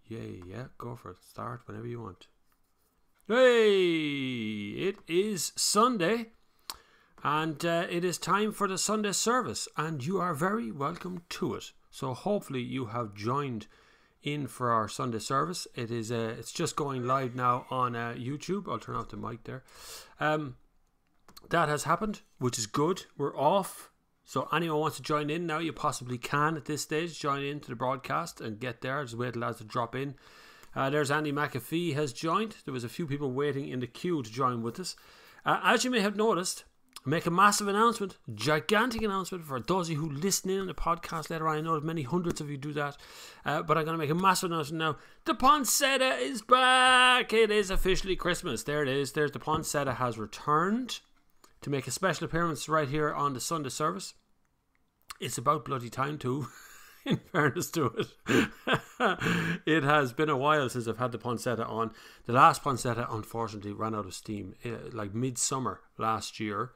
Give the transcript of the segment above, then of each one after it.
Yay, yeah, go for it. Start whenever you want. Hey, it is Sunday, and it is time for the Sunday service, and you are very welcome to it. So hopefully you have joined in for our Sunday service. It is it's just going live now on YouTube. I'll turn off the mic there. That has happened, which is good. We're off. So anyone wants to join in now, you possibly can at this stage. Join into the broadcast and get there. Just wait till lads to drop in. There's Andy McAfee has joined. There was a few people waiting in the queue to join with us. As you may have noticed, make a massive announcement, gigantic announcement for those of you who listen in on the podcast later on. I know that many hundreds of you do that, but I'm going to make a massive announcement now. The Poinsettia is back. It is officially Christmas. There it is. There's the Poinsettia has returned to make a special appearance right here on the Sunday service. It's about bloody time too, in fairness to it. It has been a while since I've had the Poinsettia on. The last Poinsettia unfortunately ran out of steam like midsummer this year,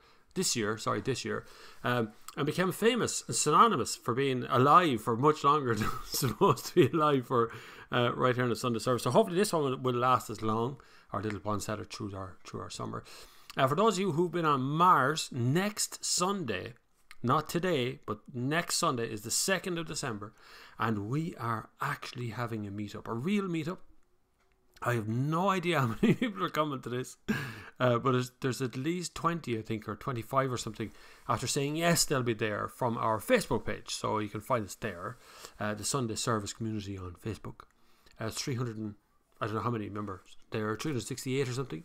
and became famous and synonymous for being alive for much longer than it's supposed to be alive for right here on the Sunday service. So hopefully this one will last as long, our little Poinsettia through our summer. For those of you who've been on Mars, next Sunday, not today, but next Sunday is the 2nd of December, and we are actually having a meetup, a real meetup. I have no idea how many people are coming to this, but there's at least 20, I think, or 25 or something, after saying yes, they'll be there from our Facebook page. So you can find us there, the Sunday Service Community on Facebook. 300 and I don't know how many members there are, 368 or something,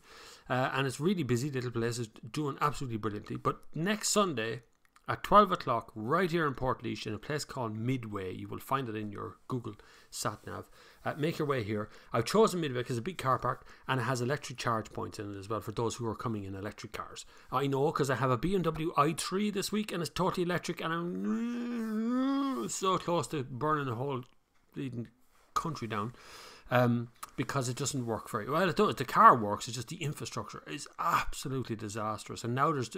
and it's really busy. Little place is doing absolutely brilliantly. But next Sunday at 12 o'clock, right here in Portlaoise, in a place called Midway, you will find it in your Google sat nav. Make your way here. I've chosen Midway because it's a big car park and it has electric charge points in it as well for those who are coming in electric cars. I know because I have a BMW i3 this week and it's totally electric, and I'm so close to burning the whole bleeding country down. Because it doesn't work very well. It does. The car works. It's just the infrastructure is absolutely disastrous. And now there's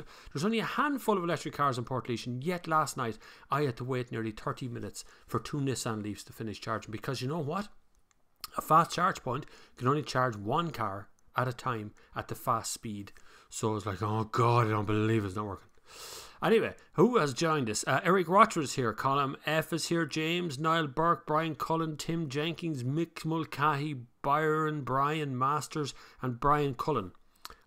only a handful of electric cars in Portlaoise, and yet last night I had to wait nearly 30 minutes for 2 Nissan Leafs to finish charging, because you know what? A fast charge point can only charge one car at a time at the fast speed. So it's like, oh God, I don't believe it's not working. Anyway, who has joined us? Eric Rocher is here. Colin F is here. James, Niall Burke, Brian Cullen, Tim Jenkins, Mick Mulcahy, Byron, Brian Masters, and Brian Cullen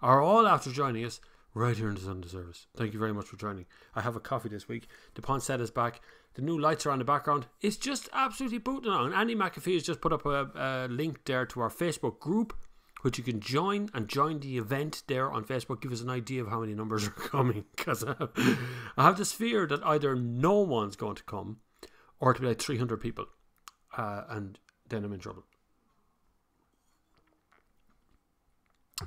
are all after joining us right here in the Sunday service. Thank you very much for joining. I have a coffee this week. The Poinsettia is back. The new lights are on the background. It's just absolutely booting on. Andy McAfee has just put up a link there to our Facebook group, which you can join the event there on Facebook. Give us an idea of how many numbers are coming, because I have this fear that either no one's going to come or it'll be like 300 people, and then I'm in trouble.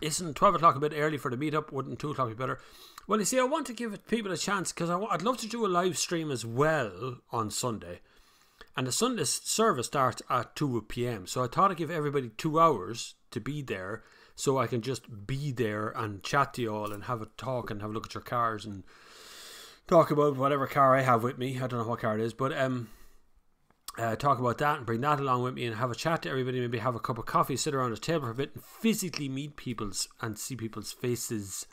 Isn't 12 o'clock a bit early for the meetup? Wouldn't 2 o'clock be better? Well, you see, I want to give people a chance, because I'd love to do a live stream as well on Sunday. And the Sunday service starts at 2 p.m. So I thought I'd give everybody 2 hours to be there, so I can just be there and chat to you all and have a talk and have a look at your cars and talk about whatever car I have with me. I don't know what car it is, but talk about that and bring that along with me and have a chat to everybody. Maybe have a cup of coffee, sit around a table for a bit and physically meet people and see people's faces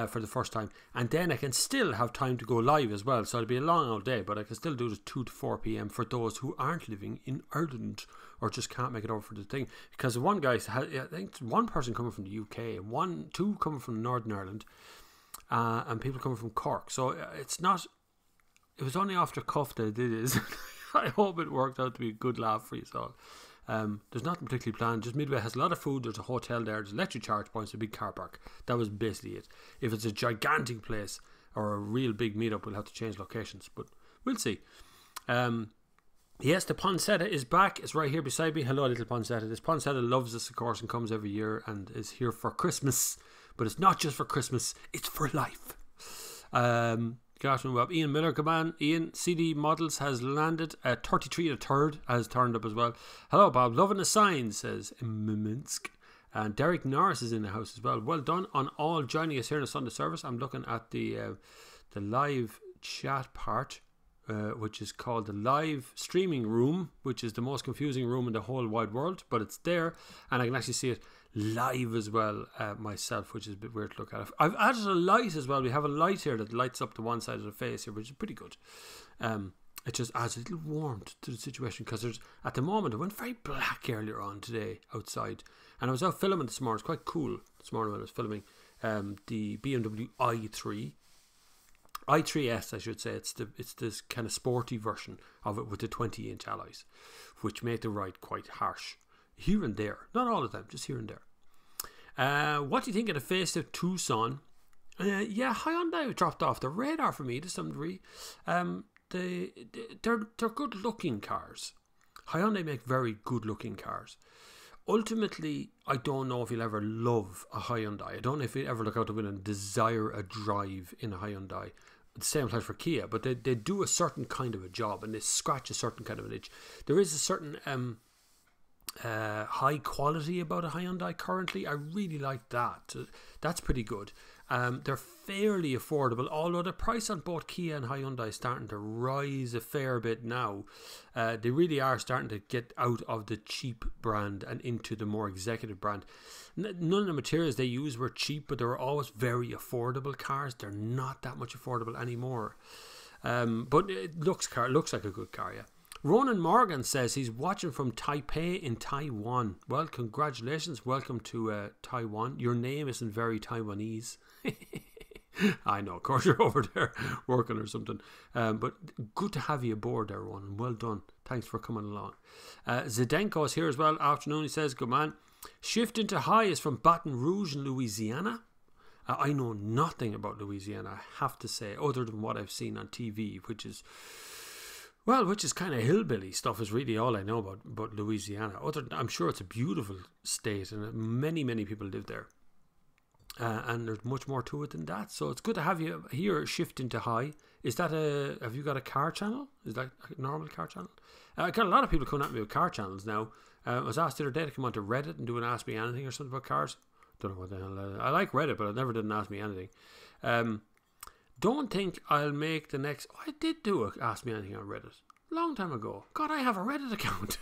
for the first time, and then I can still have time to go live as well. So it'll be a long old day, but I can still do it 2 to 4 p.m. for those who aren't living in Ireland or just can't make it over for the thing. Because one guy, I think one person coming from the UK, two coming from Northern Ireland, and people coming from Cork. So it's not. It was only after cuff that I did this. I hope it worked out to be a good laugh for you all. There's nothing particularly planned. Just Midway has a lot of food. There's a hotel there. There's electric charge points. A big car park. That was basically it. If it's a gigantic place or a real big meetup, we'll have to change locations, but we'll see. Yes, the Poinsettia is back. It's right here beside me. Hello, little Poinsettia. This Poinsettia loves us, of course, and comes every year and is here for Christmas. But it's not just for Christmas. It's for life. Good afternoon, Bob. Ian Miller, come on. Ian, CD Models has landed. 33 and a third has turned up as well. Hello, Bob. Loving the sign, says Minsk. And Derek Norris is in the house as well. Well done on all joining us here in the Sunday service. I'm looking at the live chat part. which is called the live streaming room, which is the most confusing room in the whole wide world, but it's there, and I can actually see it live as well myself, which is a bit weird to look at. I've added a light as well. We have a light here that lights up the one side of the face here, which is pretty good. It just adds a little warmth to the situation, because there's, at the moment, it went very black earlier on today outside, and I was out filming this morning. It's quite cool this morning when I was filming the BMW i3S, I should say. It's this kind of sporty version of it with the 20-inch alloys, which make the ride quite harsh here and there, not all the time, just here and there. What do you think of the facelift Tucson? Yeah, Hyundai dropped off the radar for me to some degree. They're good looking cars. Hyundai make very good looking cars. Ultimately, I don't know if you'll ever love a Hyundai. I don't know if you'll ever look out the window and desire a drive in a Hyundai. The same applies for Kia, but they do a certain kind of a job, and they scratch a certain kind of an itch. There is a certain high quality about a Hyundai currently. I really like that. That's pretty good. They're fairly affordable, although the price on both Kia and Hyundai is starting to rise a fair bit now. They really are starting to get out of the cheap brand and into the more executive brand. None of the materials they use were cheap, but they were always very affordable cars. They're not that much affordable anymore. But it looks like a good car, yeah. Ronan Morgan says he's watching from Taipei in Taiwan. Well, congratulations. Welcome to Taiwan. Your name isn't very Taiwanese. I know, of course you're over there working or something. But good to have you aboard there, Ronan. Well done. Thanks for coming along. Zdenko is here as well. Afternoon, he says, good man. Shift into high is from Baton Rouge in Louisiana. I know nothing about Louisiana, I have to say, other than what I've seen on TV, which is kind of hillbilly stuff is really all I know about Louisiana. I'm sure it's a beautiful state, and many, many people live there. And there's much more to it than that. So it's good to have you here. Shift into high. Have you got a car channel? Is that a normal car channel? I got a lot of people coming at me with car channels now. I was asked the other day to come onto Reddit and do an Ask Me Anything or something about cars. Don't know what the hell. I like Reddit, but I never did an Ask Me Anything. Don't think I'll make the next... I did do a Ask Me Anything on Reddit a long time ago. God, I have a Reddit account.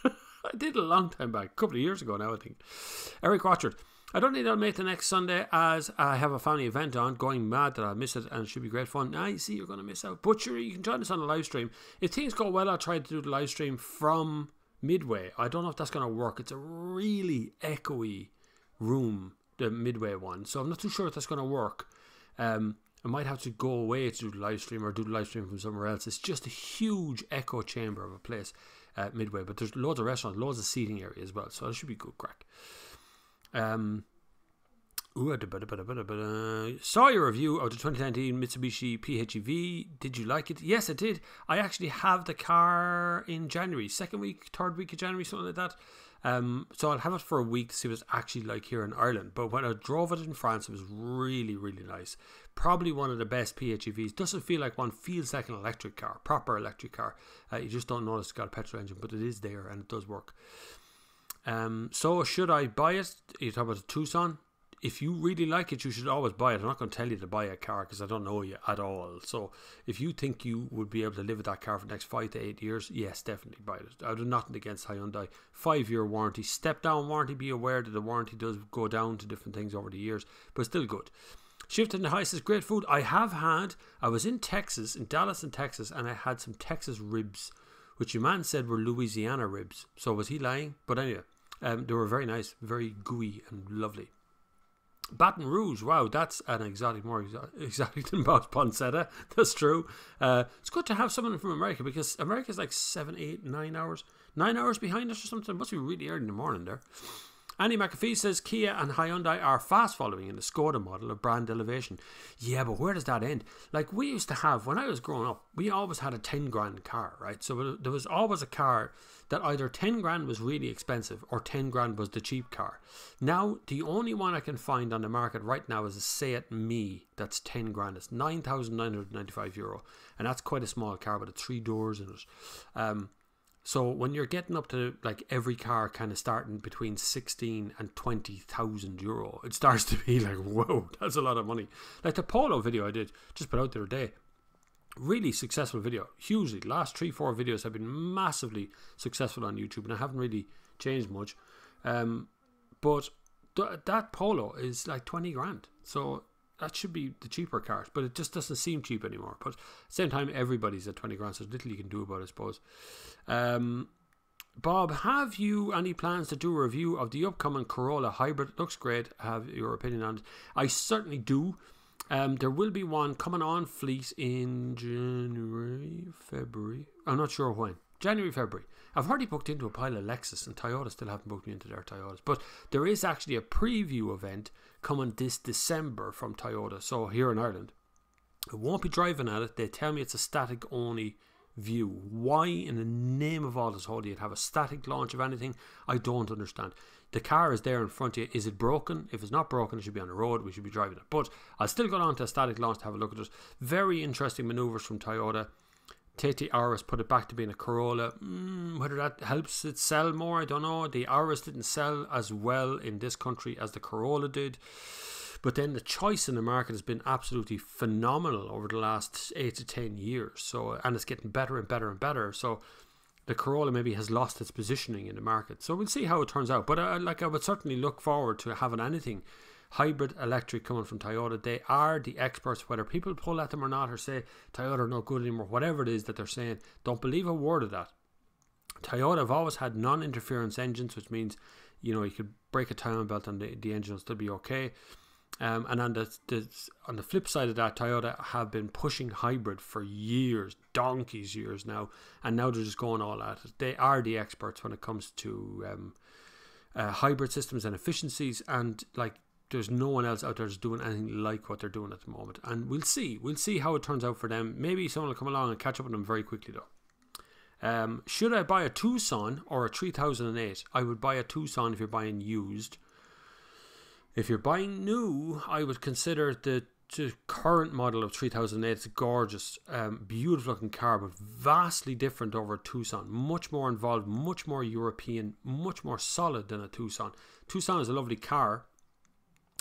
I did a long time back, a couple of years ago now, I think. Eric Watchard. I don't think I'll make the next Sunday, as I have a family event on, going mad that I'll miss it, and it should be great fun. Now, you see, you're going to miss out. But sure, you can join us on the live stream. If things go well, I'll try to do the live stream from Midway. I don't know if that's going to work. It's a really echoey room, the Midway one, so I'm not too sure if that's going to work. I might have to go away to do the live stream, or do the live stream from somewhere else. It's just a huge echo chamber of a place at Midway, but there's loads of restaurants, loads of seating area as well, so it should be good crack. Saw your review of the 2019 Mitsubishi PHEV. Did you like it? Yes, I did. I actually have the car in January, second week, third week of January, something like that. So I'll have it for a week to see what it's actually like here in Ireland. But when I drove it in France, it was really, really nice. Probably one of the best PHEVs. Doesn't feel like one, feels like an electric car, proper electric car. You just don't notice it's got a petrol engine, but it is there and it does work. So should I buy it? You talk about the Tucson. If you really like it, you should always buy it. I'm not going to tell you to buy a car because I don't know you at all. So if you think you would be able to live with that car for the next 5 to 8 years, yes, definitely buy it. I do nothing against Hyundai. 5-year warranty, step down warranty. Be aware that the warranty does go down to different things over the years, but still good. Shift in the high says great food. I was in Texas, in Dallas in Texas, and I had some Texas ribs, which your man said were Louisiana ribs. So was he lying? But anyway, they were very nice, very gooey and lovely. Baton Rouge, wow, that's an exotic, more exotic than Poncetta. That's true. It's good to have someone from America, because America's like 7, 8, 9 hours. 9 hours behind us or something. It must be really early in the morning there. Andy McAfee says Kia and Hyundai are fast following in the Skoda model of brand elevation. Yeah, but where does that end? Like we used to have, when I was growing up, we always had a 10 grand car, right? So there was always a car that either 10 grand was really expensive or 10 grand was the cheap car. Now, the only one I can find on the market right now is a Seat Me that's 10 grand. It's €9,995. And that's quite a small car, but it's 3 doors in it. So when you're getting up to like every car kind of starting between 16 and 20,000 euro, it starts to be like, whoa, that's a lot of money. Like the Polo video I did just put out the other day, Really successful video, hugely. Last 3-4 videos have been massively successful on YouTube, and I haven't really changed much. But that Polo is like 20 grand, so that should be the cheaper cars, but it just doesn't seem cheap anymore. But at the same time, everybody's at 20 grand, so there's little you can do about it, I suppose. Bob, have you any plans to do a review of the upcoming Corolla Hybrid? It looks great. Have your opinion on it? I certainly do. There will be one coming on fleet in January, February. I'm not sure when. January, February. I've already booked into a pile of Lexus, and Toyota still haven't booked me into their Toyotas. But there is actually a preview event coming this December from Toyota, so here in Ireland. I won't be driving at it. They tell me it's a static only view. Why in the name of all is holy you'd have a static launch of anything? I don't understand. The car is there in front of you. Is it broken? If it's not broken, it should be on the road. We should be driving it. But I'll still go on to a static launch to have a look at it. Very interesting manoeuvres from Toyota. TT Auris put it back to being a Corolla. Whether that helps it sell more, I don't know. The Auris didn't sell as well in this country as the Corolla did. But then the choice in the market has been absolutely phenomenal over the last 8 to 10 years. So, and it's getting better and better and better. So the Corolla maybe has lost its positioning in the market. So we'll see how it turns out. But I would certainly look forward to having anything hybrid electric coming from Toyota. They are the experts, whether people pull at them or not, or say Toyota are not good anymore, whatever it is that they're saying, don't believe a word of that. Toyota have always had non-interference engines, which means, you know, you could break a timing belt and the engine will still be okay. And on the flip side of that, Toyota have been pushing hybrid for years, donkey's years now, and now they're just going all at it. They are the experts when it comes to hybrid systems and efficiencies, and like there's no one else out there that's doing anything like what they're doing at the moment. And we'll see how it turns out for them. Maybe someone will come along and catch up with them very quickly though. Should I buy a Tucson or a 3008? I would buy a Tucson if you're buying used. If you're buying new, I would consider the current model of 3008. It's a gorgeous, beautiful looking car, but vastly different over a Tucson. Much more involved, much more European, much more solid than a Tucson. Tucson is a lovely car.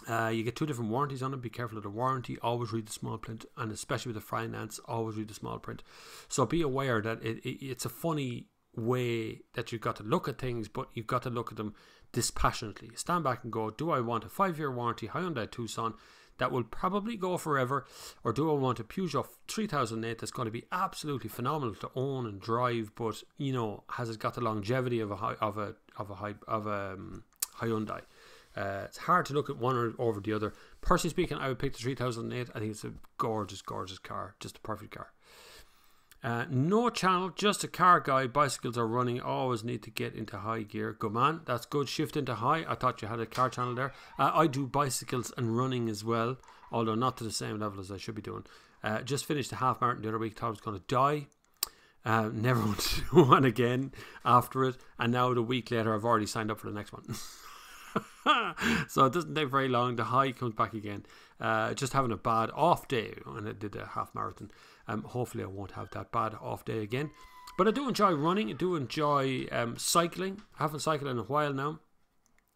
You get 2 different warranties on it. Be careful of the warranty. Always read the small print, and especially with the finance, always read the small print. So be aware that it's a funny way that you've got to look at things, but you've got to look at them dispassionately. Stand back and go, do I want a 5-year warranty Hyundai Tucson that will probably go forever, or do I want a Peugeot 3008 that's going to be absolutely phenomenal to own and drive, but you know, has it got the longevity of a Hyundai? It's hard to look at one or over the other. Personally speaking, I would pick the 3008. I think it's a gorgeous car, just a perfect car. No channel, just a car guy. Bicycles are running, always need to get into high gear. Good man, that's good. Shift into high. I thought you had a car channel there. I do bicycles and running as well, although not to the same level as I should be doing. Just finished a half marathon the other week. Thought I was going to die. Never want to do one again after it, and now the week later I've already signed up for the next one. So it doesn't take very long. The high comes back again. Just having a bad off day when I did a half marathon. Hopefully I won't have that bad off day again. But I do enjoy running. I do enjoy cycling. I haven't cycled in a while now,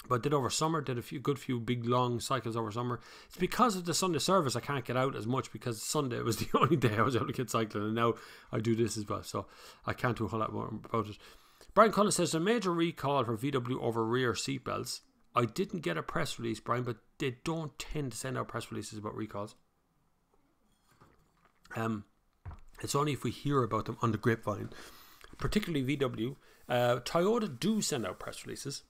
but I did over summer. Did a few big long cycles over summer. It's because of the Sunday service I can't get out as much, because Sunday was the only day I was able to get cycling, and now I do this as well, so I can't do a whole lot more about it. Brian Cullen says a major recall for VW over rear seatbelts. I didn't get a press release, Brian, but they don't tend to send out press releases about recalls. It's only if we hear about them on the grapevine, particularly VW. Toyota do send out press releases,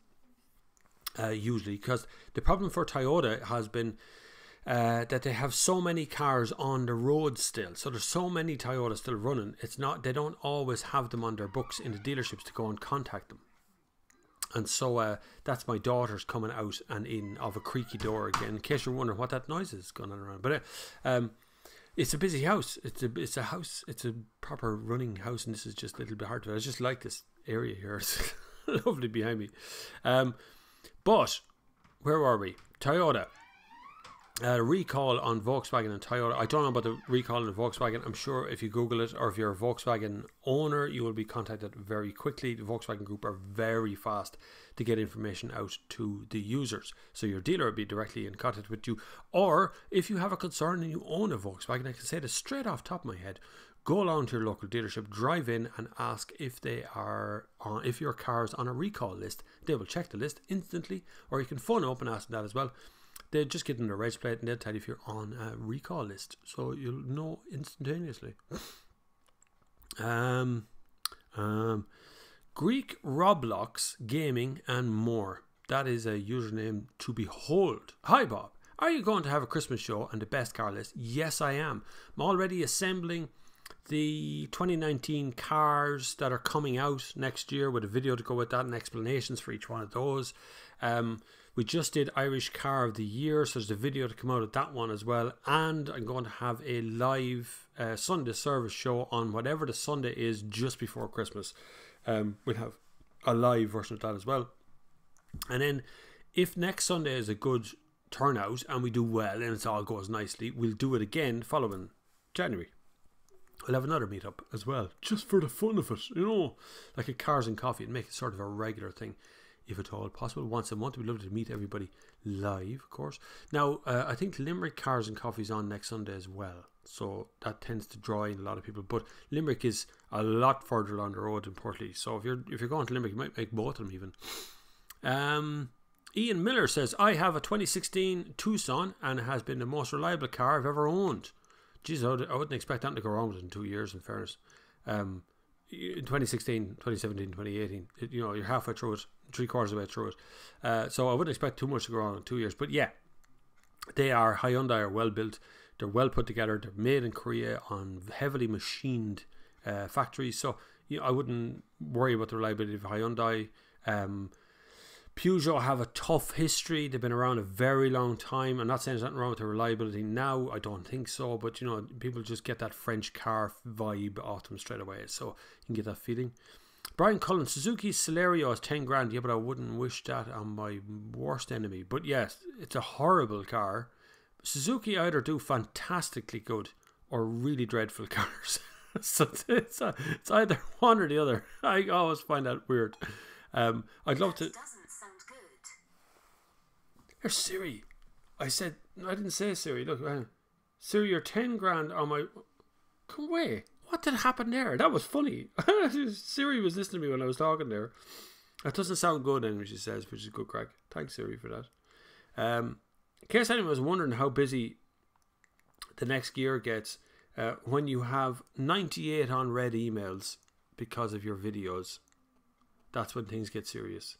usually, because the problem for Toyota has been that they have so many cars on the road still. So there's so many Toyotas still running. It's not, they don't always have them on their books in the dealerships to go and contact them. And so that's my daughter's coming out and in of a creaky door again, in case you're wondering what that noise is going on around. But it's a busy house. It's a house. It's a proper running house, and this is just a little bit hard to. I just like this area here. It's lovely behind me. But where were we? Toyota. Recall on Volkswagen and Toyota. I don't know about the recall on Volkswagen. I'm sure if you Google it, or if you're a Volkswagen owner, you will be contacted very quickly. The Volkswagen Group are very fast to get information out to the users. So your dealer will be directly in contact with you. Or if you have a concern and you own a Volkswagen, I can say this straight off the top of my head, go along to your local dealership, drive in and ask if if your car is on a recall list. They will check the list instantly, or you can phone them up and ask them that as well. They just give them the reg plate and they'll tell you if you're on a recall list, so you'll know instantaneously. Greek Roblox Gaming and more. That is a username to behold. Hi Bob, are you going to have a Christmas show and the best car list? Yes, I am. I'm already assembling the 2019 cars that are coming out next year with a video to go with that and explanations for each one of those. We just did Irish Car of the Year, so there's a video to come out of that one as well. And I'm going to have a live Sunday service show on whatever the Sunday is just before Christmas. We'll have a live version of that as well. And then if next Sunday is a good turnout and we do well and it all goes nicely, we'll do it again following January. We'll have another meetup as well, just for the fun of it, like a cars and coffee, and make it sort of a regular thing, if at all possible. Once a month, we'd love to meet everybody live, of course. Now, I think Limerick Cars and Coffee's on next Sunday as well, so that tends to draw in a lot of people. But Limerick is a lot further along the road than Portlaoise, so if you're going to Limerick, you might make both of them even. Ian Miller says, I have a 2016 Tucson and it has been the most reliable car I've ever owned. Jeez, I wouldn't expect that to go wrong with it in 2 years, in fairness. In 2016, 2017, 2018, you're halfway through it, 3/4 of the way through it. So I wouldn't expect too much to go wrong in 2 years. But yeah, Hyundai are well built. They're well put together. They're made in Korea on heavily machined factories. So I wouldn't worry about the reliability of Hyundai. Peugeot have a tough history. They've been around a very long time. I'm not saying there's nothing wrong with their reliability now. I don't think so. But, people just get that French car vibe off them straight away. So you can get that feeling. Brian Cullen, Suzuki Celerio is 10 grand. Yeah, but I wouldn't wish that on my worst enemy. But yes, it's a horrible car. Suzuki either do fantastically good or really dreadful cars. So it's either one or the other. I always find that weird. I'd love to... There's Siri. I didn't say Siri. Look, Siri, you're 10 grand on my... Come away. What did happen there? That was funny. Siri was listening to me when I was talking there. That doesn't sound good, anyway, she says, which is good crack. Thanks, Siri, for that. In case anyone was wondering how busy the next gear gets, when you have 98 unread emails because of your videos, that's when things get serious.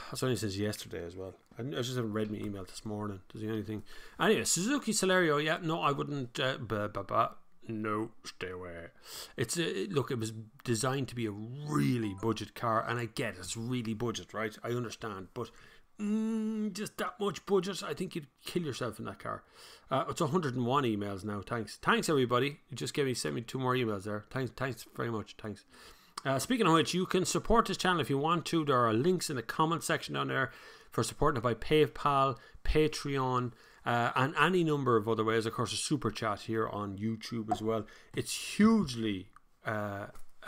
That's only since yesterday as well. I just haven't read my email this morning. Does he anything? Anyway, Suzuki Celerio. Yeah, no, I wouldn't. No, stay away. Look, it was designed to be a really budget car, and I get it, it's really budget, right? I understand, but just that much budget, I think you'd kill yourself in that car. It's 101 emails now. Thanks everybody. You just sent me 2 more emails there. Thanks very much. Thanks. Speaking of which, you can support this channel if you want to. There are links in the comment section down there for supporting it by PayPal, Patreon, and any number of other ways. Of course, a super chat here on YouTube as well. It's hugely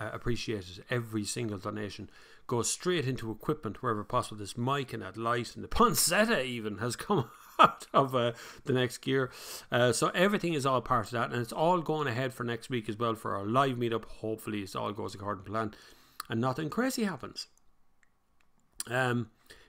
appreciated. Every single donation goes straight into equipment wherever possible. This mic and that light and the Poinsettia even has come out of the next gear. So everything is all part of that, and it's all going ahead for next week as well for our live meetup. Hopefully it all goes according to plan and nothing crazy happens.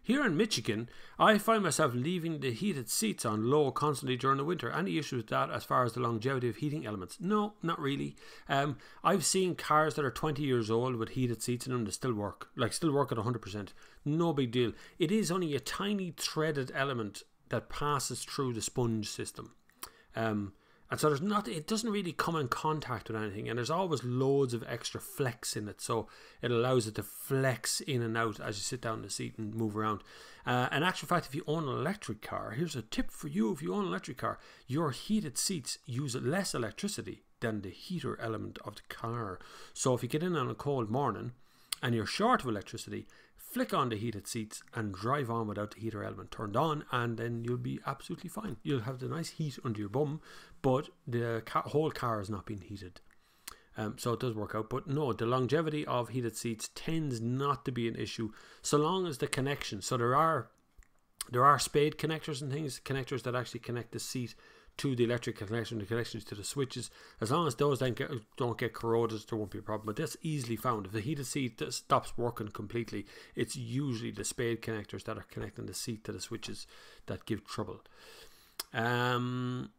Here in Michigan, I find myself leaving the heated seats on low constantly during the winter. Any issues with that as far as the longevity of heating elements? No, not really. I've seen cars that are 20 years old with heated seats in them that still work at 100%. No big deal. It is only a tiny threaded element that passes through the sponge system. And so it doesn't really come in contact with anything, and there's always loads of extra flex in it, so it allows it to flex in and out as you sit down in the seat and move around. In actual fact, if you own an electric car, here's a tip for you. If you own an electric car, your heated seats use less electricity than the heater element of the car. So if you get in on a cold morning and you're short of electricity, flick on the heated seats and drive on without the heater element turned on, and then you'll be absolutely fine. You'll have the nice heat under your bum, but the whole car is not being heated. So it does work out. But no, the longevity of heated seats tends not to be an issue so long as the connection. So there are spade connectors and things, connectors that actually connect the seat to the electric connection, the connections to the switches. As long as those don't get corroded, there won't be a problem. But that's easily found. If the heated seat stops working completely, it's usually the spade connectors that are connecting the seat to the switches that give trouble. Byron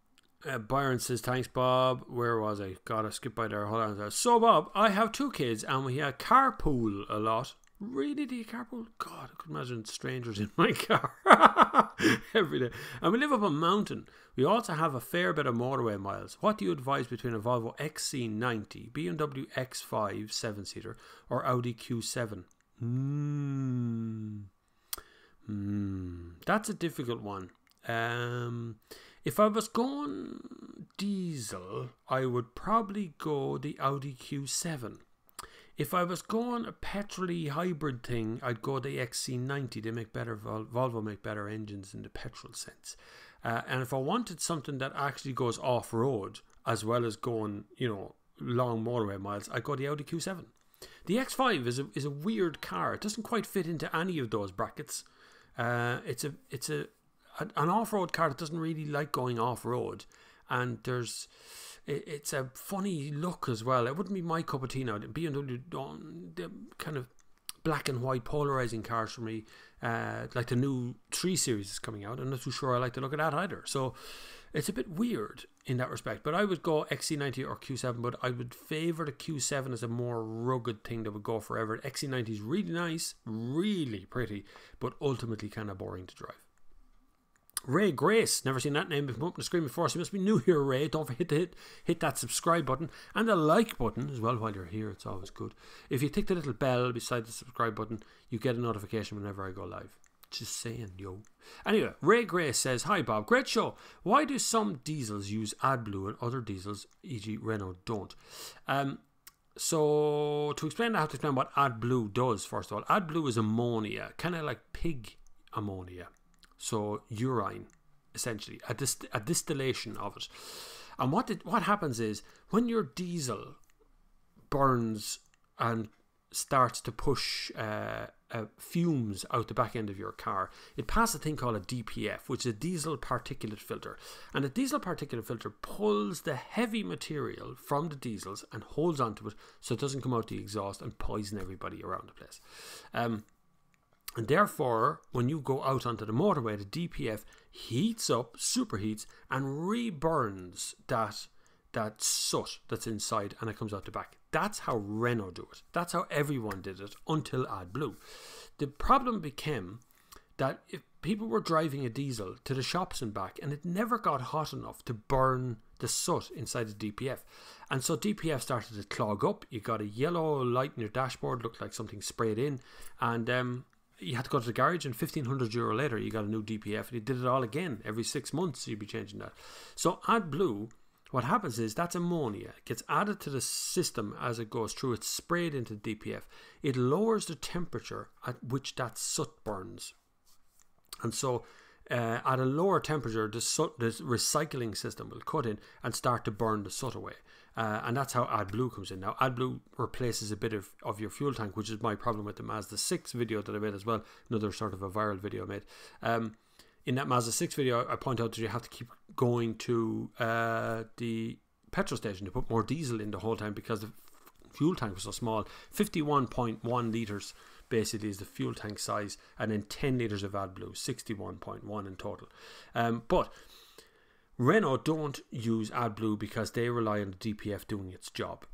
says, thanks Bob. Where was I? God, I skipped by there. Hold on. So Bob, I have 2 kids and we carpool a lot. Really, do you carpool? God, I could imagine strangers in my car every day. And we live up a mountain. We also have a fair bit of motorway miles. What do you advise between a Volvo XC90, BMW X5 7-seater, or Audi Q7? That's a difficult one. If I was going diesel, I would probably go the Audi Q7. If I was going a petrol-y hybrid thing, I'd go the XC90. They make better, Volvo make better engines in the petrol sense. And if I wanted something that actually goes off-road, as well as going, long motorway miles, I'd go the Audi Q7. The X5 is a weird car. It doesn't quite fit into any of those brackets. It's an off-road car that doesn't really like going off-road. And it's a funny look as well. It wouldn't be my cup of tea now. The BMW, the kind of black and white polarizing cars for me, like the new 3 Series is coming out. I'm not too sure I like the look of that either. So it's a bit weird in that respect. But I would go XC90 or Q7, but I would favour the Q7 as a more rugged thing that would go forever. XC90 is really nice, really pretty, but ultimately kind of boring to drive. Ray Grace, never seen that name up on the screen before, so you must be new here, Ray. Don't forget to hit that subscribe button and the like button as well while you're here. It's always good. If you tick the little bell beside the subscribe button, you get a notification whenever I go live. Just saying, yo. Anyway, Ray Grace says, hi Bob, great show. Why do some diesels use AdBlue and other diesels, e.g. Renault, don't? So to explain that, I have to explain what AdBlue does. First of all, AdBlue is ammonia, kind of like pig ammonia. So urine, essentially, a distillation of it. And what happens is when your diesel burns and starts to push fumes out the back end of your car, it passes a thing called a DPF, which is a diesel particulate filter. And the diesel particulate filter pulls the heavy material from the diesels and holds onto it so it doesn't come out the exhaust and poison everybody around the place. And therefore, when you go out onto the motorway, the DPF heats up, superheats, and re-burns that soot that's inside, and it comes out the back. That's how Renault do it. That's how everyone did it until AdBlue. The problem became that if people were driving a diesel to the shops and back, and it never got hot enough to burn the soot inside the DPF. And so DPF started to clog up. You got a yellow light in your dashboard, looked like something sprayed in, and you had to go to the garage, and €1,500 later you got a new DPF, and you did it all again every 6 months. You'd be changing that. So AdBlue, what happens is that's ammonia. It gets added to the system as it goes through. It's sprayed into the DPF. It lowers the temperature at which that soot burns, and so at a lower temperature, the recycling system will cut in and start to burn the soot away. And that's how AdBlue comes in. Now, AdBlue replaces a bit of your fuel tank, which is my problem with the Mazda 6 video that I made as well. Another sort of a viral video I made. In that Mazda 6 video, I point out that you have to keep going to the petrol station to put more diesel in the whole time because the fuel tank was so small. 51.1 litres basically is the fuel tank size, and then 10 litres of AdBlue, 61.1 in total. But Renault don't use AdBlue because they rely on the DPF doing its job.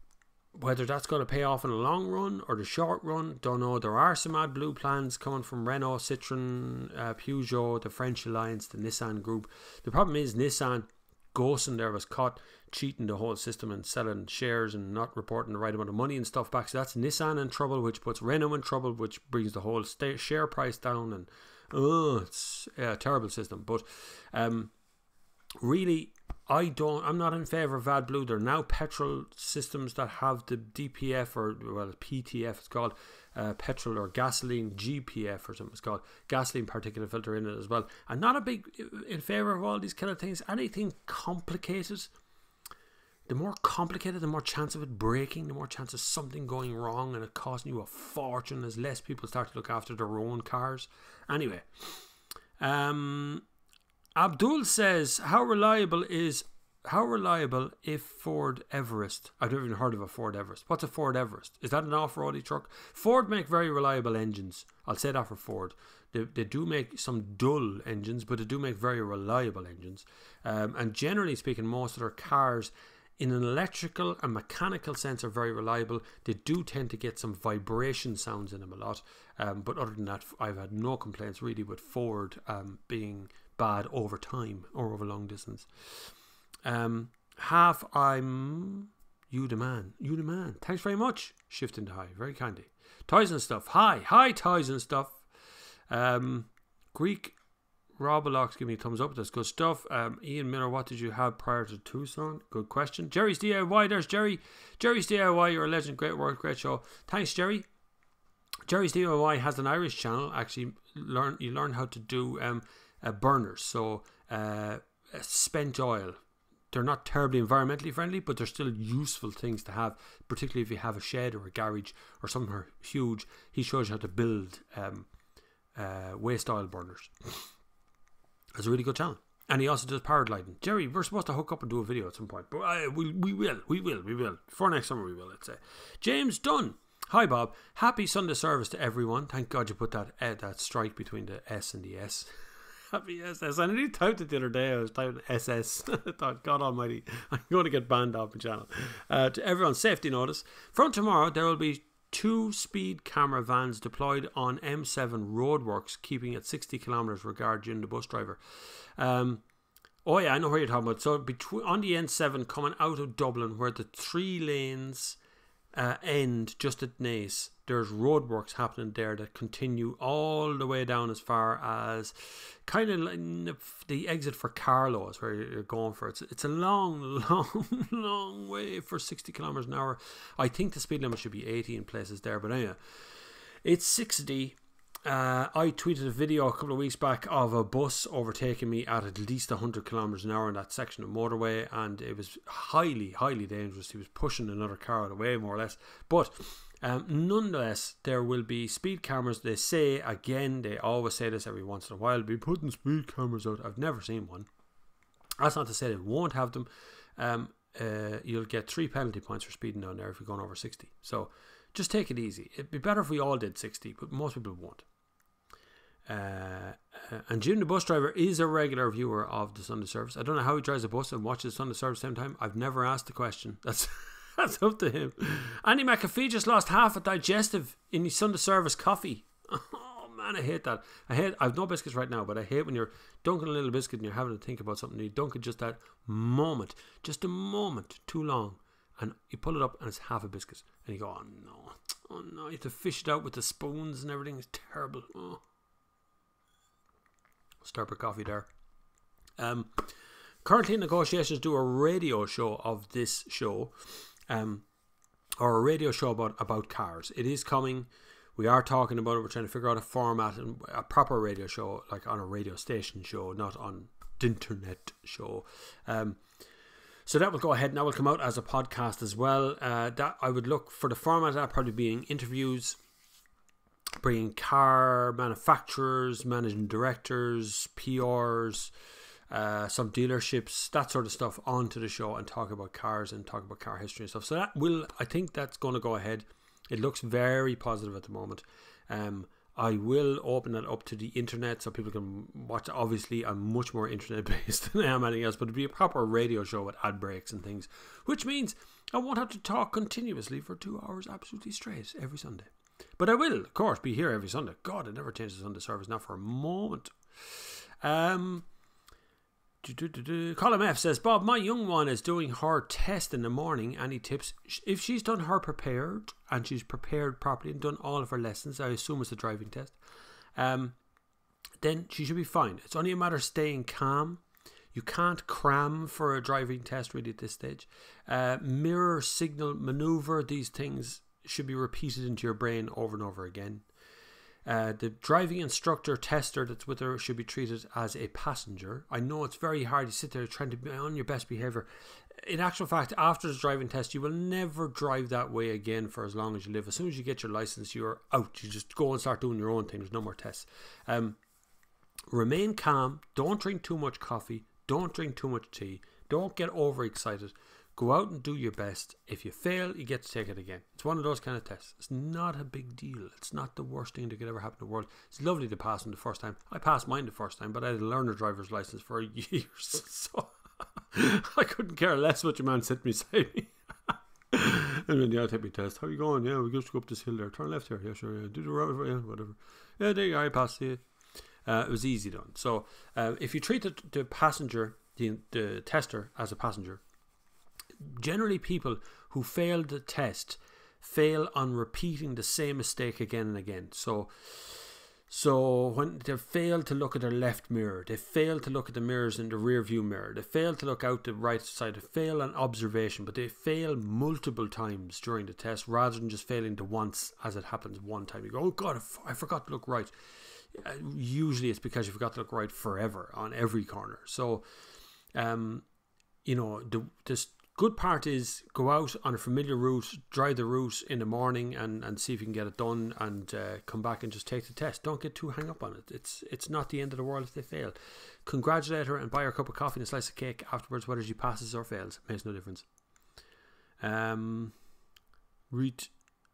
Whether that's going to pay off in the long run or the short run, don't know. There are some AdBlue plans coming from Renault, Citroën, Peugeot, the French Alliance, the Nissan Group. The problem is Nissan, Gosen there was caught cheating the whole system and selling shares and not reporting the right amount of money and stuff back. So that's Nissan in trouble, which puts Renault in trouble, which brings the whole share price down. And it's a terrible system. But really, I'm not in favour of AdBlue. There are now petrol systems that have the DPF, or well, PTF it's called, petrol or gasoline GPF or something it's called, gasoline particulate filter in it as well. I'm not a big in favour of all these kind of things. Anything complicated, the more complicated, the more chance of it breaking, the more chance of something going wrong and it costing you a fortune as less people start to look after their own cars. Anyway, Abdul says, how reliable if Ford Everest? I've never even heard of a Ford Everest. What's a Ford Everest? Is that an off-roady truck? Ford make very reliable engines. I'll say that for Ford. They do make some dull engines, but they do make very reliable engines. And generally speaking, most of their cars, in an electrical and mechanical sense, are very reliable. They do tend to get some vibration sounds in them a lot. But other than that, I've had no complaints really with Ford being bad over time or over long distance. You the man. Thanks very much. Shifting to high, very kindly. Toys and stuff. Hi, toys and stuff. Greek Roblox, give me a thumbs up. That's good stuff. Ian Miller, what did you have prior to Tucson? Good question. Jerry's DIY. There's Jerry. Jerry's DIY. You're a legend. Great work. Great show. Thanks, Jerry. Jerry's DIY has an Irish channel. Actually, you learn how to do burners. So spent oil. They're not terribly environmentally friendly, but they're still useful things to have, particularly if you have a shed or a garage or somewhere huge. He shows you how to build waste oil burners. It's a really good channel. And he also does paragliding. Jerry, we're supposed to hook up and do a video at some point, but we will. For next summer we will, let's say. James Dunn. Hi, Bob. Happy Sunday service to everyone. Thank God you put that strike between the S and the S. Happy SS. I nearly typed it the other day. I was typing SS. I thought, God almighty, I'm going to get banned off the channel. To everyone's safety notice, from tomorrow there will be 2 speed camera vans deployed on M7 roadworks, keeping at 60 kilometres regard you the bus driver. Oh yeah, I know where you're talking about. So on the N7 coming out of Dublin, where the 3 lanes end just at Naas, there's roadworks happening there that continue all the way down as far as kind of like the exit for Carlow is where you're going for. It's a long way for 60 kilometers an hour. I think the speed limit should be 80 in places there, but anyway, it's 60. I tweeted a video a couple of weeks back of a bus overtaking me at least 100 kilometers an hour in that section of motorway, and it was highly dangerous. He was pushing another car out of the way, more or less. But nonetheless, there will be speed cameras. They say, again, they always say this every once in a while, be putting speed cameras out. I've never seen one. That's not to say they won't have them. You'll get 3 penalty points for speeding down there if you're going over 60. So just take it easy. It'd be better if we all did 60, but most people won't. And Jim, the bus driver, is a regular viewer of the Sunday service. I don't know how he drives a bus and watches the Sunday service at the same time. I've never asked the question. That's up to him. Andy McAfee just lost half a digestive in his Sunday service coffee. Oh man, I hate that. I've no biscuits right now, but I hate when you're dunking a little biscuit and you're having to think about something. You dunk it just a moment too long, and you pull it up and it's half a biscuit, and you go, oh no, you have to fish it out with the spoons and everything. It's terrible. Oh. Starbucks coffee there. Currently in negotiations to do a radio show of this show, or a radio show about cars. It is coming. We are talking about it. We're trying to figure out a format and a proper radio show, like on a radio station show, not on the internet show. So that will go ahead and that will come out as a podcast as well. That I would look for the format of that probably being interviews, bringing car manufacturers, managing directors, PRs, some dealerships, that sort of stuff onto the show and talk about cars and talk about car history and stuff. So I think that's going to go ahead. It looks very positive at the moment. I will open it up to the internet so people can watch. Obviously, I'm much more internet based than I am anything else, but it'll be a proper radio show with ad breaks and things, which means I won't have to talk continuously for 2 hours absolutely straight every Sunday. But I will, of course, be here every Sunday. God, I never changed the Sunday service, not for a moment. Column F says, Bob, my young one is doing her test in the morning. Any tips? If she's done her prepared and she's prepared properly and done all of her lessons, I assume it's a driving test, then she should be fine. It's only a matter of staying calm. You can't cram for a driving test really at this stage. Mirror, signal, maneuver, these things should be repeated into your brain over and over again. The driving instructor tester that's with her should be treated as a passenger. I know it's very hard. You sit there trying to be on your best behaviour. In actual fact, after the driving test, you will never drive that way again for as long as you live. As soon as you get your licence, you're out. You just go and start doing your own thing. There's no more tests. Remain calm. Don't drink too much coffee. Don't drink too much tea. Don't get overexcited. Go out and do your best. If you fail, you get to take it again. It's one of those kind of tests. It's not a big deal. It's not the worst thing that could ever happen in the world. It's lovely to pass them the first time. I passed mine the first time, but I had a learner driver's license for years. So I couldn't care less what your man said beside me. And then, yeah, take me test. How you going? Yeah, we just go up this hill there. Turn left here. Yeah, sure. Yeah. Do the road. Yeah, whatever. Yeah, there you go. I passed it. It was easy done. So if you treat the passenger, the tester, as a passenger, generally people who fail the test fail on repeating the same mistake again and again. So when they fail to look at their left mirror, they fail to look at the mirrors in the rear view mirror, they fail to look out the right side, they fail on observation, but they fail multiple times during the test rather than just failing the once as it happens one time. You go, oh God, I forgot to look right. Usually it's because you forgot to look right forever on every corner. So, this good part is go out on a familiar route, drive the route in the morning and see if you can get it done, and come back and just take the test. Don't get too hung up on it. It's not the end of the world if they fail. Congratulate her and buy her a cup of coffee and a slice of cake afterwards, whether she passes or fails. It makes no difference.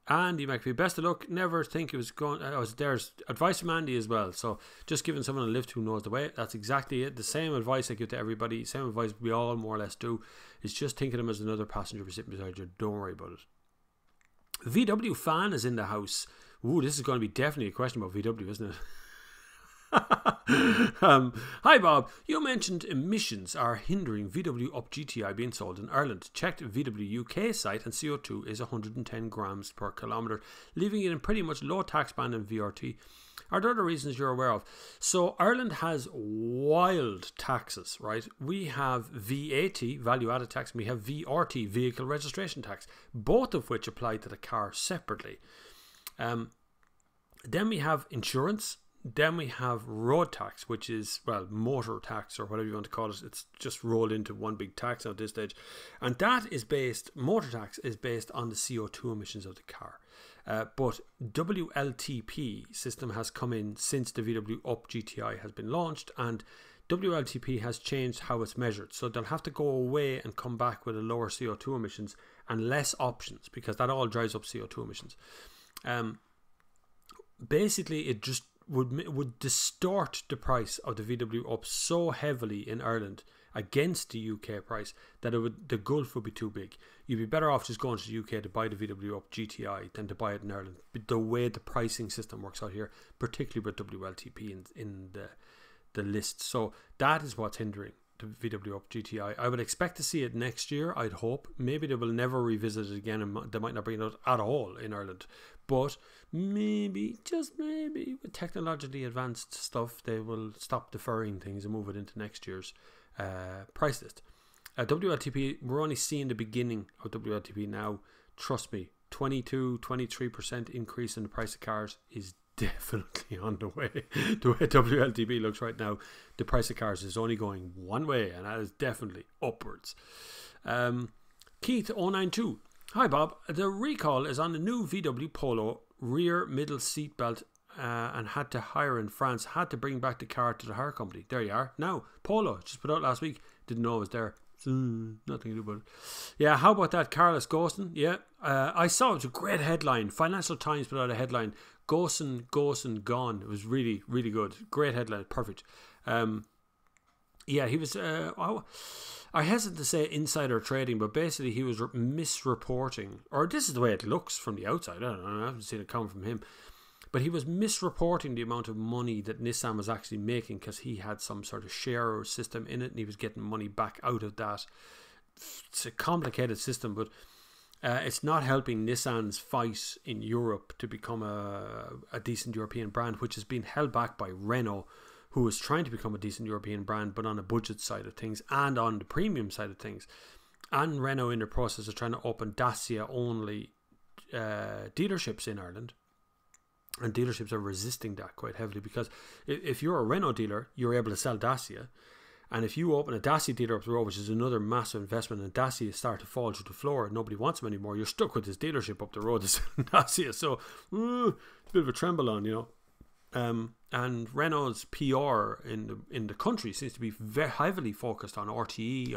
Andy McPhee, best of luck. Never think it was going. There's advice from Andy as well. So just giving someone a lift who knows the way. That's exactly it. The same advice I give to everybody. Same advice we all more or less do. Is just think of them as another passenger sitting beside you. Don't worry about it. VW fan is in the house. Ooh, this is going to be definitely a question about VW, isn't it? Hi Bob, you mentioned emissions are hindering VW Up GTI being sold in Ireland. Checked VW UK site and CO2 is 110 grams per kilometre, leaving it in pretty much low tax band in VRT. Are there other reasons you're aware of? So Ireland has wild taxes, right? We have VAT, value added tax, and we have VRT, vehicle registration tax, both of which apply to the car separately. Then we have insurance. Then we have road tax, which is, well, motor tax or whatever you want to call it. It's just rolled into one big tax at this stage. And that is motor tax is based on the CO2 emissions of the car. But WLTP system has come in since the VW Up GTI has been launched, and WLTP has changed how it's measured. So they'll have to go away and come back with a lower CO2 emissions and less options, because that all drives up CO2 emissions. Basically, it just would distort the price of the VW Up so heavily in Ireland against the UK price that the gulf would be too big. You'd be better off just going to the UK to buy the VW Up GTI than to buy it in Ireland. The way the pricing system works out here, particularly with WLTP in the list. So that is what's hindering the VW Up GTI. I would expect to see it next year, I'd hope. Maybe they will never revisit it again, and they might not bring it out at all in Ireland. But maybe, just maybe, with technologically advanced stuff, they will stop deferring things and move it into next year's price list. WLTP, we're only seeing the beginning of WLTP now. Trust me, 22-23% increase in the price of cars is definitely on the way. The way WLTP looks right now, the price of cars is only going one way, and that is definitely upwards. Keith 092, hi Bob, the recall is on the new VW Polo rear middle seat belt, and had to hire in France, had to bring back the car to the hire company. There you are. Now, Polo, just put out last week, didn't know it was there. Nothing to do about it. Yeah, how about that careless ghosting? Yeah, I saw it was a great headline. Financial Times put out a headline, ghosting gone. It was really, really good. Great headline, perfect. Yeah, he was, I hesitate to say insider trading, but basically he was misreporting, or this is the way it looks from the outside. I don't know, I haven't seen it come from him. But he was misreporting the amount of money that Nissan was actually making, because he had some sort of share system in it and he was getting money back out of that. It's a complicated system, but it's not helping Nissan's fight in Europe to become a decent European brand, which has been held back by Renault, who is trying to become a decent European brand, but on a budget side of things and on the premium side of things. And Renault in the process of trying to open Dacia only dealerships in Ireland. And dealerships are resisting that quite heavily, because if you're a Renault dealer, you're able to sell Dacia. And if you open a Dacia dealer up the road, which is another massive investment, and Dacia start to fall to the floor and nobody wants them anymore, you're stuck with this dealership up the road that's Dacia. So, it's a bit of a tremble on, you know. And Renault's PR in the country seems to be very heavily focused on RTE,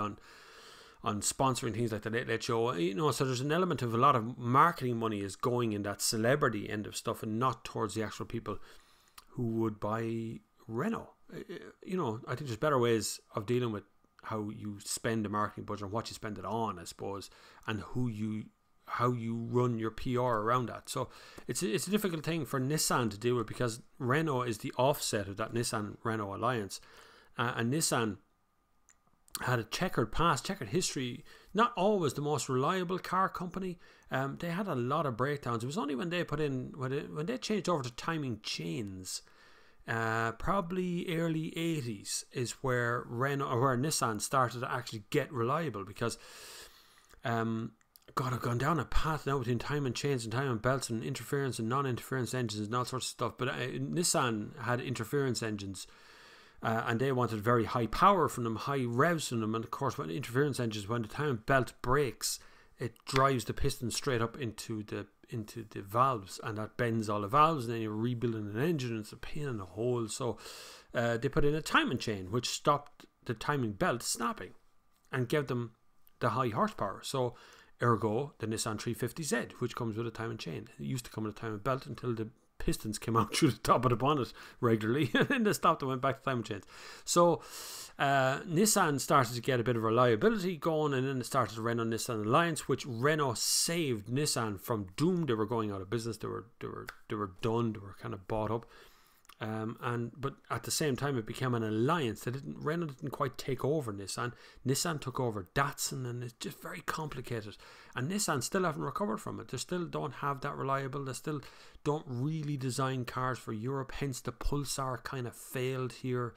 on sponsoring things like the Late Late Show. So there's an element of a lot of marketing money is going in that celebrity end of stuff and not towards the actual people who would buy Renault. I think there's better ways of dealing with how you spend the marketing budget and what you spend it on, I suppose, and how you run your PR around that. So it's a difficult thing for Nissan to deal with, because Renault is the offset of that Nissan-Renault alliance. And Nissan had a checkered past, checkered history, not always the most reliable car company. They had a lot of breakdowns. It was only when they when they changed over to timing chains, probably early 80s, is where Nissan started to actually get reliable, because I've gone down a path now between time and chains and time and belts and interference and non-interference engines and all sorts of stuff. But Nissan had interference engines, and they wanted very high power from them, high revs from them. And of course, when interference engines, when the time and belt breaks, it drives the piston straight up into the valves, and that bends all the valves, and then you're rebuilding an engine, and it's a pain in the hole. So they put in a timing chain, which stopped the timing belt snapping and gave them the high horsepower. So ergo, the Nissan 350Z, which comes with a timing chain. It used to come with a timing belt until the pistons came out through the top of the bonnet regularly, and then they stopped and went back to timing chains. So Nissan started to get a bit of reliability going, and then it started the Renault-Nissan alliance, which Renault saved Nissan from doom. They were going out of business. They were done. They were kind of bought up. But at the same time, it became an alliance. Renault didn't quite take over Nissan. Nissan took over Datsun, and it's just very complicated. And Nissan still haven't recovered from it. They still don't have that reliable. They still don't really design cars for Europe. Hence, the Pulsar kind of failed here.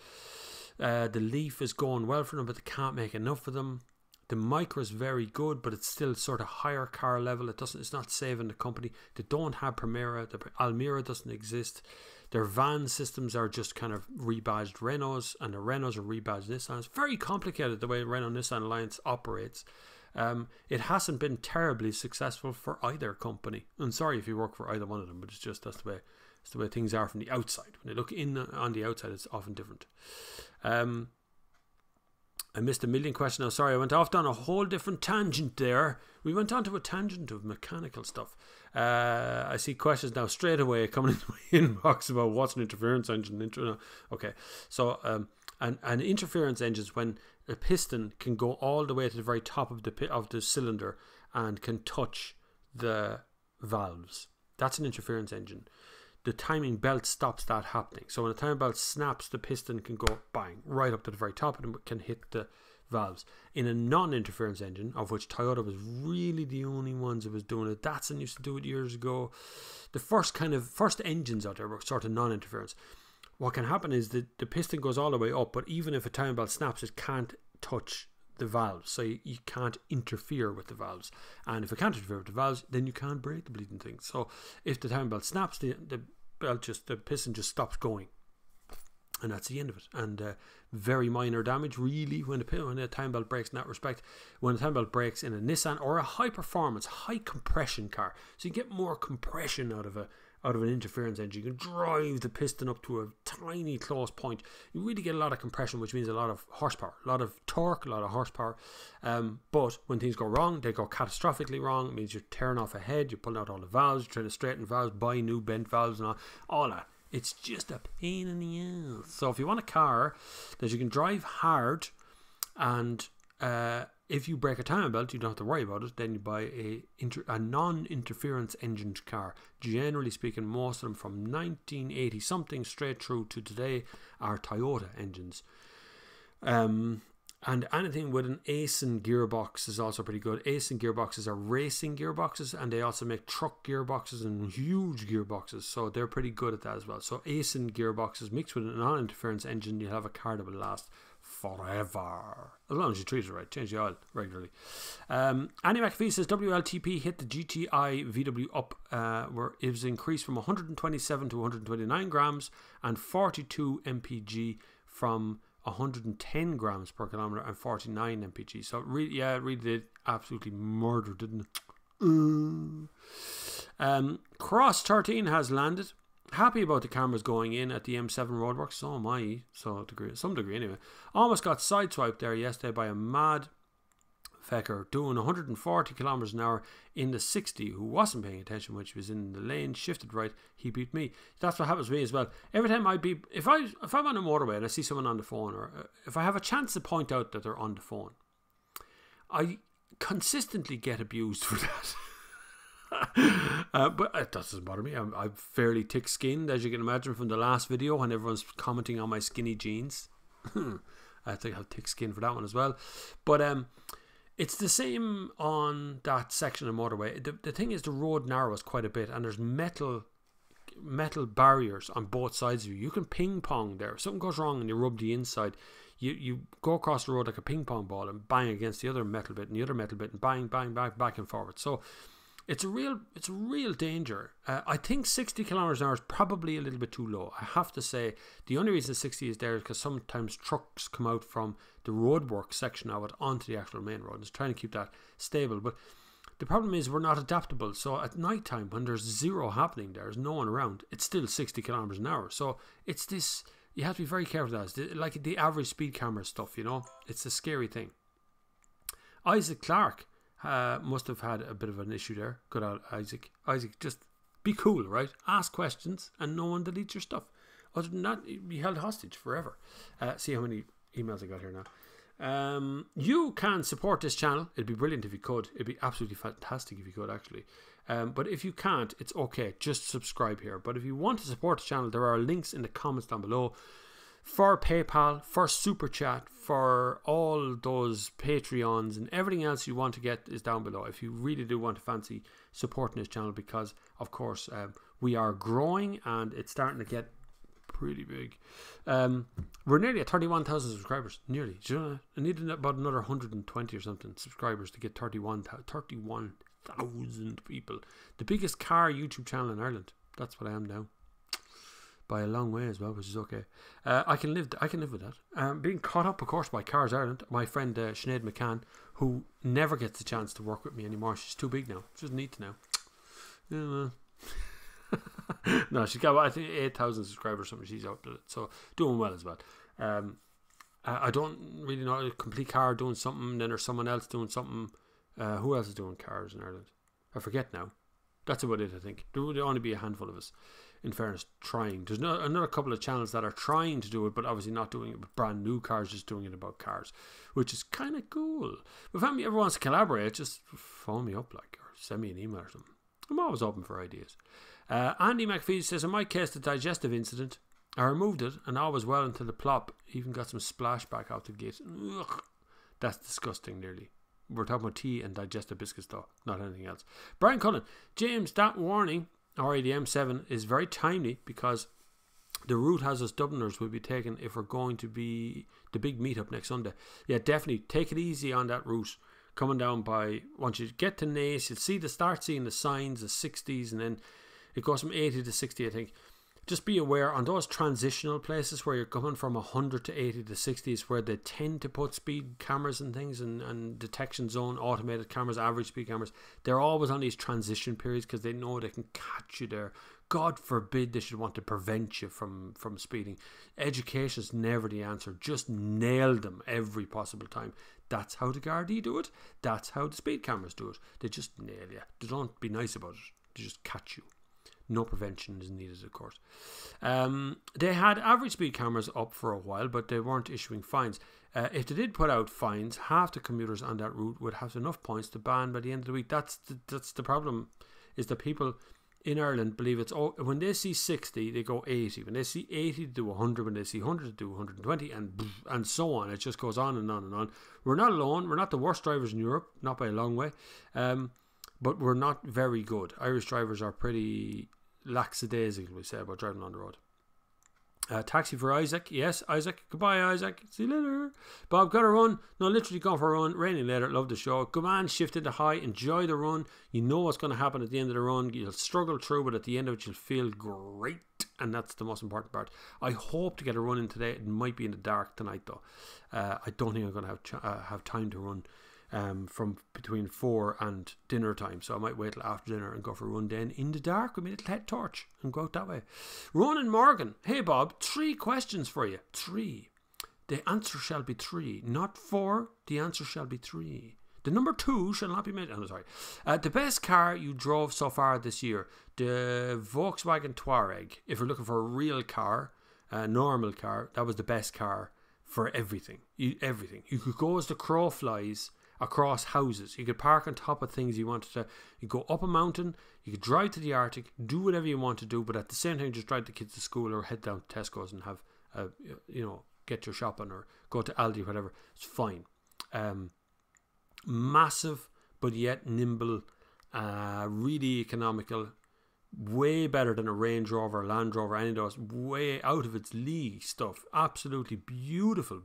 The Leaf is going well for them, but they can't make enough of them. The Micra is very good, but it's still sort of higher car level. It's not saving the company. They don't have Primera. The Almira doesn't exist. Their van systems are just kind of rebadged Renaults, and the Renaults are rebadged Nissans. It's very complicated the way Renault-Nissan alliance operates. It hasn't been terribly successful for either company. I'm sorry if you work for either one of them, but that's the way things are from the outside. When they look in on the outside, it's often different. I missed a million questions now. Sorry, I went off down a whole different tangent there. We went on to a tangent of mechanical stuff. I see questions now straight away coming into my inbox about what's an interference engine. Okay, so and interference engines, when a piston can go all the way to the very top of the cylinder and can touch the valves. That's an interference engine. The timing belt stops that happening. So when the timing belt snaps, the piston can go bang right up to the very top and can hit the valves. In a non-interference engine, of which Toyota was really the only ones that was doing it. Datsun used to do it years ago. The first engines out there were sort of non-interference. What can happen is that the piston goes all the way up, but even if a timing belt snaps, it can't touch the valves, so you can't interfere with the valves. And if it can't interfere with the valves, then you can't break the bleeding thing. So if the timing belt snaps, the piston just stops going, and that's the end of it. And very minor damage, really, when the timing belt breaks in that respect. When the timing belt breaks in a Nissan or a high performance, high compression car, so you get more compression out of an interference engine. You can drive the piston up to a tiny close point. You really get a lot of compression, which means a lot of horsepower, a lot of torque, a lot of horsepower. But when things go wrong, they go catastrophically wrong. It means you're tearing off a head, you're pulling out all the valves, you're trying to straighten valves, buy new bent valves and all that. It's just a pain in the ass. So if you want a car that you can drive hard, and if you break a timing belt, you don't have to worry about it. Then you buy a non-interference engined car. Generally speaking, most of them from 1980 something straight through to today are Toyota engines. And anything with an Aisin gearbox is also pretty good. Aisin gearboxes are racing gearboxes, and they also make truck gearboxes and huge gearboxes, so they're pretty good at that as well. So Aisin gearboxes mixed with a non-interference engine, you'll have a car that will last forever, as long as you treat it right. Change the oil regularly. Annie McAfee says WLTP hit the GTI VW up, where it was increased from 127 to 129 grams and 42 mpg from 110 grams per kilometer and 49 mpg. So it really did absolutely murder, didn't it? Cross 13 has landed. Happy about the cameras going in at the M7 roadworks. So am I. So some degree anyway. Almost got sideswiped there yesterday by a mad fecker doing 140 kilometers an hour in the 60 who wasn't paying attention, which was in the lane, shifted right. He beat me. That's what happens to me as well. Every time if I'm on a motorway and I see someone on the phone, or if I have a chance to point out that they're on the phone, I consistently get abused for that. But it doesn't bother me. I'm fairly thick-skinned, as you can imagine from the last video when everyone's commenting on my skinny jeans. I think I have thick skin for that one as well. But it's the same on that section of motorway. The thing is, the road narrows quite a bit, and there's metal barriers on both sides of you. You can ping pong there. If something goes wrong and you rub the inside, you go across the road like a ping pong ball and bang against the other metal bit and the other metal bit and bang, bang, back and forward. So it's a real danger. I think 60 kilometers an hour is probably a little bit too low. I have to say, the only reason 60 is there is because sometimes trucks come out from the roadwork section of it onto the actual main road. It's trying to keep that stable. But the problem is we're not adaptable. So at night time, when there's zero happening, there's no one around, it's still 60 kilometers an hour. So it's this, you have to be very careful of that. It's like the average speed camera stuff, you know. It's a scary thing. Isaac Clark must have had a bit of an issue there. Good old Isaac. Isaac, just be cool, right? Ask questions and no one deletes your stuff. Other than that, you'd be held hostage forever. See how many emails I got here now. You can support this channel. It'd be brilliant if you could. It'd be absolutely fantastic if you could, actually. But if you can't, it's okay. Just subscribe here. But if you want to support the channel, there are links in the comments down below for PayPal, for Super Chat, for all those Patreons, and everything else you want to get is down below. If you really do want to fancy supporting this channel, because of course we are growing and it's starting to get pretty big. We're nearly at 31,000 subscribers. Nearly. Do you know that? I need about another 120 or something subscribers to get 31,000 people. The biggest car YouTube channel in Ireland. That's what I am now. By a long way as well, which is okay. I can live with that. Being caught up, of course, by Cars Ireland. My friend Sinead McCann, who never gets the chance to work with me anymore. She's too big now. She doesn't need to now. No, she's got, I think, 8,000 subscribers or something. She's up to it, so doing well as well. I don't really know. A complete car doing something, then there's someone else doing something. Who else is doing cars in Ireland? I forget now. That's about it, I think. There would only be a handful of us, in fairness, trying. There's another couple of channels that are trying to do it, but obviously not doing it with brand new cars, just doing it about cars, which is kind of cool. But if anybody ever wants to collaborate, just phone me up, like, or send me an email or something. I'm always open for ideas. Andy McPhee says, in my case, the digestive incident, I removed it and all was well until the plop. Even got some splashback out the gate. Ugh, that's disgusting, nearly. We're talking about tea and digestive biscuits though, not anything else. Brian Cullen, James, that warning, or the M7, is very timely because the route has us Dubliners will be taken if we're going to be the big meetup next Sunday. Yeah, definitely take it easy on that route. Coming down by, once you get to Naas, you'll start seeing the signs, the 60s, and then it goes from 80 to 60, I think. Just be aware on those transitional places where you're coming from 100 to 80 to 60s, where they tend to put speed cameras and things and detection zone automated cameras, average speed cameras. They're always on these transition periods because they know they can catch you there. God forbid they should want to prevent you from speeding. Education is never the answer. Just nail them every possible time. That's how the Gardaí do it. That's how the speed cameras do it. They just nail you. They don't be nice about it. They just catch you. No prevention is needed, of course. They had average speed cameras up for a while, but they weren't issuing fines. If they did put out fines, half the commuters on that route would have enough points to ban by the end of the week. That's the problem, is that people in Ireland believe it's, when they see 60, they go 80. When they see 80, they do 100. When they see 100, they do 120, and so on. It just goes on and on and on. We're not alone. We're not the worst drivers in Europe, not by a long way. But we're not very good. Irish drivers are pretty lackadaisical, we say, about driving on the road. Taxi for Isaac. Yes, Isaac. Goodbye, Isaac. See you later. Bob, got a run? No, literally going for a run. Raining later. Love the show. Good man. Shift into high. Enjoy the run. You know what's going to happen at the end of the run. You'll struggle through, but at the end of it, you'll feel great. And that's the most important part. I hope to get a run in today. It might be in the dark tonight, though. I don't think I'm going to have time to run from between 4 and dinner time. So I might wait till after dinner and go for a run then in the dark with my little head torch and go out that way. Ronan Morgan, hey Bob, 3 questions for you. 3. The answer shall be 3, not 4. The answer shall be 3. The number 2 shall not be made. Oh, sorry. The best car you drove so far this year, the Volkswagen Touareg. If you're looking for a real car, a normal car, that was the best car for everything. Everything. You could go as the crow flies across houses. You could park on top of things you wanted to. You go up a mountain. You could drive to the Arctic. Do whatever you want to do, but at the same time, just drive the kids to school or head down to Tesco's and have, get your shopping or go to Aldi or whatever. It's fine. Massive, but yet nimble, really economical, way better than a Range Rover, Land Rover, any of those, way out of its league stuff. Absolutely beautiful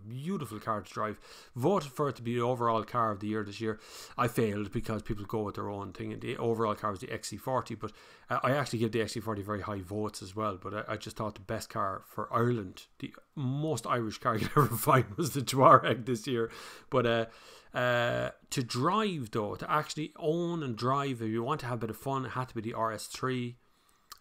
car to drive. Voted for it to be the overall car of the year this year. I failed because people go with their own thing. The overall car was the XC40, but I actually give the XC40 very high votes as well. But I just thought the best car for Ireland, the most Irish car you could ever find, was the Touareg this year. But to drive though, to actually own and drive, if you want to have a bit of fun, it had to be the RS3.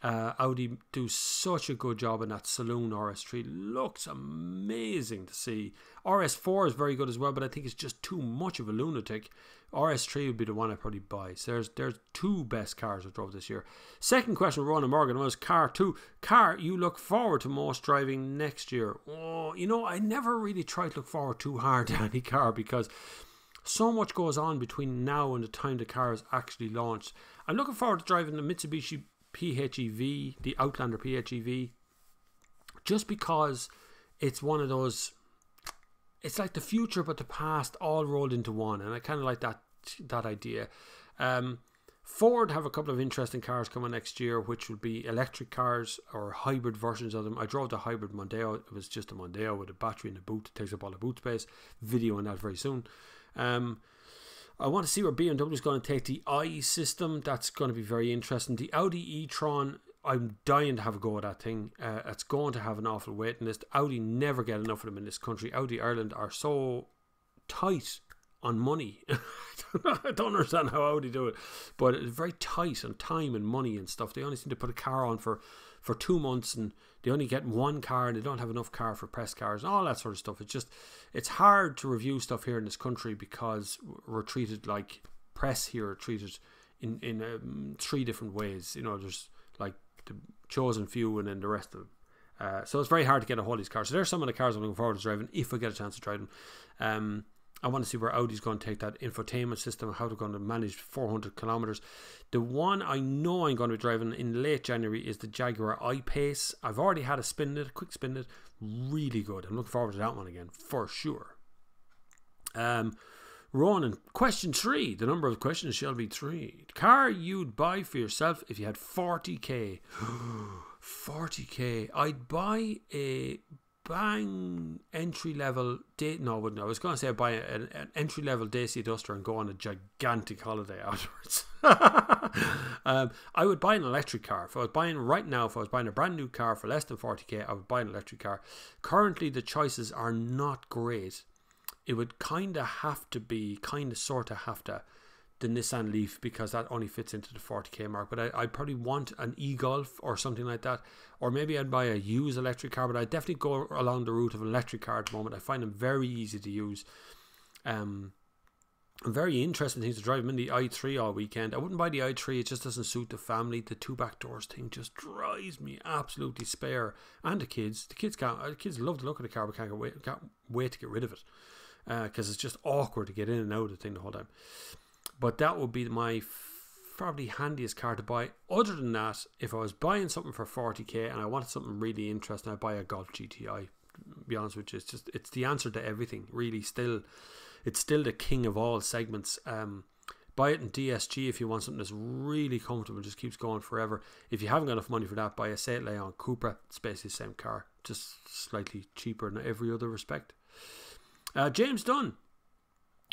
Audi do such a good job in that saloon RS3. Looks amazing to see. RS4 is very good as well, but I think it's just too much of a lunatic. RS3 would be the one I'd probably buy. So there's 2 best cars I drove this year. Second question, Ronan Morgan, was car 2. Car you look forward to most driving next year? Oh, I never really try to look forward too hard to any car because so much goes on between now and the time the car is actually launched. I'm looking forward to driving the Mitsubishi PHEV, the Outlander PHEV, just because it's one of those, it's like the future but the past all rolled into one, and I kind of like that idea. Ford have a couple of interesting cars coming next year, which would be electric cars or hybrid versions of them. I drove the hybrid Mondeo. It was just a Mondeo with a battery in the boot. It takes up all the boot space. Video on that very soon. I want to see where BMW is going to take the i system. That's going to be very interesting. The Audi e-tron, I'm dying to have a go at that thing. It's going to have an awful waiting list. Audi never get enough of them in this country. Audi Ireland are so tight on money. I don't understand how Audi do it, but it's very tight on time and money and stuff. They only seem to put a car on for 2 months, and they only get one car, and they don't have enough car for press cars and all that sort of stuff. It's hard to review stuff here in this country because we're treated like press here are treated in 3 different ways. There's like the chosen few and then the rest of them. So it's very hard to get a hold of these cars. So there's some of the cars I'm looking forward to driving if I get a chance to drive them. I want to see where Audi's going to take that infotainment system and how they're going to manage 400 kilometers. The one I know I'm going to be driving in late January is the Jaguar I-Pace. I've already had a quick spin it. Really good. I'm looking forward to that one again, for sure. Ronan, question 3. The number of questions shall be 3. Car you'd buy for yourself if you had 40k. 40k. I'd buy a bang entry level I was going to say I'd buy an entry level Dacia Duster and go on a gigantic holiday afterwards. I would buy an electric car. If I was buying a brand new car for less than 40k, I would buy an electric car. Currently the choices are not great. It would sort of have to the Nissan Leaf, because that only fits into the 40k mark. But I'd probably want an e-Golf or something like that, or maybe I'd buy a used electric car. But I'd definitely go along the route of an electric car at the moment. I find them very easy to use. Very interesting things to drive. I'm in the i3 all weekend. I wouldn't buy the i3. It just doesn't suit the family. The 2 back doors thing just drives me absolutely spare. And the kids love the look of the car, but can't wait to get rid of it, because it's just awkward to get in and out of the thing the whole time. But that would be my probably handiest car to buy. Other than that, if I was buying something for 40k and I wanted something really interesting, I'd buy a Golf GTI. To be honest with you, it's the answer to everything. Really, it's still the king of all segments. Buy it in DSG if you want something that's really comfortable and just keeps going forever. If you haven't got enough money for that, buy a Seat Leon Cupra. It's basically the same car, just slightly cheaper in every other respect. James Dunn.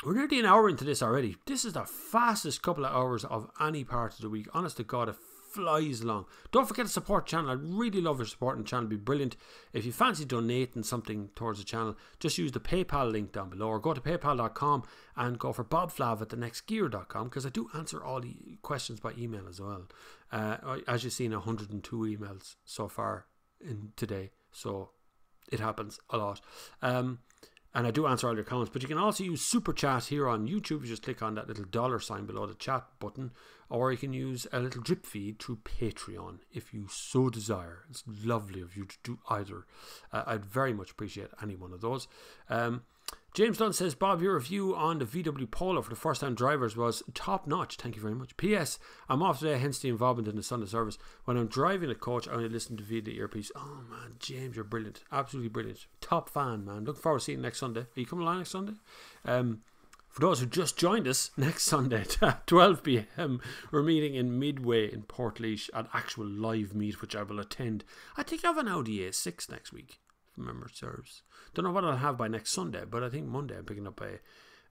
We're nearly an hour into this already. This is the fastest couple of hours of any part of the week. Honest to God, it flies along. Don't forget to support the channel. I'd really love your support on the channel. It'd be brilliant. If you fancy donating something towards the channel, just use the PayPal link down below, or go to paypal.com and go for bobflav@thenextgear.com, because I do answer all the questions by email as well. As you've seen, 102 emails so far in today, so it happens a lot. And I do answer all your comments, but you can also use Super Chat here on YouTube. You just click on that little $sign below the chat button, or you can use a little drip feed through Patreon if you so desire. It's lovely of you to do either. I'd very much appreciate any one of those. James Dunn says, Bob, your review on the VW Polo for the first time drivers was top notch. Thank you very much. P.S. I'm off today, hence the involvement in the Sunday service. When I'm driving a coach, I only listen to via the earpiece. Oh man, James, you're brilliant. Absolutely brilliant. Top fan, man. Looking forward to seeing you next Sunday. Are you coming along next Sunday? For those who just joined us, next Sunday at 12 p.m, we're meeting in Midway in Portlaoise, an actual live meet, which I will attend. I think I have an Audi A6 next week, if memory serves. Don't know what I'll have by next Sunday, but I think Monday I'm picking up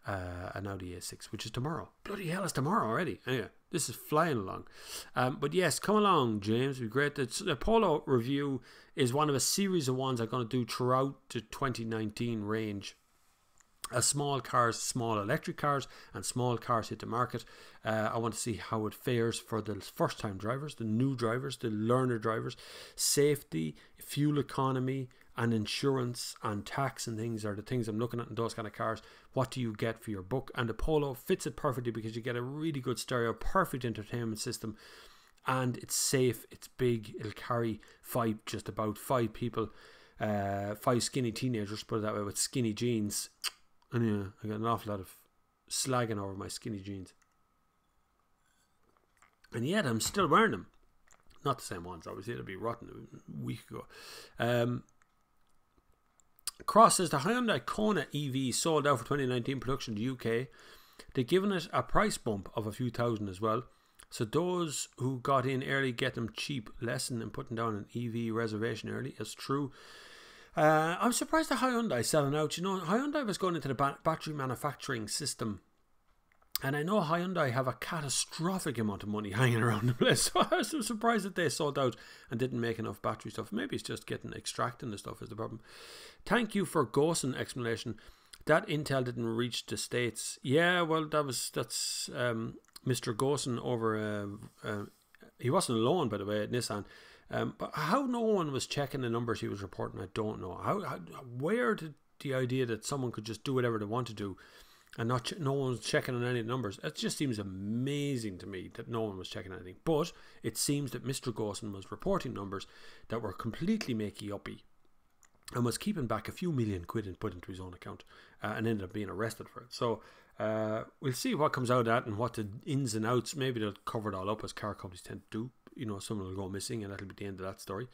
an Audi A6, which is tomorrow. Bloody hell, it's tomorrow already. Anyway, this is flying along. But yes, come along, James. It'd be great. The Polo review is one of a series of ones I'm going to do throughout the 2019 range. As small cars, small electric cars, and small cars hit the market. I want to see how it fares for the first time drivers, the new drivers, the learner drivers. Safety, fuel economy, and insurance and tax and things are the things I'm looking at in those kind of cars. What do you get for your buck? And the Polo fits it perfectly, because you get a really good stereo, perfect entertainment system, and it's safe, it's big, it'll carry just about five people, five skinny teenagers, put it that way, with skinny jeans. And yeah, I got an awful lot of slagging over my skinny jeans. And yet I'm still wearing them. Not the same ones, obviously. It'll be rotten a week ago. Cross says the Hyundai Kona EV sold out for 2019 production in the UK. They've given it a price bump of a few thousand as well. So those who got in early get them cheap. Lesson in putting down an EV reservation early is true. I'm surprised the Hyundai selling out. You know, Hyundai was going into the battery manufacturing system, and I know Hyundai have a catastrophic amount of money hanging around the place, so I was surprised that they sold out and didn't make enough battery stuff. Maybe it's just extracting the stuff is the problem. Thank you for Gosen explanation. That Intel didn't reach the States. Yeah, well, that's Mr. Gosen over. He wasn't alone, by the way, at Nissan. But how no one was checking the numbers he was reporting, I don't know. Where did the idea that someone could just do whatever they want to do and no one was checking on any of the numbers? It just seems amazing to me that no one was checking anything. But it seems that Mr. Gosen was reporting numbers that were completely makey-uppy and was keeping back a few million quid and put into his own account, and ended up being arrested for it. So we'll see what comes out of that and what the ins and outs. Maybe they'll cover it all up, as car companies tend to do. You know, someone will go missing and that'll be the end of that story.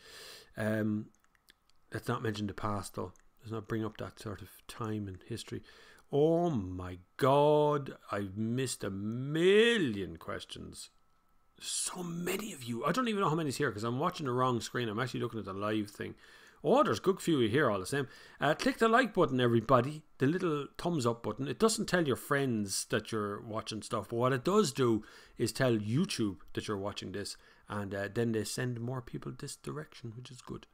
Let's not mention the past, though. Let's not bring up that sort of time in history. Oh my God, I've missed a million questions. So many of you. I don't even know how many's here because I'm watching the wrong screen. I'm actually looking at the live thing. Oh, there's a good few here all the same. Click the like button, everybody. The little thumbs up button. It doesn't tell your friends that you're watching stuff, but what it does do is tell YouTube that you're watching this, and then they send more people this direction, which is good.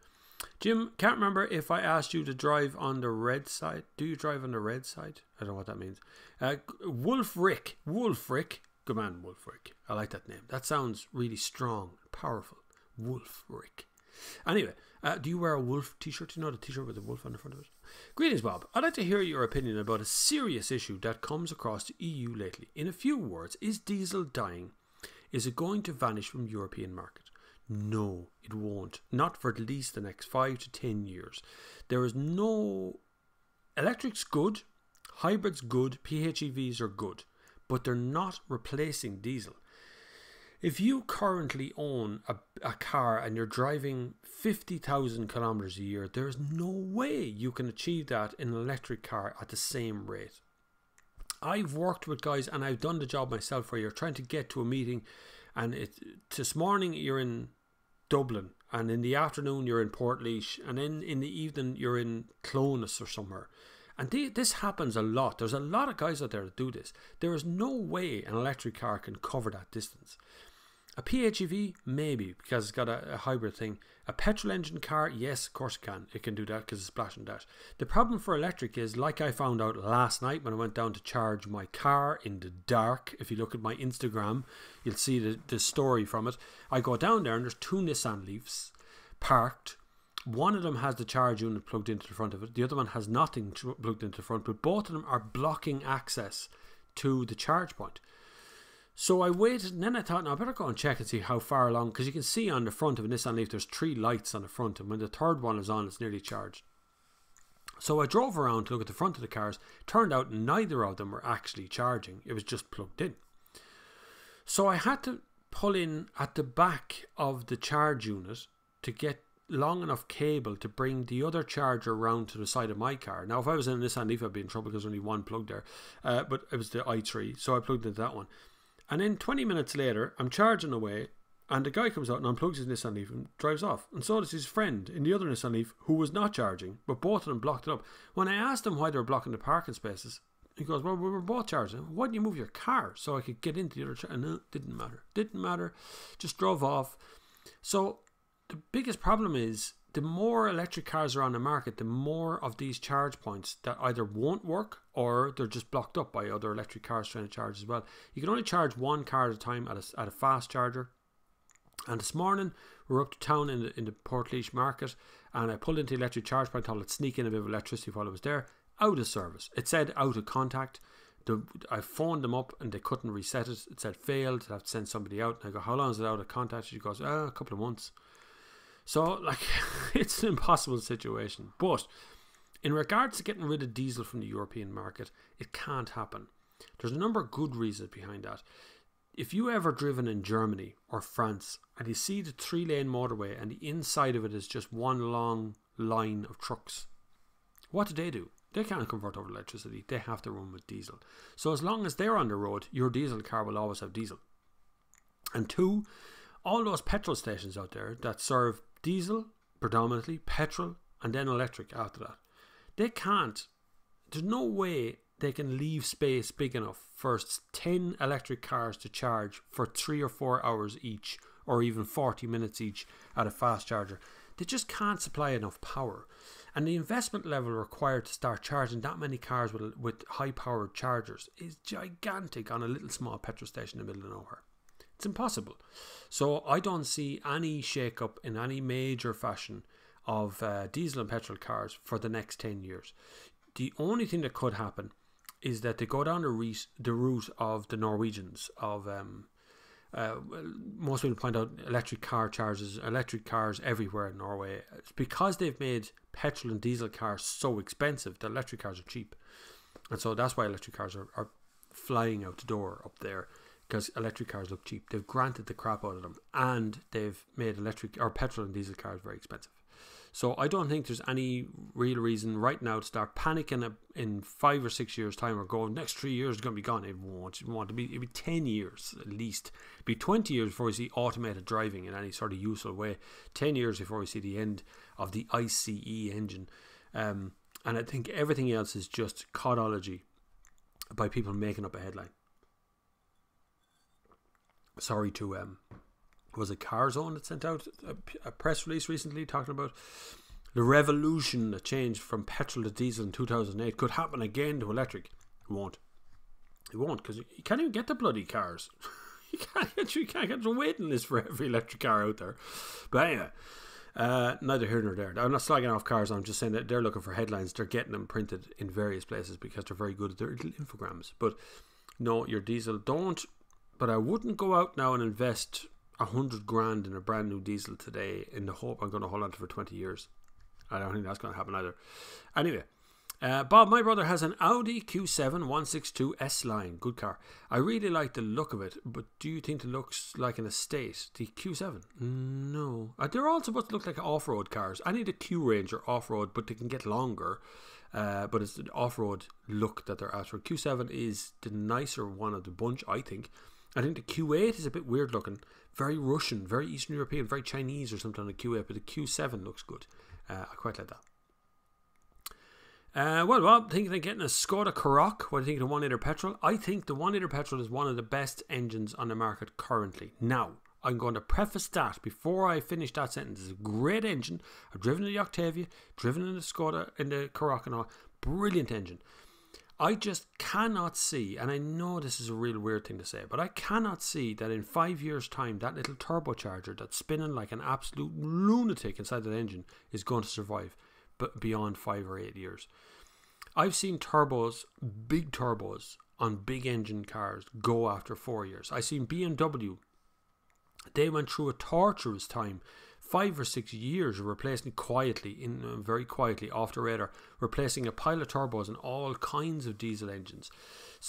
Jim, can't remember if I asked you to drive on the red side. Do you drive on the red side? I don't know what that means. Wolfrick. Good man, Wolfrick. I like that name. That sounds really strong, powerful. Wolfrick. Anyway, do you wear a wolf t-shirt? You know, the t-shirt with the wolf on the front of it? Greetings, Bob. I'd like to hear your opinion about a serious issue that comes across the EU lately. In a few words, is diesel dying? Is it going to vanish from the European market? No, it won't. Not for at least the next 5 to 10 years. There is no... Electric's good, hybrid's good, PHEVs are good, but they're not replacing diesel. If you currently own a car and you're driving 50,000 kilometers a year, there is no way you can achieve that in an electric car at the same rate. I've worked with guys, and I've done the job myself, where you're trying to get to a meeting, and this morning you're in Dublin, and in the afternoon you're in Portlaoise, and then in the evening you're in Clonus or somewhere. And this happens a lot. There's a lot of guys out there that do this. There is no way an electric car can cover that distance. A PHEV, maybe, because it's got a hybrid thing. A petrol engine car, yes, of course it can. It can do that because it's splash and dash. The problem for electric is, like I found out last night when I went down to charge my car in the dark. If you look at my Instagram, you'll see the story from it. I go down there and there's 2 Nissan Leafs parked. One of them has the charge unit plugged into the front of it. The other one has nothing plugged into the front, but both of them are blocking access to the charge point. So I waited, and then I thought, no, I better go and check and see how far along, because you can see on the front of a Nissan Leaf there's 3 lights on the front, and when the third one is on, it's nearly charged. So I drove around to look at the front of the cars. Turned out neither of them were actually charging. It was just plugged in. So I had to pull in at the back of the charge unit to get long enough cable to bring the other charger around to the side of my car. Now, if I was in a Nissan Leaf, I'd be in trouble because there's only one plug there. But it was the i3, so I plugged into that one. And then 20 minutes later, I'm charging away, and the guy comes out and unplugs his Nissan Leaf and drives off. And so does his friend in the other Nissan Leaf, who was not charging, but both of them blocked it up. When I asked him why they were blocking the parking spaces, he goes, well, we were both charging. Why didn't you move your car so I could get into the other charge? And no, didn't matter. Didn't matter. Just drove off. So the biggest problem is, the more electric cars are on the market, the more of these charge points that either won't work or they're just blocked up by other electric cars trying to charge as well. You can only charge one car at a time at a fast charger. And this morning we were up to town in the Portlaoise market, and I pulled into the electric charge point, thought I'd sneak in a bit of electricity while I was there. Out of service. It said out of contact. I phoned them up and they couldn't reset it. It said failed. I'd have to send somebody out. And I go, how long is it out of contact? She goes, a couple of months. So, like, it's an impossible situation. But in regards to getting rid of diesel from the European market, it can't happen. There's a number of good reasons behind that. If you ever driven in Germany or France and you see the 3-lane motorway and the inside of it is just one long line of trucks, what do? They can't convert over to electricity. They have to run with diesel. So as long as they're on the road, your diesel car will always have diesel. And 2, all those petrol stations out there that serve diesel, predominantly, petrol, and then electric after that, there's no way they can leave space big enough for 10 electric cars to charge for 3 or 4 hours each, or even 40 minutes each at a fast charger. They just can't supply enough power. And the investment level required to start charging that many cars with high-powered chargers is gigantic on a little small petrol station in the middle of nowhere. It's impossible. So I don't see any shake-up in any major fashion of diesel and petrol cars for the next 10 years. The only thing that could happen is that they go down the route of the Norwegians, of most people point out electric cars everywhere in Norway. It's because they've made petrol and diesel cars so expensive that electric cars are cheap. And so that's why electric cars are flying out the door up there, because electric cars look cheap. They've granted the crap out of them, and they've made petrol and diesel cars very expensive. So I don't think there's any real reason right now to start panicking in 5 or 6 years' time, or going, next 3 years is going to be gone. It won't. It'll be 10 years at least. It'll be 20 years before we see automated driving in any sort of useful way. 10 years before we see the end of the ICE engine. And I think everything else is just codology by people making up a headline. Sorry to was it CarZone that sent out a press release recently talking about the revolution that changed from petrol to diesel in 2008 could happen again to electric. It won't, because you can't even get the bloody cars. you can't get the waiting list for every electric car out there. But anyway, neither here nor there. I'm not slagging off cars. I'm just saying that they're looking for headlines. They're getting them printed in various places because they're very good at their little infograms. But no, your diesel don't. But I wouldn't go out now and invest 100 grand in a brand new diesel today in the hope I'm going to hold on to for 20 years. I don't think that's going to happen either. Anyway, Bob, my brother has an Audi Q7 162 S-Line. Good car. I really like the look of it, but do you think it looks like an estate? The Q7? No. They're all supposed to look like off-road cars. I need a Q-Ranger off-road, but they can get longer. But it's the off-road look that they're after. Q7 is the nicer one of the bunch, I think. I think the Q8 is a bit weird looking. Very Russian, very Eastern European, very Chinese or something on the Q8, but the Q7 looks good. I quite like that. Well, I'm thinking of getting a Skoda Karoq. What do you think of the 1 litre petrol? I think the 1 litre petrol is one of the best engines on the market currently. Now, I'm going to preface that before I finish that sentence. It's a great engine. I've driven in the Octavia, driven in the Skoda, in the Karoq and all. Brilliant engine. I just cannot see, and I know this is a real weird thing to say, but I cannot see that in 5 years' time that little turbocharger that's spinning like an absolute lunatic inside that engine is going to survive but beyond 5 or 8 years. I've seen turbos, big turbos on big engine cars go after 4 years. I've seen BMW. They went through a torturous time, 5 or 6 years of replacing very quietly off the radar, replacing a pile of turbos and all kinds of diesel engines.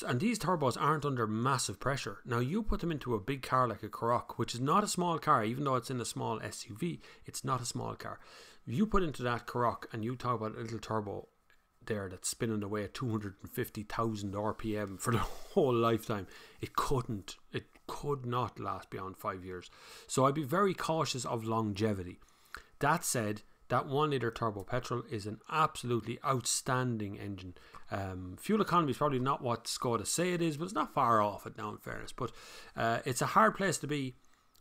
And these turbos aren't under massive pressure. Now you put them into a big car like a Karoq, which is not a small car, even though it's in a small SUV, it's not a small car. You put into that Karoq and you talk about a little turbo there that's spinning away at 250,000 RPM for the whole lifetime. It could not last beyond 5 years. So I'd be very cautious of longevity. That said, that 1 litre turbo petrol is an absolutely outstanding engine. Fuel economy is probably not what Skoda say it is, but it's not far off it now, in fairness. But it's a hard place to be.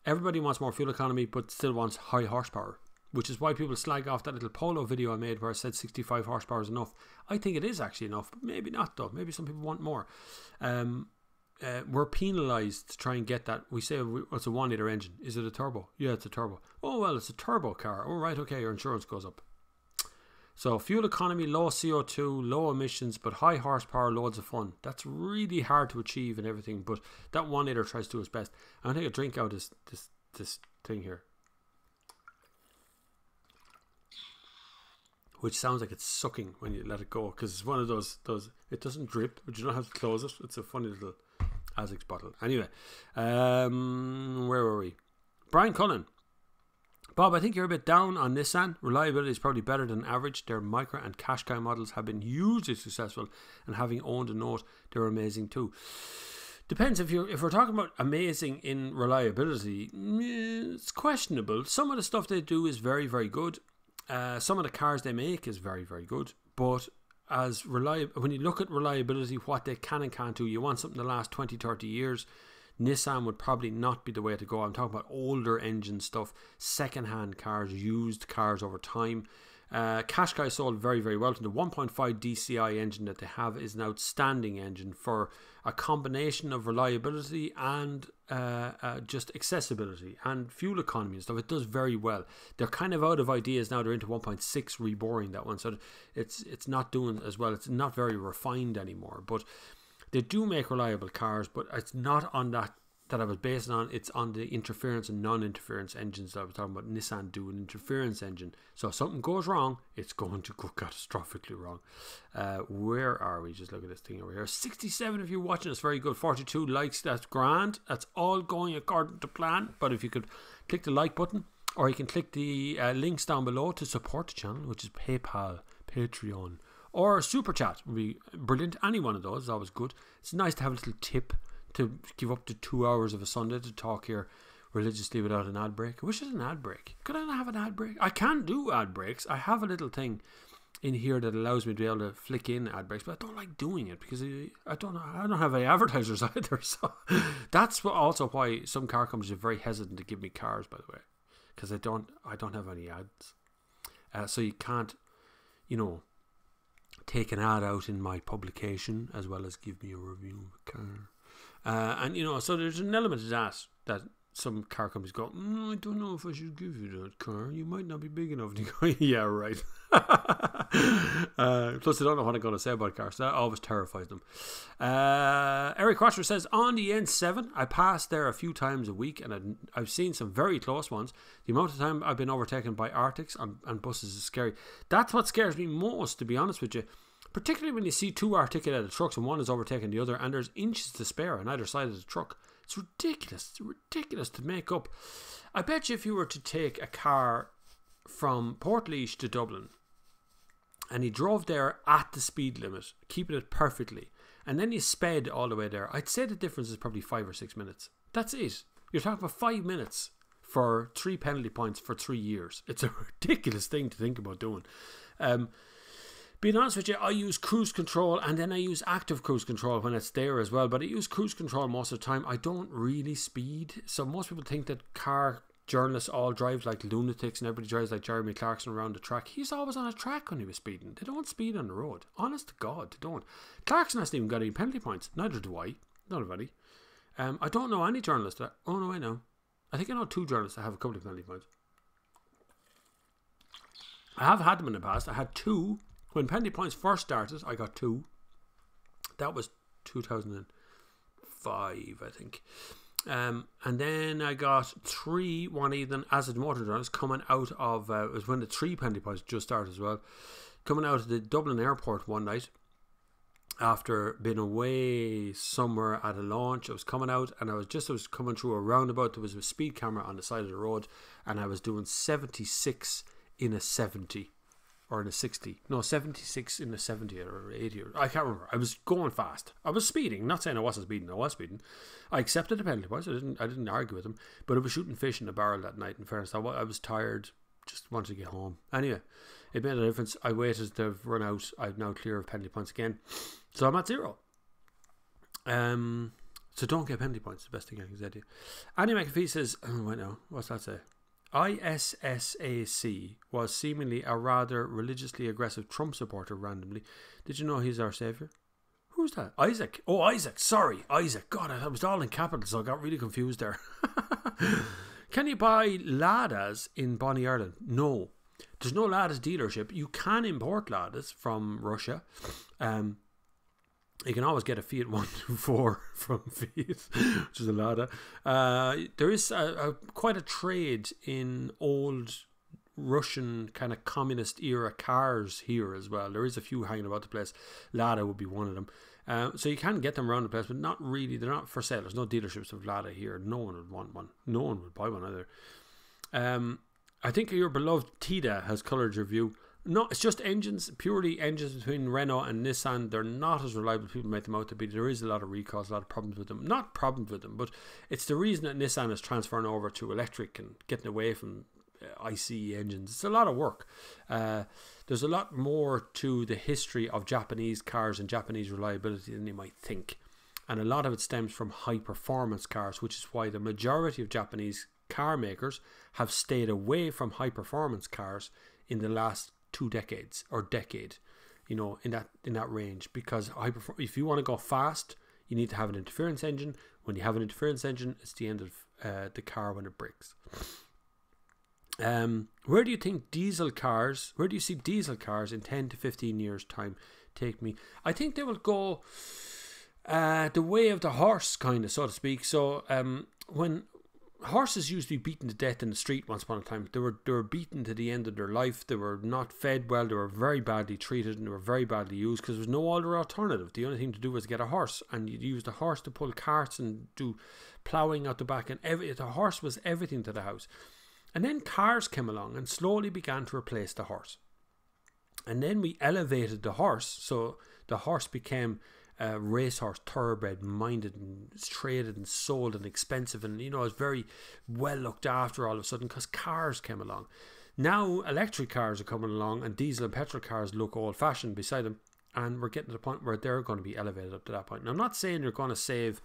Everybody wants more fuel economy, but still wants high horsepower, which is why people slag off that little Polo video I made where I said 65 horsepower is enough. I think it is actually enough, but maybe not though. Maybe some people want more. We're penalised to try and get that. We say it's a 1 litre engine. Is it a turbo? Yeah, it's a turbo. Oh, well, it's a turbo car. Oh, right, okay, your insurance goes up. So fuel economy, low CO2, low emissions, but high horsepower, loads of fun. That's really hard to achieve and everything, but that 1 litre tries to do its best. I'm going to take a drink out of this thing here, which sounds like it's sucking when you let it go, because it's one of those, it doesn't drip, but you don't have to close it. It's a funny little Asics bottle. Anyway, where were we? Brian Cullen. Bob, I think you're a bit down on Nissan. Reliability is probably better than average. Their Micra and Qashqai models have been hugely successful, and having owned a Note, they're amazing too. Depends if we're talking about amazing in reliability, it's questionable. Some of the stuff they do is very, very good. Some of the cars they make is very, very good, but when you look at reliability, what they can and can't do, you want something to last 20, 30 years. Nissan would probably not be the way to go. I'm talking about older engine stuff, second-hand cars, used cars over time. Qashqai sold very, very well. The 1.5 DCI engine that they have is an outstanding engine for a combination of reliability and just accessibility and fuel economy and stuff. It does very well. They're kind of out of ideas now. They're into 1.6 reboring that one, so it's not doing as well. It's not very refined anymore, but they do make reliable cars, but it's not on that I was basing on. It's on the interference and non-interference engines that I was talking about. Nissan do an interference engine, so if something goes wrong, it's going to go catastrophically wrong. Where are we? Just look at this thing over here. 67 of you watching us, very good. 42 likes, that's grand. That's all going according to plan. But if you could click the like button, or you can click the links down below to support the channel, which is PayPal, Patreon, or Super Chat would be brilliant. Any one of those is always good. It's nice to have a little tip to give up to 2 hours of a Sunday to talk here religiously without an ad break. I wish I had an ad break. Could I not have an ad break? I can do ad breaks. I have a little thing in here that allows me to be able to flick in ad breaks, but I don't like doing it because I don't have any advertisers either. So that's also why some car companies are very hesitant to give me cars, by the way, because I don't have any ads. So you can't, take an ad out in my publication as well as give me a review of a car. And so there's an element of that some car companies go, I don't know if I should give you that car. You might not be big enough. And you go, yeah, right. Plus, they don't know what I'm going to say about cars. So that always terrifies them. Eric Quattro says, on the N7, I pass there a few times a week, and I've seen some very close ones. The amount of time I've been overtaken by Arctics and buses is scary. That's what scares me most, to be honest with you. Particularly when you see two articulated trucks and one is overtaking the other, and there's inches to spare on either side of the truck. It's ridiculous. It's ridiculous to make up. I bet you if you were to take a car from Portlaoise to Dublin and he drove there at the speed limit, keeping it perfectly, and then you sped all the way there, I'd say the difference is probably 5 or 6 minutes. That's it. You're talking about 5 minutes for 3 penalty points for 3 years. It's a ridiculous thing to think about doing. Being honest with you, I use cruise control and then I use active cruise control when it's there as well. But I use cruise control most of the time. I don't really speed. So most people think that car journalists all drive like lunatics and everybody drives like Jeremy Clarkson around the track. He's always on a track when he was speeding. They don't speed on the road. Honest to God, they don't. Clarkson hasn't even got any penalty points. Neither do I. Not of any. I don't know any journalist that... Oh no, I know. I think I know 2 journalists that have a couple of penalty points. I have had them in the past. I had 2... When penalty points first started, I got 2. That was 2005, I think. And then I got 3 one evening as a motor journalist coming out of... it was when the 3 penalty points just started as well. Coming out of the Dublin airport one night after being away somewhere at a launch. I was coming out and I was coming through a roundabout. There was a speed camera on the side of the road and I was doing 76 in a 70. Or in a 60. No, 76 in a 70 or 80. I can't remember. I was going fast. I was speeding. Not saying I wasn't speeding. I was speeding. I accepted the penalty points. I didn't argue with them. But I was shooting fish in the barrel that night. In fairness, I was tired. Just wanted to get home. Anyway, it made a difference. I waited to run out. I'm now clear of penalty points again. So I'm at 0. So don't get penalty points. The best thing I can say to you. Annie McAfee says, oh, wait now. What's that say? ISSAC was seemingly a rather religiously aggressive Trump supporter randomly. Did you know he's our saviour? Who's that? Isaac. Oh, Isaac. Sorry, Isaac. God, I was all in capitals, so I got really confused there. Can you buy Ladas in Bonnie, Ireland? No. There's no Ladas dealership. You can import Ladas from Russia. You can always get a Fiat 124 from Fiat, which is a Lada. There is quite a trade in old Russian kind of communist era cars here as well. There is a few hanging about the place. Lada would be one of them. So you can get them around the place, but not really. They're not for sale. There's no dealerships of Lada here. No one would want one. No one would buy one either. I think your beloved Tida has coloured your view. No, it's just engines, purely engines between Renault and Nissan. They're not as reliable as people make them out to be. There is a lot of recalls, a lot of problems with them. Not problems with them, but it's the reason that Nissan is transferring over to electric and getting away from ICE engines. It's a lot of work. There's a lot more to the history of Japanese cars and Japanese reliability than you might think. And a lot of it stems from high performance cars, which is why the majority of Japanese car makers have stayed away from high performance cars in the last 2 decades or decade, you know, in that range, because if you want to go fast, you need to have an interference engine. When you have an interference engine, it's the end of the car when it breaks. Where do you think where do you see diesel cars in 10 to 15 years time take me? I think they will go the way of the horse, kind of, so to speak. So when horses used to be beaten to death in the street once upon a time, they were beaten to the end of their life. They were not fed well. They were very badly treated and they were very badly used because there was no other alternative. The only thing to do was get a horse, and you'd use the horse to pull carts and do ploughing out the back, and the horse was everything to the house. And then cars came along and slowly began to replace the horse. And then we elevated the horse, so the horse became racehorse, thoroughbred, minded and traded and sold and expensive, and, you know, it's very well looked after all of a sudden because cars came along. Now electric cars are coming along and diesel and petrol cars look old fashioned beside them, and we're getting to the point where they're going to be elevated up to that point. Now, I'm not saying you're going to save,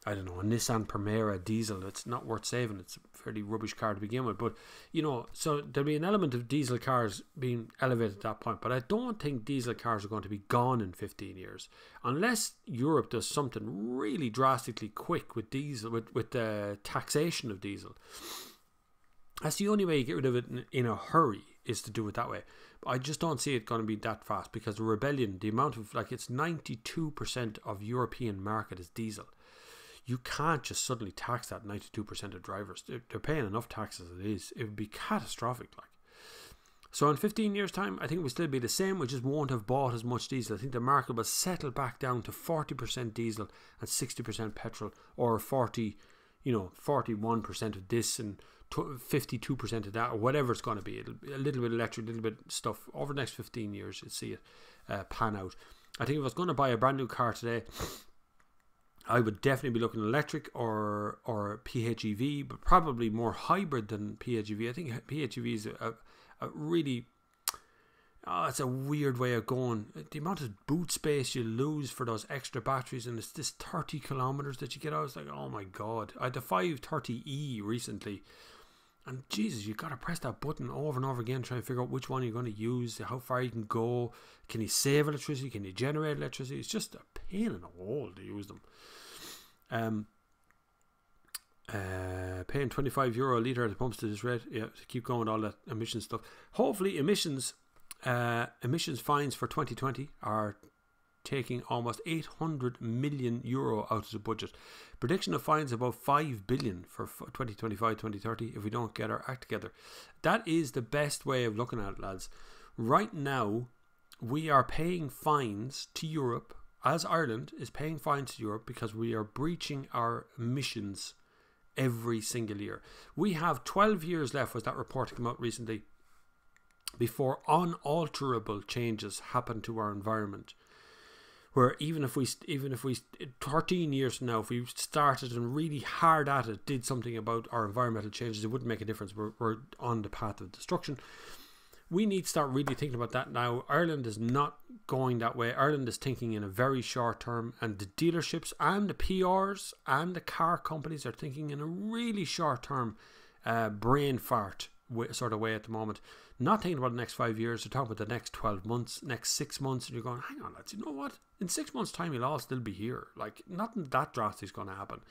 I don't know, a Nissan Primera diesel. It's not worth saving. It's a fairly rubbish car to begin with. But, you know, so there'll be an element of diesel cars being elevated at that point. But I don't think diesel cars are going to be gone in 15 years. Unless Europe does something really drastically quick with diesel, with the taxation of diesel. That's the only way you get rid of it in a hurry, is to do it that way. But I just don't see it going to be that fast, because the rebellion, the amount of, like, it's 92% of European market is diesel. You can't just suddenly tax that 92% of drivers. They're paying enough tax as it is. It would be catastrophic, like. So in 15 years' time, I think it will still be the same. We just won't have bought as much diesel. I think the market will settle back down to 40% diesel and 60% petrol, or 41% of this and 52% of that, or whatever it's going to be. It'll be a little bit electric, a little bit stuff. Over the next 15 years, you'll see it pan out. I think if I was going to buy a brand new car today, I would definitely be looking at electric or PHEV, but probably more hybrid than PHEV. I think PHEV is a really Oh, it's a weird way of going. The amount of boot space you lose for those extra batteries, and it's this 30 kilometers that you get out. It's like, oh my god. I had the 530e recently, and Jesus, you got to press that button over and over again, trying to figure out which one you're going to use, how far you can go. Can you save electricity? Can you generate electricity? It's just a pain in the hole to use them. Paying €25 a litre at the pumps to this rate. Yeah, to keep going with all that emission stuff. Hopefully emissions fines for 2020 are taking almost €800 million out of the budget. Prediction of fines about 5 billion for 2025-2030 if we don't get our act together. That is the best way of looking at it, lads. Right now we are paying fines to Europe, as Ireland is paying fines to Europe, because we are breaching our emissions every single year. We have 12 years left, was that report to come out recently, before unalterable changes happen to our environment. Where even if we 13 years from now, if we started and really hard at it, did something about our environmental changes, it wouldn't make a difference. We're on the path of destruction. We need to start really thinking about that now. Ireland is not going that way. Ireland is thinking in a very short term, and the dealerships and the PRs and the car companies are thinking in a really short term brain fart sort of way at the moment. Not thinking about the next 5 years. They're talking about the next 12 months, next 6 months, and you're going, hang on, lads, you know what? In 6 months' time, you'll all still be here. Like, nothing that drastic is going to happen.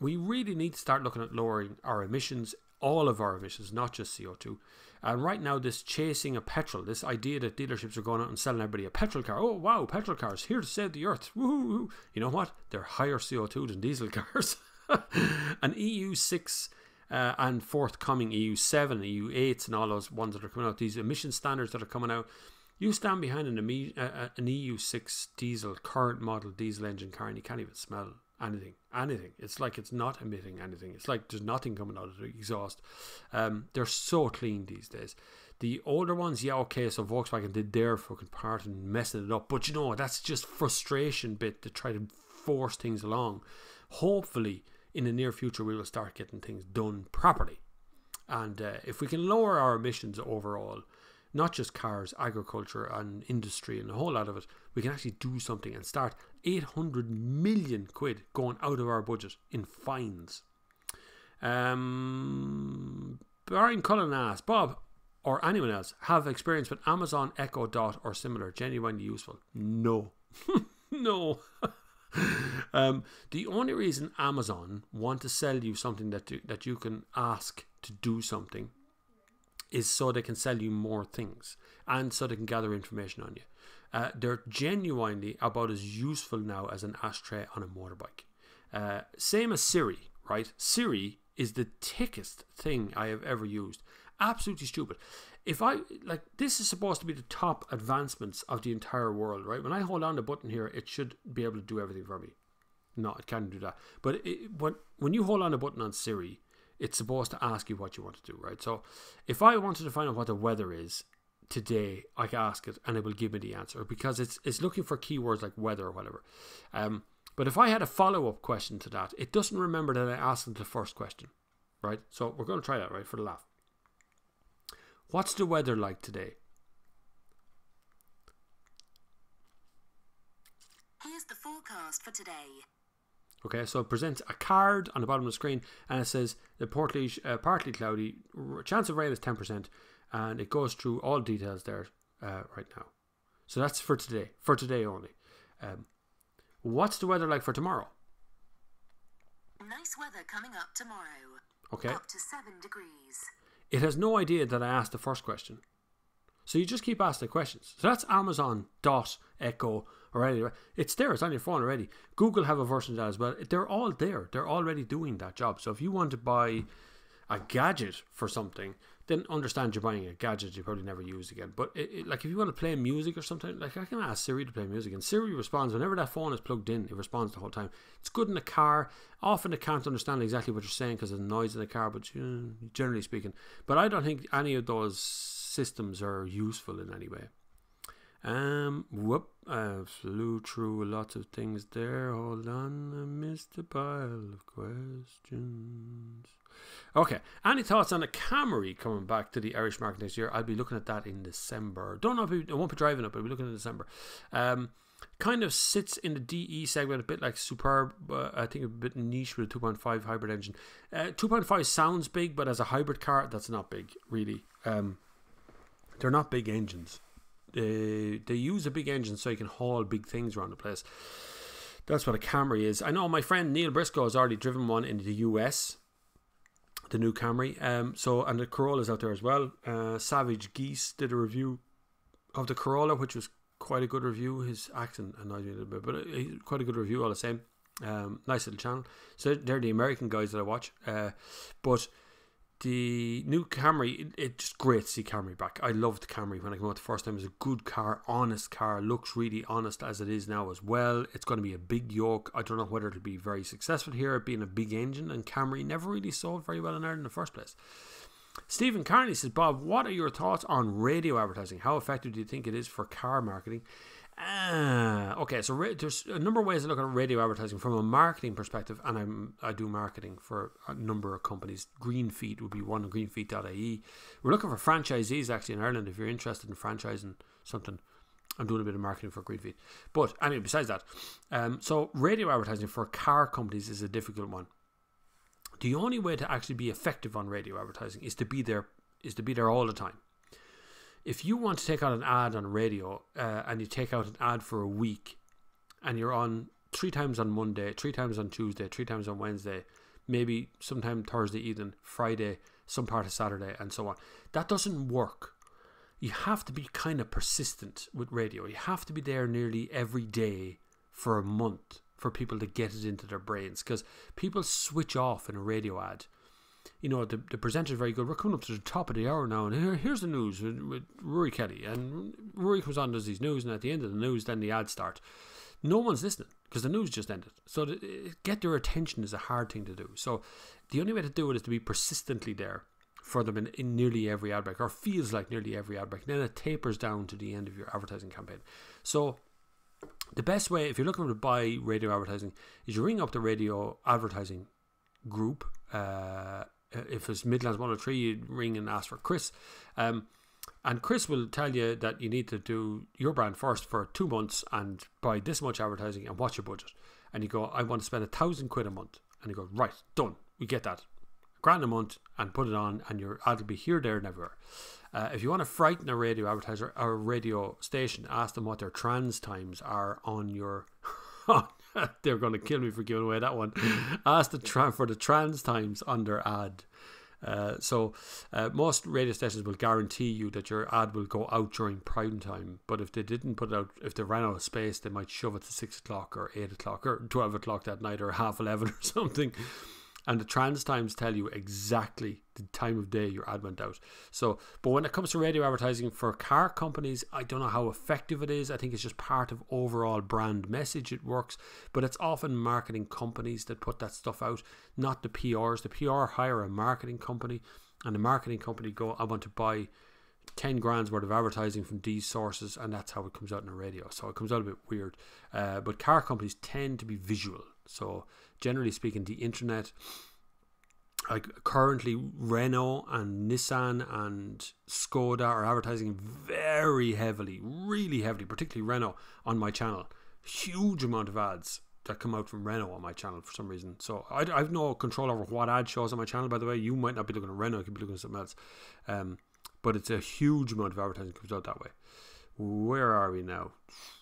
We really need to start looking at lowering our emissions, all of our emissions, not just CO2. And right now, this chasing of petrol, this idea that dealerships are going out and selling everybody a petrol car. Oh, wow, petrol cars, here to save the earth. Woo-hoo-hoo. You know what? They're higher CO2 than diesel cars. And EU6 and forthcoming EU7, EU8s and all those ones that are coming out, these emission standards that are coming out, you stand behind an EU6 diesel, current model diesel engine car, and you can't even smell anything. It's like it's not emitting anything. It's like there's nothing coming out of the exhaust. They're so clean these days. The older ones, yeah, okay, so Volkswagen did their fucking part and messing it up, but you know, that's just frustration bit to try to force things along. Hopefully in the near future we will start getting things done properly, and if we can lower our emissions overall, not just cars, agriculture and industry and a whole lot of it, we can actually do something and start 800 million quid going out of our budget in fines. Brian Cullen asks, Bob or anyone else have experience with Amazon Echo Dot or similar, genuinely useful? No. No. The only reason Amazon want to sell you something that you can ask to do something is so they can sell you more things and so they can gather information on you. They're genuinely about as useful now as an ashtray on a motorbike. Same as Siri, right? Siri is the thickest thing I have ever used. Absolutely stupid. This is supposed to be the top advancements of the entire world, right? When I hold on the button here, it should be able to do everything for me. No, it can't do that. But when you hold on the button on Siri, it's supposed to ask you what you want to do, right? So if I wanted to find out what the weather is today, I can ask it and it will give me the answer, because it's looking for keywords like weather or whatever. But if I had a follow-up question to that, it doesn't remember that I asked it the first question, right? So we're going to try that, right, for the laugh. What's the weather like today? Here's the forecast for today. Okay, so it presents a card on the bottom of the screen and it says the partly cloudy, chance of rain is 10%, and it goes through all details there right now. So that's for today only. What's the weather like for tomorrow? Nice weather coming up tomorrow. Okay. Up to 7 degrees. It has no idea that I asked the first question. So you just keep asking questions. So that's Amazon Dot Echo already. It's there. It's on your phone already. Google have a version of that as well. They're all there. They're already doing that job. So if you want to buy a gadget for something, then understand you're buying a gadget you probably never use again. But like if you want to play music or something, like I can ask Siri to play music, and Siri responds whenever that phone is plugged in. It responds the whole time. It's good in the car. Often it can't understand exactly what you're saying because of the noise in the car, but generally speaking. But I don't think any of those systems are useful in any way. I flew through lots of things there. Hold on, I missed a pile of questions. Okay, any thoughts on the Camry coming back to the Irish market next year? I'll be looking at that in December. Don't know if I won't be driving it, but I'll be looking in December. Kind of sits in the DE segment, a bit like Superb. I think a bit niche with a 2.5 hybrid engine. 2.5 sounds big, but as a hybrid car, that's not big, really. They're not big engines. They use a big engine so you can haul big things around the place. That's what a Camry is. I know my friend Neil Briscoe has already driven one in the US, the new Camry. And the Corolla's out there as well. Savage Geese did a review of the Corolla, which was quite a good review. His accent annoyed me a little bit, but quite a good review all the same. Nice little channel. So they're the American guys that I watch. But the new Camry, it's just great to see Camry back. I loved Camry when I came out the first time. It was a good car, honest car, looks really honest as it is now as well. It's going to be a big yoke. I don't know whether it'll be very successful here, it being a big engine, and Camry never really sold very well in Ireland in the first place. Stephen Carney says, Bob, what are your thoughts on radio advertising? How effective do you think it is for car marketing? Okay, so there's a number of ways to look at radio advertising from a marketing perspective, and I do marketing for a number of companies. Greenfeed would be one, greenfeed.ie. We're looking for franchisees actually in Ireland if you're interested in franchising something. I'm doing a bit of marketing for Greenfeed. But anyway, besides that, so radio advertising for car companies is a difficult one. The only way to actually be effective on radio advertising is to be there all the time. If you want to take out an ad on radio and you take out an ad for a week and you're on 3 times on Monday, 3 times on Tuesday, 3 times on Wednesday, maybe sometime Thursday evening, Friday, some part of Saturday, and so on, that doesn't work. You have to be kind of persistent with radio. You have to be there nearly every day for a month for people to get it into their brains, because people switch off in a radio ad. You know, the presenter is very good. We're coming up to the top of the hour now, and here's the news with Rory Kelly. And Rory comes on and does these news, and at the end of the news, then the ads start. No one's listening because the news just ended. So to get their attention is a hard thing to do. So the only way to do it is to be persistently there for them in nearly every ad break, or feels like nearly every ad break. Then it tapers down to the end of your advertising campaign. So the best way, if you're looking to buy radio advertising, is you ring up the radio advertising group. If it's Midlands 103, you ring and ask for Chris. And Chris will tell you that you need to do your brand first for 2 months and buy this much advertising and what's your budget. And you go, I want to spend £1,000 a month. And you go, right, done. We get that. £1,000 a month and put it on, and your ad will be here, there and everywhere. If you want to frighten a radio advertiser or a radio station, ask them what their trans times are on your... They're going to kill me for giving away that one. Ask for the trans times on their ad. So most radio stations will guarantee you that your ad will go out during prime time, but if they didn't put it out, if they ran out of space, they might shove it to 6 o'clock or 8 o'clock or 12 o'clock that night, or 11:30 or something. And the trans times tell you exactly the time of day your ad went out. So, but when it comes to radio advertising for car companies, I don't know how effective it is. I think it's just part of overall brand message. It works, but it's often marketing companies that put that stuff out, not the PRs. The PR hire a marketing company, and the marketing company go, I want to buy 10 grand's worth of advertising from these sources, and that's how it comes out in the radio. So it comes out a bit weird. But car companies tend to be visual. So generally speaking, the internet, like currently Renault and Nissan and Skoda are advertising very heavily, really heavily, particularly Renault on my channel. Huge amount of ads that come out from Renault on my channel for some reason. So I have no control over what ad shows on my channel, by the way. You might not be looking at Renault, you could be looking at something else. But it's a huge amount of advertising comes out that way. Where are we now?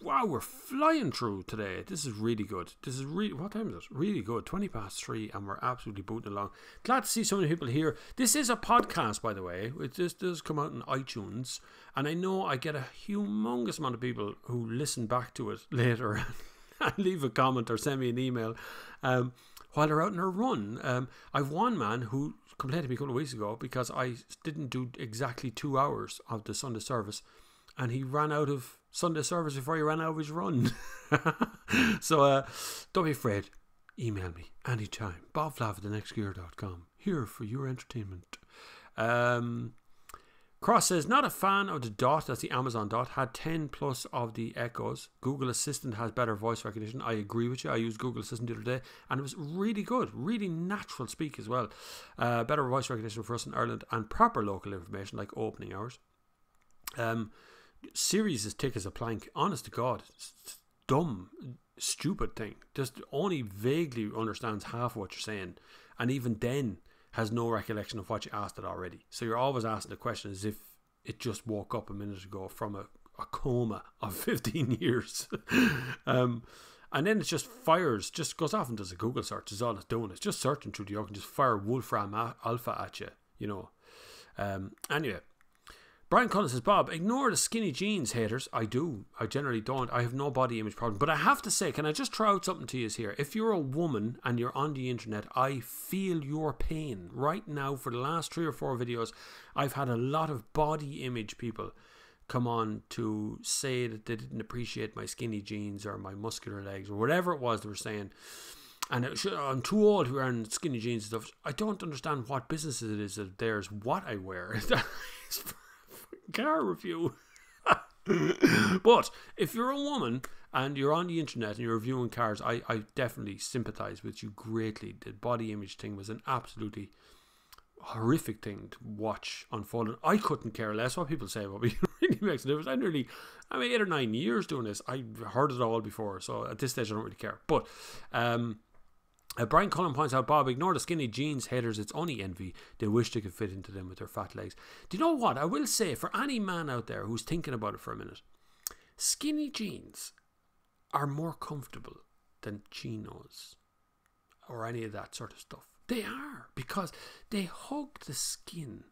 Wow, we're flying through today. This is really good. This is really, what time is it? Really good. 3:20, and we're absolutely booting along. Glad to see so many people here. This is a podcast, by the way. It does come out on iTunes, and I know I get a humongous amount of people who listen back to it later and leave a comment or send me an email while they're out on a run. I've one man who complained to me a couple of weeks ago because I didn't do exactly 2 hours of the Sunday service, and he ran out of Sunday service before he ran out of his run. So don't be afraid. Email me anytime. BobFlav@thenextgear.com. Here for your entertainment. Cross says, not a fan of the Dot, that's the Amazon Dot, had 10 plus of the Echoes. Google Assistant has better voice recognition. I agree with you. I used Google Assistant the other day and it was really good, really natural speak as well. Better voice recognition for us in Ireland and proper local information like opening hours. Siri's as thick as a plank. Honest to God, it's dumb, stupid thing. Just only vaguely understands half of what you're saying. And even then has no recollection of what you asked it already. So you're always asking the question as if it just woke up a minute ago from a coma of 15 years. And then it just fires, just goes off and does a Google search is all it's doing. It's just searching through the yoke and just fire Wolfram Alpha at you, you know. Anyway, Brian Cullen says, Bob, ignore the skinny jeans haters. I do. I generally don't. I have no body image problem. But I have to say, can I just throw out something to you here? If you're a woman and you're on the internet, I feel your pain. Right now, for the last 3 or 4 videos, I've had a lot of body image people come on to say that they didn't appreciate my skinny jeans or my muscular legs or whatever it was they were saying. And I'm too old to wear skinny jeans and stuff. I don't understand what business it is of theirs what I wear. It's car review. But if you're a woman and you're on the internet and you're reviewing cars, I definitely sympathize with you greatly. The body image thing was an absolutely horrific thing to watch unfold. And I couldn't care less what people say about me. It really makes a difference. I'm 8 or 9 years doing this. I've heard it all before, so at this stage I don't really care. But Brian Cullen points out, Bob, ignore the skinny jeans haters. It's only envy. They wish they could fit into them with their fat legs. Do you know what? I will say, for any man out there who's thinking about it for a minute, skinny jeans are more comfortable than chinos or any of that sort of stuff. They are, because they hug the skin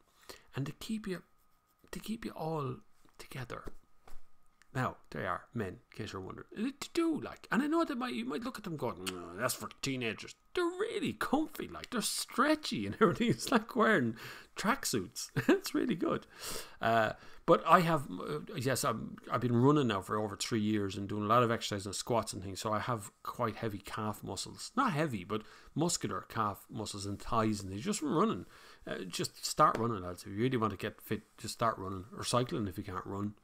and they keep you all together. Now, they are men, in case you're wondering. They do, like, and I know that you might look at them going, oh, that's for teenagers. They're really comfy, like, they're stretchy and everything. It's like wearing tracksuits. It's really good. But I have, yes, I've been running now for over 3 years and doing a lot of exercise and squats and things, so I have quite heavy calf muscles. Not heavy, but muscular calf muscles and thighs and things. Just from running. Just start running, lads. If you really want to get fit, just start running. Or cycling if you can't run.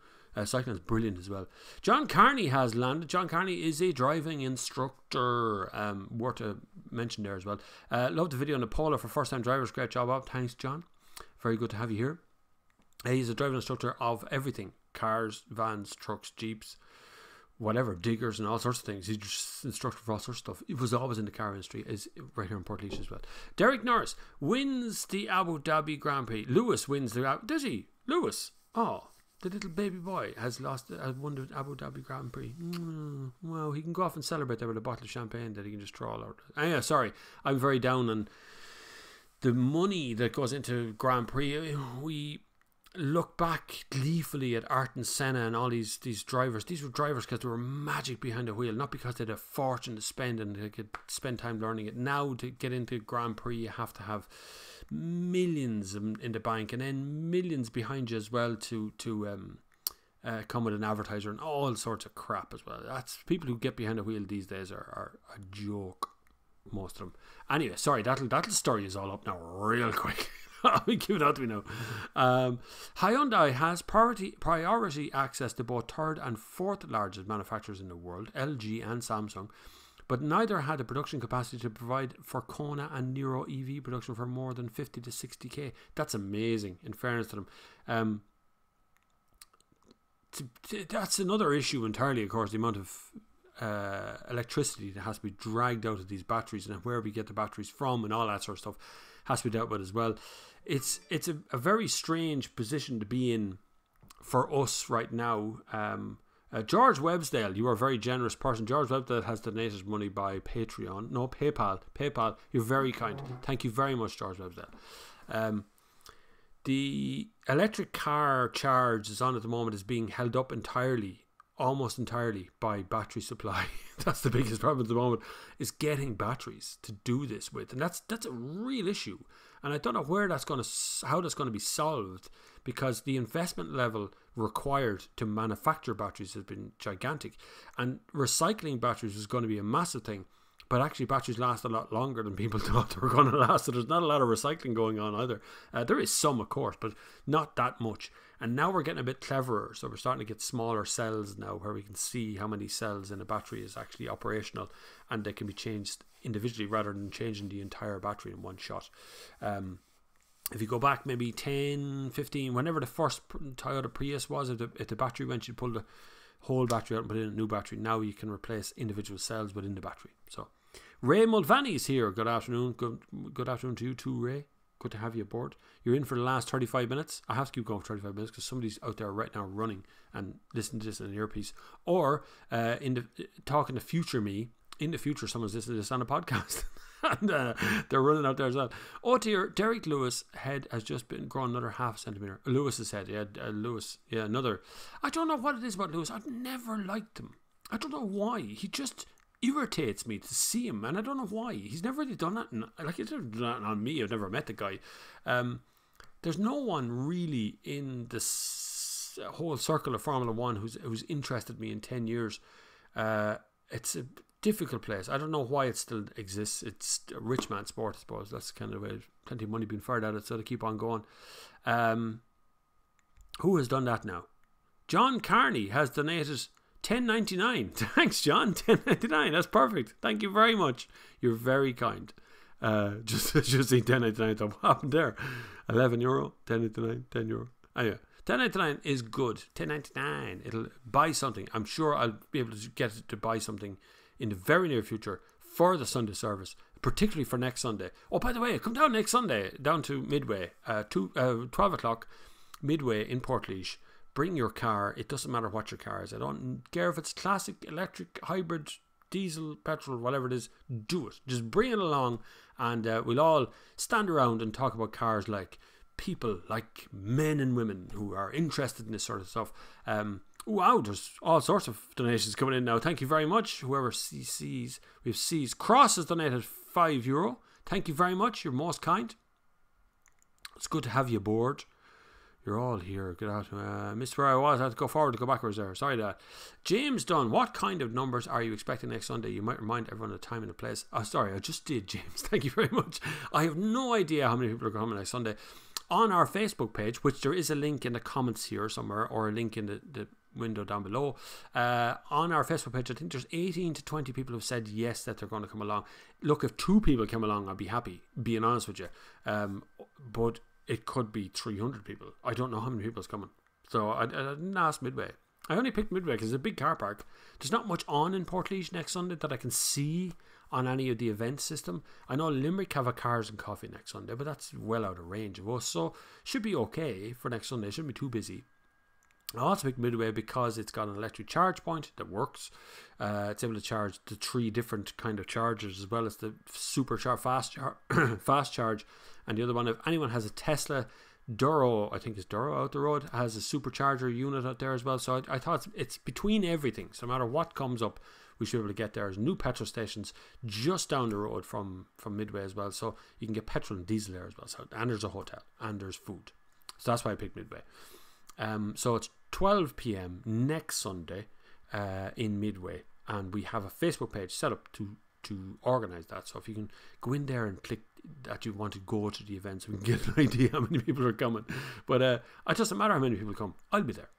Cycling is brilliant as well. John Carney has landed. John Carney is a driving instructor. Worth a mention there as well. Love the video on the Polo for first time drivers. Great job, Bob. Thanks, John. Very good to have you here. He's a driving instructor of everything. Cars, vans, trucks, jeeps, whatever, diggers and all sorts of things. He's just instructor for all sorts of stuff. He was always in the car industry. Is right here in Portlaoise as well. Derek Norris wins the Abu Dhabi Grand Prix. Lewis wins the... Does he? Lewis? Oh... The little baby boy has won the Abu Dhabi Grand Prix. Well, he can go off and celebrate there with a bottle of champagne that he can just throw all out. Yeah, sorry, I'm very down on the money that goes into Grand Prix. We look back gleefully at Ayrton Senna and all these drivers. These were drivers because they were magic behind the wheel, not because they had a fortune to spend and they could spend time learning it. Now, to get into Grand Prix, you have to have millions in the bank and then millions behind you as well to come with an advertiser and all sorts of crap as well. That's people who get behind the wheel these days are a joke, most of them. Anyway, sorry, that'll story is all up now real quick. I'll give it out to me now. Hyundai has priority access to both third and fourth largest manufacturers in the world, LG and Samsung, but neither had the production capacity to provide for Kona and Niro EV production for more than 50 to 60k. That's amazing, in fairness to them. That's another issue entirely, of course, the amount of electricity that has to be dragged out of these batteries and where we get the batteries from and all that sort of stuff has to be dealt with as well. It's a very strange position to be in for us right now. George Websdale, you are a very generous person. George Websdale has donated money by Patreon. No, PayPal. You're very kind. Thank you very much, George Websdale. The electric car charge is on at the moment is being held up almost entirely by battery supply. That's the biggest problem at the moment, is getting batteries to do this with, and that's a real issue. And I don't know how that's going to be solved, because the investment level required to manufacture batteries has been gigantic, and recycling batteries is going to be a massive thing. But actually, batteries last a lot longer than people thought they were going to last. So there's not a lot of recycling going on either. There is some, of course, but not that much. And now we're getting a bit cleverer. So we're starting to get smaller cells now where we can see how many cells in a battery is actually operational. And they can be changed individually rather than changing the entire battery in one shot. If you go back maybe 10, 15, whenever the first Toyota Prius was, if the battery went, you'd pull the whole battery out and put in a new battery. Now you can replace individual cells within the battery. So Ray Mulvaney is here. Good afternoon. Good afternoon to you too, Ray. Good to have you aboard. You're in for the last 35 minutes. I have to keep going for 35 minutes because somebody's out there right now running and listening to this in an earpiece. Or talking to future me. In the future, someone's listening to this on a podcast. And they're running out there as well. Oh dear, Derek Lewis' head has just been grown another half centimetre. Lewis's head, another. I don't know what it is about Lewis. I've never liked him. I don't know why. He just irritates me to see him, and I don't know why. He's never really done that. He's never done that on me. I've never met the guy. There's no one really in this whole circle of Formula One who's interested me in 10 years. It's a difficult place. I don't know why it still exists. It's a rich man's sport, I suppose. That's kind of way. Plenty of money being fired at it, so they keep on going. Who has done that now? John Carney has donated $10.99. Thanks, John. $10.99. That's perfect. Thank you very much. You're very kind. Just see $10.99. So what happened there? €11, €10.99, €10. Oh yeah. $10.99 is good. $10.99. It'll buy something. I'm sure I'll be able to get it to buy something in the very near future for the Sunday service, particularly for next Sunday. Oh, by the way, come down next Sunday, down to Midway, 12 o'clock, Midway in Portlaoise. Bring your car. It doesn't matter what your car is. I don't care if it's classic, electric, hybrid, diesel, petrol, whatever it is. Do it. Just bring it along, and we'll all stand around and talk about cars like people, like men and women who are interested in this sort of stuff. Wow, there's all sorts of donations coming in now. Thank you very much. Whoever sees, we have C's. Cross has donated €5. Thank you very much. You're most kind. It's good to have you aboard. You're all here. Get out. Missed where I was. I had to go forward to go backwards there. Sorry that. James Dunn, what kind of numbers are you expecting next Sunday? You might remind everyone of the time and the place. Oh, sorry, I just did, James. Thank you very much. I have no idea how many people are coming next Sunday. On our Facebook page, which there is a link in the comments here somewhere, or a link in the window down below, on our Facebook page, I think there's 18 to 20 people who've said yes, that they're going to come along. Look, if 2 people come along, I'd be happy, being honest with you. But it could be 300 people. I don't know how many people is coming. So I didn't ask Midway. I only picked Midway because it's a big car park. There's not much on in Portlaoise next Sunday that I can see on any of the event system. I know Limerick have a Cars and Coffee next Sunday, but that's well out of range of us. So should be okay for next Sunday. It shouldn't be too busy. I also picked Midway because it's got an electric charge point that works. It's able to charge the 3 different kind of chargers, as well as the fast charge. And the other one, if anyone has a Tesla Duro, I think it's Duro out the road, has a supercharger unit out there as well. So I thought it's between everything. So no matter what comes up, we should be able to get there. There's new petrol stations just down the road from Midway as well. So you can get petrol and diesel there as well. So, and there's a hotel and there's food. So that's why I picked Midway. So it's 12 p.m. next Sunday in Midway, and we have a Facebook page set up to organise that. So if you can go in there and click that you want to go to the event, so we can get an idea how many people are coming. But it doesn't matter how many people come, I'll be there.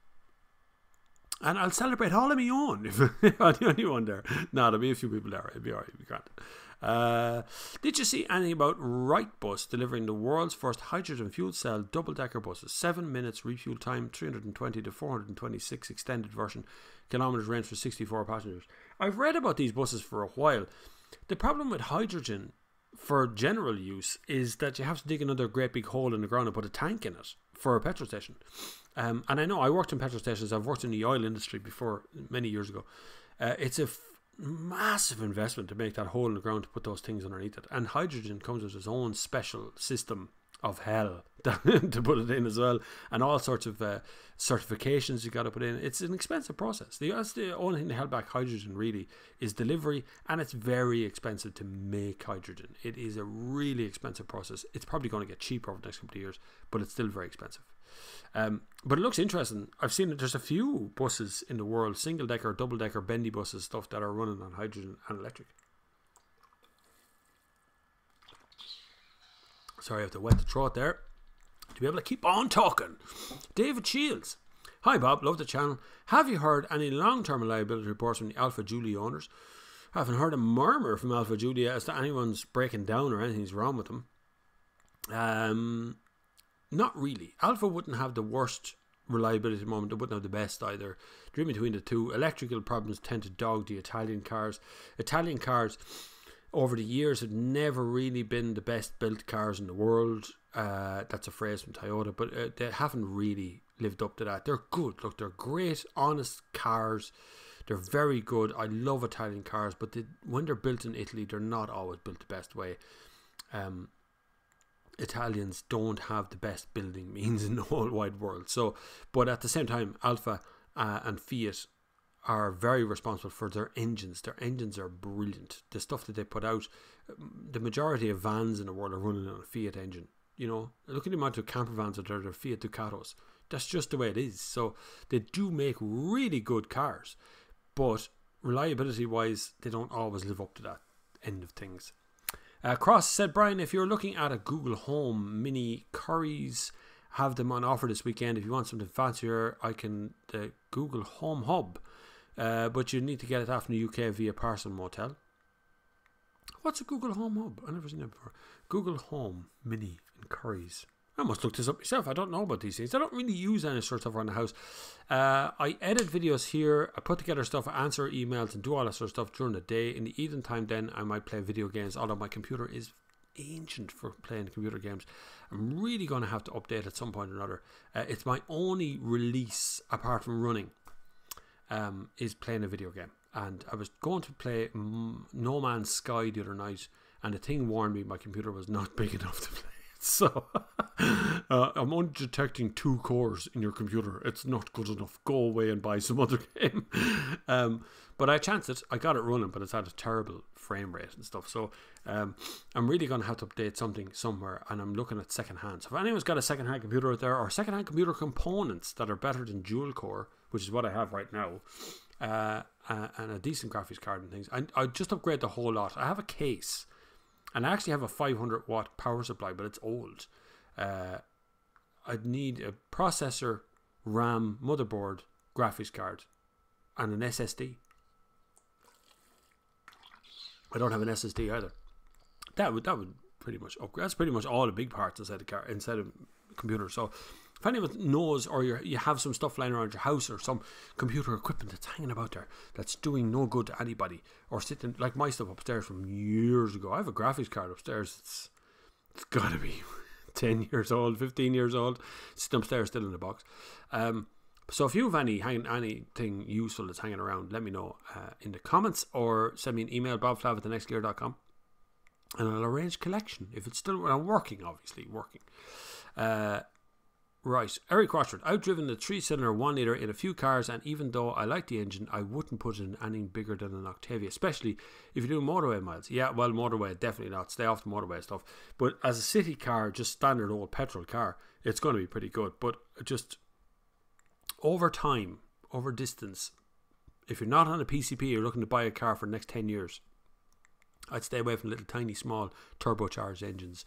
And I'll celebrate all of my own if I'm the only one there. No, there'll be a few people there. It'll be alright, it'll be grand. Did you see anything about Wrightbus delivering the world's first hydrogen fuel cell double-decker buses? 7 minutes refuel time, 320 to 426 extended version, kilometres range for 64 passengers. I've read about these buses for a while. The problem with hydrogen for general use is that you have to dig another great big hole in the ground and put a tank in it for a petrol station. And I know I worked in petrol stations. I've worked in the oil industry before many years ago. It's a massive investment to make that hole in the ground to put those things underneath it. And hydrogen comes with its own special system of hell to put it in as well, and all sorts of certifications you got to put in. It's an expensive process. That's the only thing that held back hydrogen really is delivery, and it's very expensive to make hydrogen. It is a really expensive process. It's probably going to get cheaper over the next couple of years, but it's still very expensive. But it looks interesting. I've seen that there's a few buses in the world, single-decker, double-decker, bendy buses, stuff that are running on hydrogen and electric. Sorry, I have to wet the throat there to be able to keep on talking. David Shields. Hi Bob, love the channel. Have you heard any long-term reliability reports from the Alpha Julia owners? I haven't heard a murmur from Alpha Julia as to anyone's breaking down or anything's wrong with them. Not really. Alpha wouldn't have the worst reliability at the moment. They wouldn't have the best either. Dream between the two. Electrical problems tend to dog the Italian cars. Italian cars over the years have never really been the best built cars in the world. That's a phrase from Toyota, but they haven't really lived up to that. They're good. Look, they're great, honest cars. They're very good. I love Italian cars, but when they're built in Italy, they're not always built the best way. Italians don't have the best building means in the whole wide world. So, but at the same time, Alfa and Fiat are very responsible for their engines. Their engines are brilliant. The stuff that they put out, the majority of vans in the world are running on a Fiat engine. You know, look at the amount of camper vans that are Fiat Ducatos. That's just the way it is. So they do make really good cars, but reliability wise, they don't always live up to that end of things. Cross said, Brian, if you're looking at a Google Home Mini, Curry's have them on offer this weekend. If you want something fancier, the Google Home Hub, but you need to get it off in the UK via Parcel Motel. What's a Google Home Hub? I've never seen that before. Google Home Mini and Curry's. I must look this up myself. I don't know about these things. I don't really use any sort of stuff around the house. I edit videos here. I put together stuff, answer emails, and do all that sort of stuff during the day. In the evening time, then I might play video games. Although my computer is ancient for playing computer games, I'm really going to have to update at some point or another. It's my only release apart from running. Is playing a video game. And I was going to play No Man's Sky the other night, and the thing warned me my computer was not big enough to play. So I'm only detecting 2 cores in your computer. It's not good enough. Go away and buy some other game. But I chanced it. I got it running, but it's had a terrible frame rate and stuff. So I'm really going to have to update something somewhere, and I'm looking at second-hand. So if anyone's got a second-hand computer out there, or second-hand computer components that are better than dual core, which is what I have right now, and a decent graphics card and things, I just upgrade the whole lot. I have a case. And I actually have a 500 watt power supply, but it's old. I'd need a processor, RAM, motherboard, graphics card, and an SSD. I don't have an SSD either. That would pretty much upgrade. That's pretty much all the big parts inside the car, inside a computer. So if anyone knows, or you have some stuff lying around your house, or some computer equipment that's hanging about there that's doing no good to anybody, or sitting like my stuff upstairs from years ago. I have a graphics card upstairs. It's got to be 10 years old, 15 years old. Sitting upstairs still in the box. So if you have anything useful that's hanging around, let me know in the comments, or send me an email, bobflav@thenextgear.com, and I'll arrange collection if it's still working. Obviously working. Right, Eric Rochford. I've driven the 3-cylinder 1 litre in a few cars, and even though I like the engine, I wouldn't put it in anything bigger than an Octavia, especially if you do motorway miles. Yeah, well, motorway, definitely not. Stay off the motorway stuff. But as a city car, just standard old petrol car, it's going to be pretty good. But just over time, over distance, if you're not on a PCP, you're looking to buy a car for the next 10 years, I'd stay away from little tiny small turbocharged engines.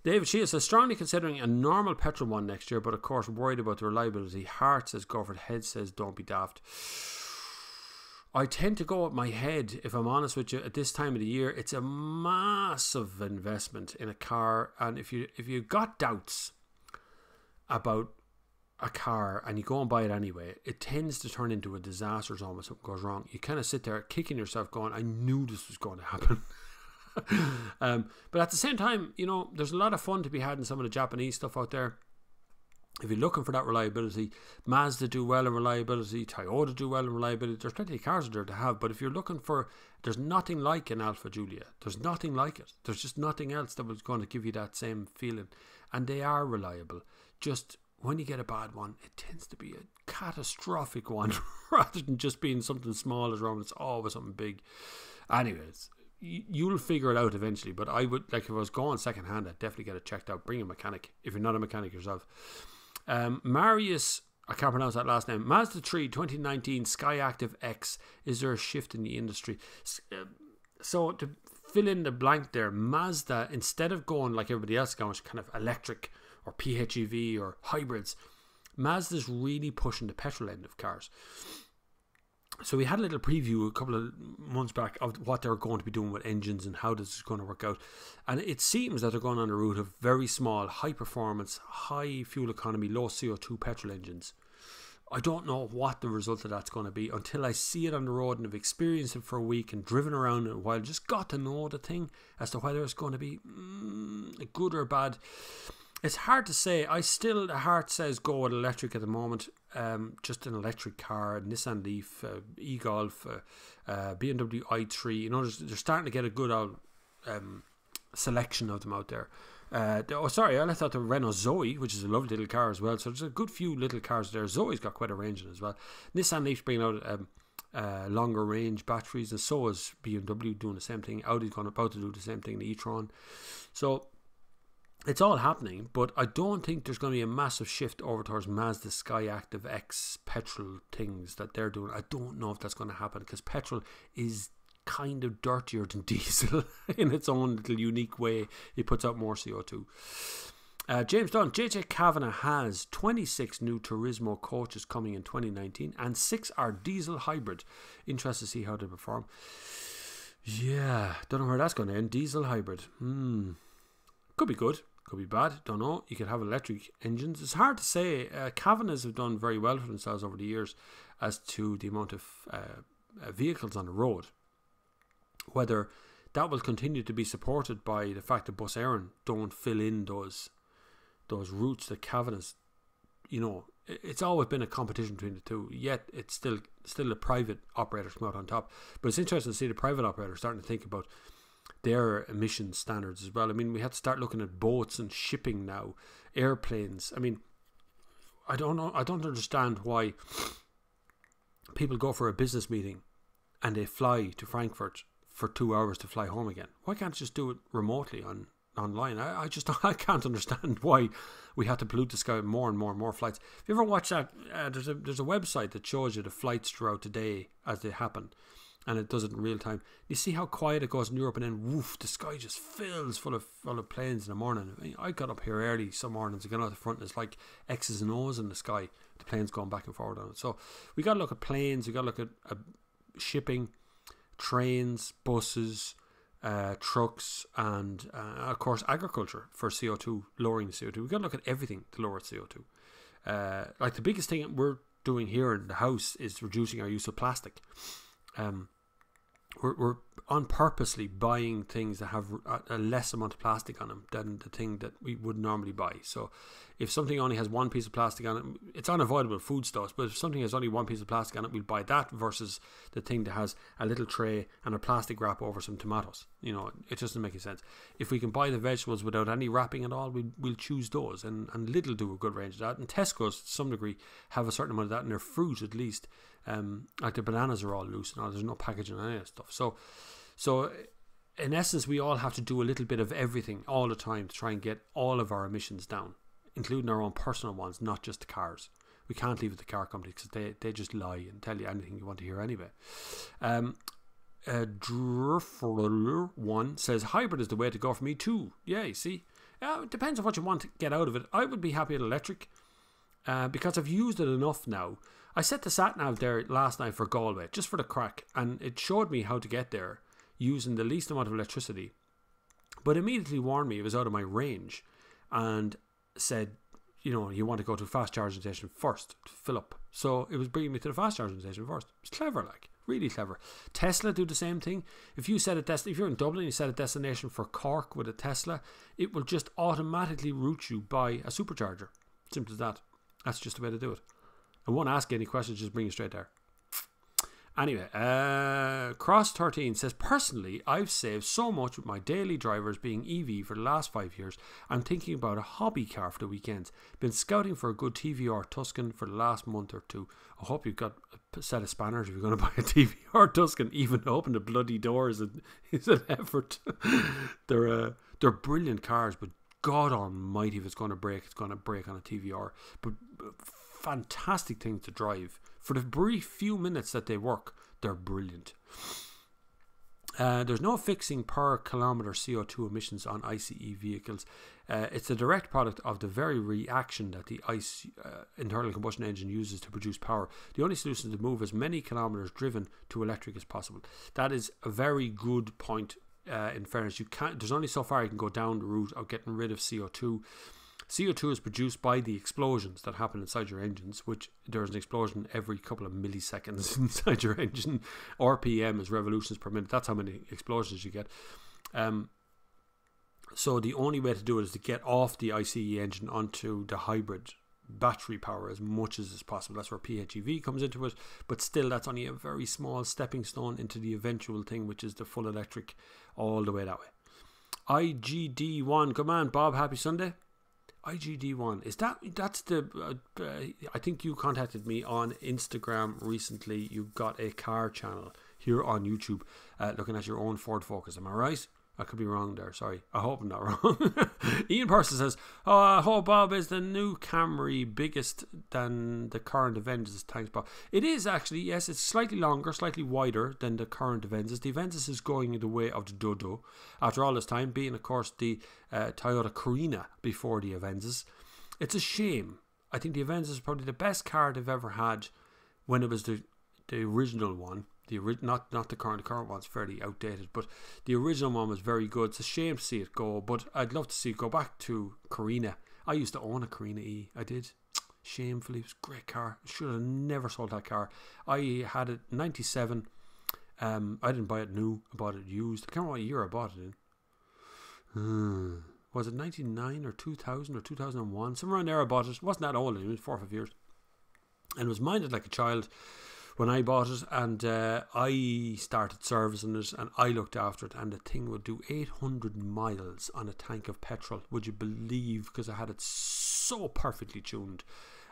David Shields says, strongly considering a normal petrol one next year, but of course worried about the reliability. Heart says go for it. Head says don't be daft. I tend to go with my head, if I'm honest with you. At this time of the year, it's a massive investment in a car, and if you got doubts about a car and you go and buy it anyway, it tends to turn into a disaster zone when something goes wrong. You kind of sit there kicking yourself going, I knew this was going to happen. But at the same time, you know, there's a lot of fun to be had in some of the Japanese stuff out there. If you're looking for that reliability, Mazda do well in reliability, Toyota do well in reliability. There's plenty of cars there to have, but if you're looking for, there's nothing like an Alfa Giulia. There's nothing like it. There's just nothing else that was going to give you that same feeling, and they are reliable. Just when you get a bad one, it tends to be a catastrophic one rather than just being something small as wrong. It's always something big. Anyways, you'll figure it out eventually, but I would, like, if I was going second hand, I'd definitely get it checked out. Bring a mechanic if you're not a mechanic yourself. Marius, I can't pronounce that last name. Mazda 3 2019 Skyactiv X. Is there a shift in the industry? So fill in the blank there. Mazda, instead of going like everybody else going, kind of electric or PHEV or hybrids, Mazda's really pushing the petrol end of cars. So we had a little preview a couple of months back of what they're going to be doing with engines and how this is going to work out. And it seems that they're going on the route of very small, high performance, high fuel economy, low CO2 petrol engines. I don't know what the result of that's going to be until I see it on the road and have experienced it for a week and driven around it a while. Just got to know the thing as to whether it's going to be good or bad. It's hard to say. The heart says go with electric at the moment. Just an electric car, Nissan Leaf, e-Golf, BMW i3. You know, they're starting to get a good old selection of them out there. I thought the Renault Zoe, which is a lovely little car as well. So there's a good few little cars there. Zoe's got quite a range in it as well. Nissan Leaf's bringing out longer range batteries, and so is BMW doing the same thing. Audi's about to do the same thing, the e-tron. So it's all happening, but I don't think there's going to be a massive shift over towards Mazda Sky Active X petrol things that they're doing. I don't know if that's going to happen because petrol is kind of dirtier than diesel in its own little unique way. It puts out more CO2. James Dunn, JJ Kavanagh has 26 new Turismo coaches coming in 2019 and 6 are diesel hybrid. Interested to see how they perform. Yeah, don't know where that's going to end. Diesel hybrid. Could be good. Could be bad, don't know. You could have electric engines. It's hard to say. Kavanaghs have done very well for themselves over the years as to the amount of vehicles on the road. Whether that will continue to be supported by the fact that Bus Éireann don't fill in those routes that Kavanaghs, you know, it's always been a competition between the two. Yet it's still the private operators come out on top. But it's interesting to see the private operators starting to think about their emission standards as well. I mean, we had to start looking at boats and shipping now, airplanes. I mean, I don't know. I don't understand why people go for a business meeting and they fly to Frankfurt for 2 hours to fly home again. Why can't you just do it remotely online? I can't understand why we had to pollute the sky with more and more and more flights. If you ever watch that, there's a website that shows you the flights throughout the day as they happen. And it does it in real time. You see how quiet it goes in Europe, and then woof, the sky just fills full of planes in the morning. I mean, I got up here early some mornings, I got out the front, and it's like X's and O's in the sky. The planes going back and forward on it. So we got to look at planes, we got to look at shipping, trains, buses, trucks, and of course agriculture for CO2, lowering the CO2. We got to look at everything to lower CO2. Like the biggest thing we're doing here in the house is reducing our use of plastic. We're on purposely buying things that have a less amount of plastic on them than the thing that we would normally buy. So if something only has one piece of plastic on it, it's unavoidable foodstuffs, but if something has only one piece of plastic on it, we'll buy that versus the thing that has a little tray and a plastic wrap over some tomatoes. You know, it doesn't make any sense. If we can buy the vegetables without any wrapping at all, we'll choose those, and Lidl do a good range of that, and Tesco's to some degree have a certain amount of that in their fruit at least. Like the bananas are all loose and all, there's no packaging on any of that stuff. So in essence, we all have to do a little bit of everything all the time to try and get all of our emissions down, including our own personal ones, not just the cars. We can't leave it to car companies because they just lie and tell you anything you want to hear anyway. One says hybrid is the way to go for me too. Yeah, you see, it depends on what you want to get out of it. I would be happy with electric because I've used it enough now. I set the sat nav there last night for Galway just for the crack, and it showed me how to get there using the least amount of electricity, but immediately warned me it was out of my range and said, you know, you want to go to a fast charging station first to fill up. So it was bringing me to the fast charging station first. It's clever, like really clever. Tesla do the same thing. If you set a if you're in Dublin, you set a destination for Cork with a Tesla, it will just automatically route you by a supercharger. Simple as that. That's just the way to do it. I won't ask any questions, just bring you straight there. Anyway, Cross 13 says, personally, I've saved so much with my daily drivers being EV for the last 5 years. I'm thinking about a hobby car for the weekends. Been scouting for a good TVR Tuscan for the last month or two. I hope you've got a set of spanners if you're going to buy a TVR Tuscan. Even to open the bloody doors is an effort. They're brilliant cars, but God almighty, if it's going to break on a TVR. But fantastic thing to drive. For the brief few minutes that they work, they're brilliant. There's no fixing per kilometre CO2 emissions on ICE vehicles. It's a direct product of the very reaction that the ICE internal combustion engine uses to produce power. The only solution is to move as many kilometres driven to electric as possible. That is a very good point. In fairness, there's only so far you can go down the route of getting rid of CO2. CO2 is produced by the explosions that happen inside your engines, which there's an explosion every couple of milliseconds inside your engine. RPM is revolutions per minute. That's how many explosions you get. So the only way to do it is to get off the ICE engine onto the hybrid battery power as much as is possible. That's where PHEV comes into it. But still, that's only a very small stepping stone into the eventual thing, which is the full electric all the way that way. IGD1. Good man, Bob. Happy Sunday. IGD1, that's the I think you contacted me on Instagram recently. You got a car channel here on YouTube, looking at your own Ford Focus. Am I right? I could be wrong there, sorry. I hope I'm not wrong. Ian Person says, I hope, Bob, is the new Camry biggest than the current Avensis? Thanks, Bob. It is actually, yes. It's slightly longer, slightly wider than the current Avensis. The Avensis is going the way of the Dodo after all this time, being, of course, the Toyota Carina before the Avensis. It's a shame. I think the Avensis is probably the best car they've ever had when it was the original one. Not the current. The current one's fairly outdated, but the original one was very good. It's a shame to see it go, but I'd love to see it go back to Carina. I used to own a Carina E. I did. Shamefully, it was a great car. Should have never sold that car. I had it 97. I didn't buy it new. I bought it used. I can't remember what year I bought it in. Was it 99 or 2000 or 2001? Somewhere around there I bought it. It wasn't that old. It was 4 or 5 years. And it was minded like a child when I bought it, and I started servicing it, and I looked after it, and the thing would do 800 miles on a tank of petrol, would you believe, because I had it so perfectly tuned.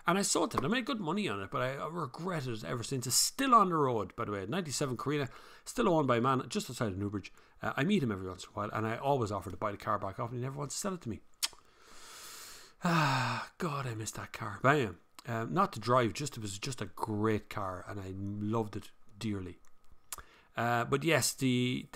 And I sold it. I made good money on it, but I regretted it ever since. It's still on the road, by the way. 97 Carina, still owned by a man just outside of Newbridge. I meet him every once in a while, and I always offer to buy the car back off, and he never wants to sell it to me. God, I miss that car. Bam. Not to drive, it was just a great car, and I loved it dearly. But yes, the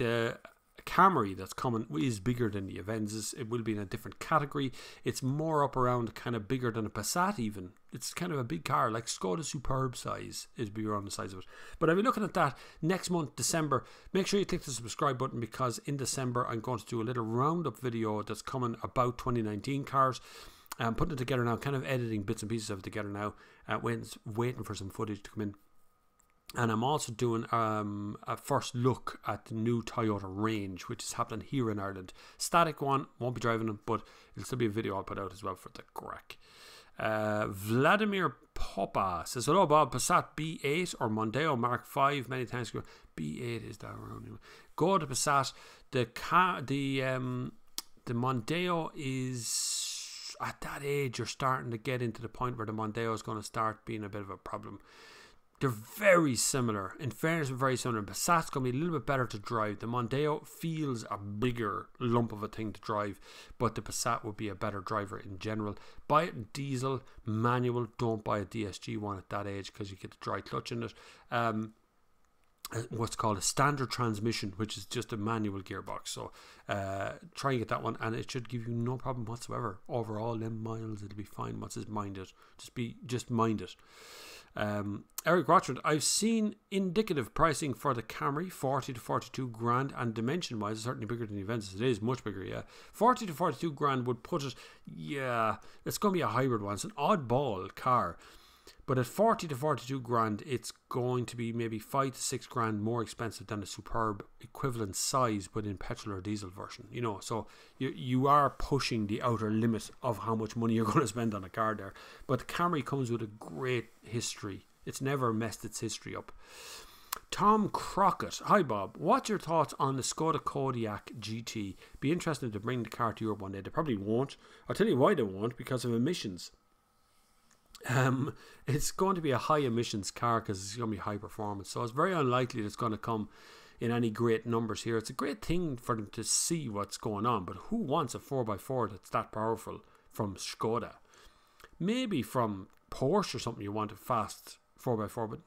Camry that's coming is bigger than the Avensis. It will be in a different category. It's more up around kind of bigger than a Passat even. It's kind of a big car, like Skoda Superb size is bigger on the size of it. But I'll be looking at that next month, December. Make sure you click the subscribe button, because in December I'm going to do a little roundup video that's coming about 2019 cars. I'm putting it together now, kind of editing bits and pieces of it together now, waiting for some footage to come in. And I'm also doing a first look at the new Toyota range, which is happening here in Ireland. Static one, won't be driving them, but it'll still be a video I'll put out as well for the crack. Vladimir Popa says, hello Bob, Passat B8 or Mondeo Mark 5? Many thanks. B8 is that around? Go to Passat. The Mondeo is, at that age, you're starting to get into the point where the Mondeo is going to start being a bit of a problem. They're very similar. In fairness, they're very similar. Passat's going to be a little bit better to drive. The Mondeo feels a bigger lump of a thing to drive, but the Passat would be a better driver in general. Buy it in diesel, manual. Don't buy a DSG one at that age, because you get the dry clutch in it. What's called a standard transmission, which is just a manual gearbox. So try and get that one, and it should give you no problem whatsoever. Overall, them miles, it'll be fine. What's his mind it? Just mind it. Eric Rochford, I've seen indicative pricing for the Camry, 40 to 42 grand, and dimension wise it's certainly bigger than the Avensis. It is much bigger, yeah. 40 to 42 grand would put it, yeah, it's going to be a hybrid one. It's an oddball car. But at 40 to 42 grand, it's going to be maybe 5 to 6 grand more expensive than a Superb equivalent size, but in petrol or diesel version. You know, so you are pushing the outer limit of how much money you're going to spend on a car there. But the Camry comes with a great history. It's never messed its history up. Tom Crockett, hi Bob, what's your thoughts on the Skoda Kodiaq GT? Be interested to bring the car to Europe one day. They probably won't. I'll tell you why they won't, because of emissions. It's going to be a high emissions car because it's going to be high performance, so it's very unlikely that it's going to come in any great numbers here. It's a great thing for them to see what's going on, but who wants a 4x4 that's that powerful from Skoda? Maybe from Porsche or something you want a fast 4x4, but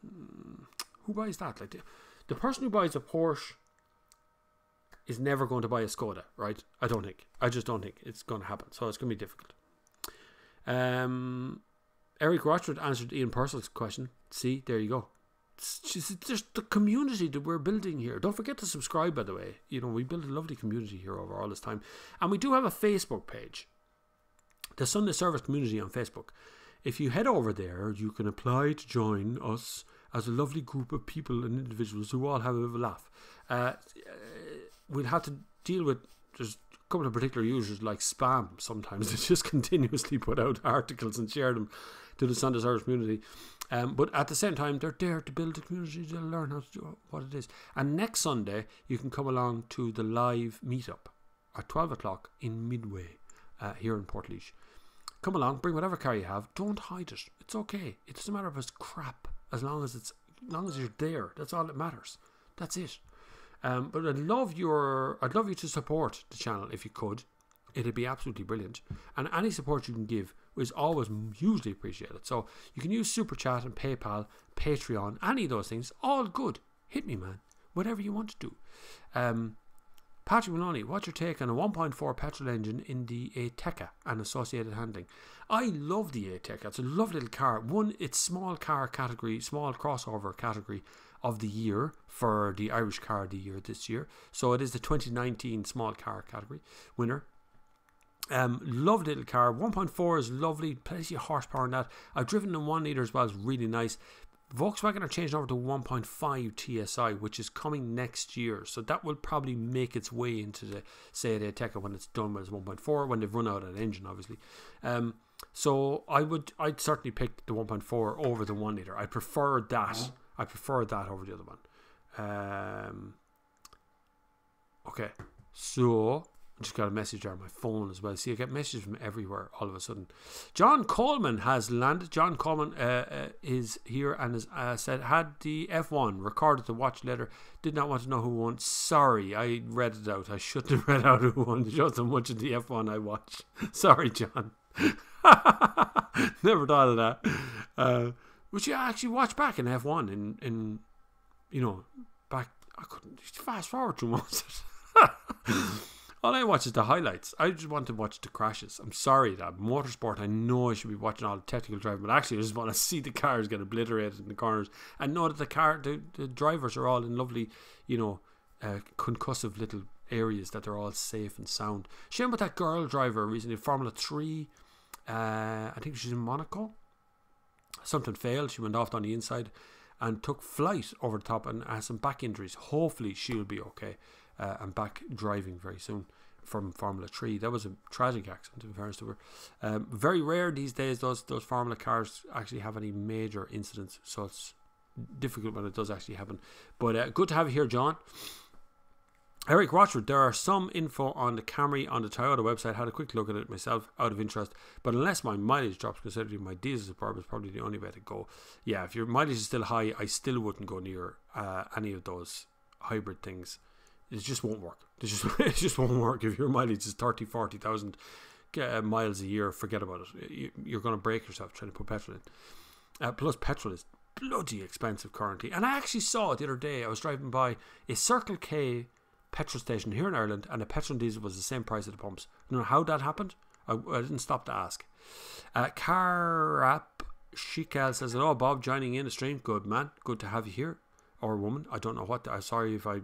who buys that? Like the person who buys a Porsche is never going to buy a Skoda, right? I don't think. I just don't think it's going to happen. So it's going to be difficult. Eric Rochford answered Ian Purcell's question. See, there you go. It's just the community that we're building here. Don't forget to subscribe, by the way. You know, we built a lovely community here over all this time. And we do have a Facebook page. The Sunday Service Community on Facebook. If you head over there, you can apply to join us as a lovely group of people and individuals who all have a bit of a laugh. We'll have to deal with just a couple of particular users like spam sometimes. They just continuously put out articles and share them to the Sunday Service community. But at the same time, they're there to build a community. They'll learn how to do what it is. And next Sunday, you can come along to the live meetup at 12 o'clock in Midway here in Portlaoise. Come along, bring whatever car you have. Don't hide it. It's okay. It doesn't matter if it's crap, as long as you're there. That's all that matters. That's it. But I'd love you to support the channel if you could. It'd be absolutely brilliant. And any support you can give is always hugely appreciated. So you can use Super Chat and PayPal, Patreon, any of those things. All good. Hit me, man. Whatever you want to do. Patrick Maloney, what's your take on a 1.4 petrol engine in the Ateca and associated handling? I love the Ateca. It's a lovely little car. It's small car category, small crossover category of the year for the Irish Car of the Year this year. So it is the 2019 small car category winner. Lovely little car. 1.4 is lovely, plenty of horsepower in that. I've driven the 1 litre as well. It's really nice. Volkswagen are changing over to 1.5 TSI, which is coming next year. So that will probably make its way into the Ateca when it's done with its 1.4, when they've run out of an engine, obviously. So I'd certainly pick the 1.4 over the 1 litre. I prefer that. I prefer that over the other one. Okay, so I just got a message there on my phone as well. See, I get messages from everywhere all of a sudden. John Coleman has landed. John Coleman is here and has said, had the F1 recorded to watch later. Did not want to know who won. Sorry, I read it out. I shouldn't have read out who won. There's just so much of the F1 I watch. Sorry, John. Never thought of that. Which you actually watch back in F1 in you know, back. I couldn't fast forward too much. All I watch is the highlights. I just want to watch the crashes. I'm sorry that motorsport, I know I should be watching all the technical driving, but actually I just want to see the cars get obliterated in the corners and know that the drivers are all in lovely, you know, concussive little areas, that they're all safe and sound. Shame about that girl driver recently in Formula 3. I think she's in Monaco. Something failed. She went off on the inside and took flight over the top and has some back injuries. Hopefully she'll be okay. And back driving very soon from Formula 3. That was a tragic accident in fairness to her. Very rare these days those Formula cars actually have any major incidents, so it's difficult when it does actually happen. But good to have you here, John. Eric Rochford, there are some info on the Camry on the Toyota website. Had a quick look at it myself out of interest, but unless my mileage drops considerably, my diesel Superb is probably the only way to go. Yeah, if your mileage is still high, I still wouldn't go near any of those hybrid things. It just won't work. It just won't work. If your mileage is 30,000-40,000 miles a year, forget about it. You're going to break yourself trying to put petrol in. Plus, petrol is bloody expensive currently. And I actually saw it the other day. I was driving by a Circle K petrol station here in Ireland, and the petrol and diesel was the same price at the pumps. I don't know how that happened. I didn't stop to ask. Carap Shikel says, hello, Bob, joining in the stream. Good, man. Good to have you here. Or woman. I don't know what. I'm sorry if I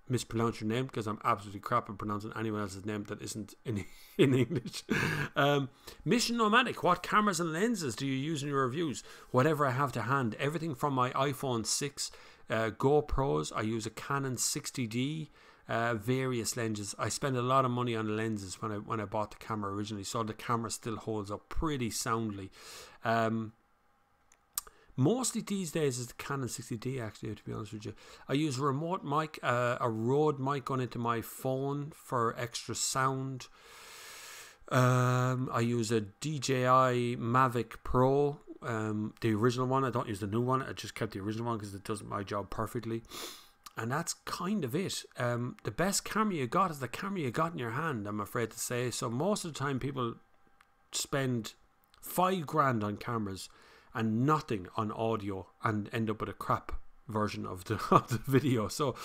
mispronounce your name, because I'm absolutely crap at pronouncing anyone else's name that isn't in English. Mission Nomadic, what cameras and lenses do you use in your reviews? Whatever I have to hand. Everything from my iPhone 6, GoPros. I use a Canon 60D, various lenses. I spend a lot of money on lenses when I bought the camera originally, so the camera still holds up pretty soundly. Mostly these days is the Canon 60D, actually, to be honest with you. I use a remote mic, a Rode mic going into my phone for extra sound. I use a DJI Mavic Pro, the original one. I don't use the new one. I just kept the original one because it does my job perfectly. And that's kind of it. The best camera you got is the camera you got in your hand, I'm afraid to say. So most of the time people spend $5,000 on cameras and nothing on audio and end up with a crap version of the video. So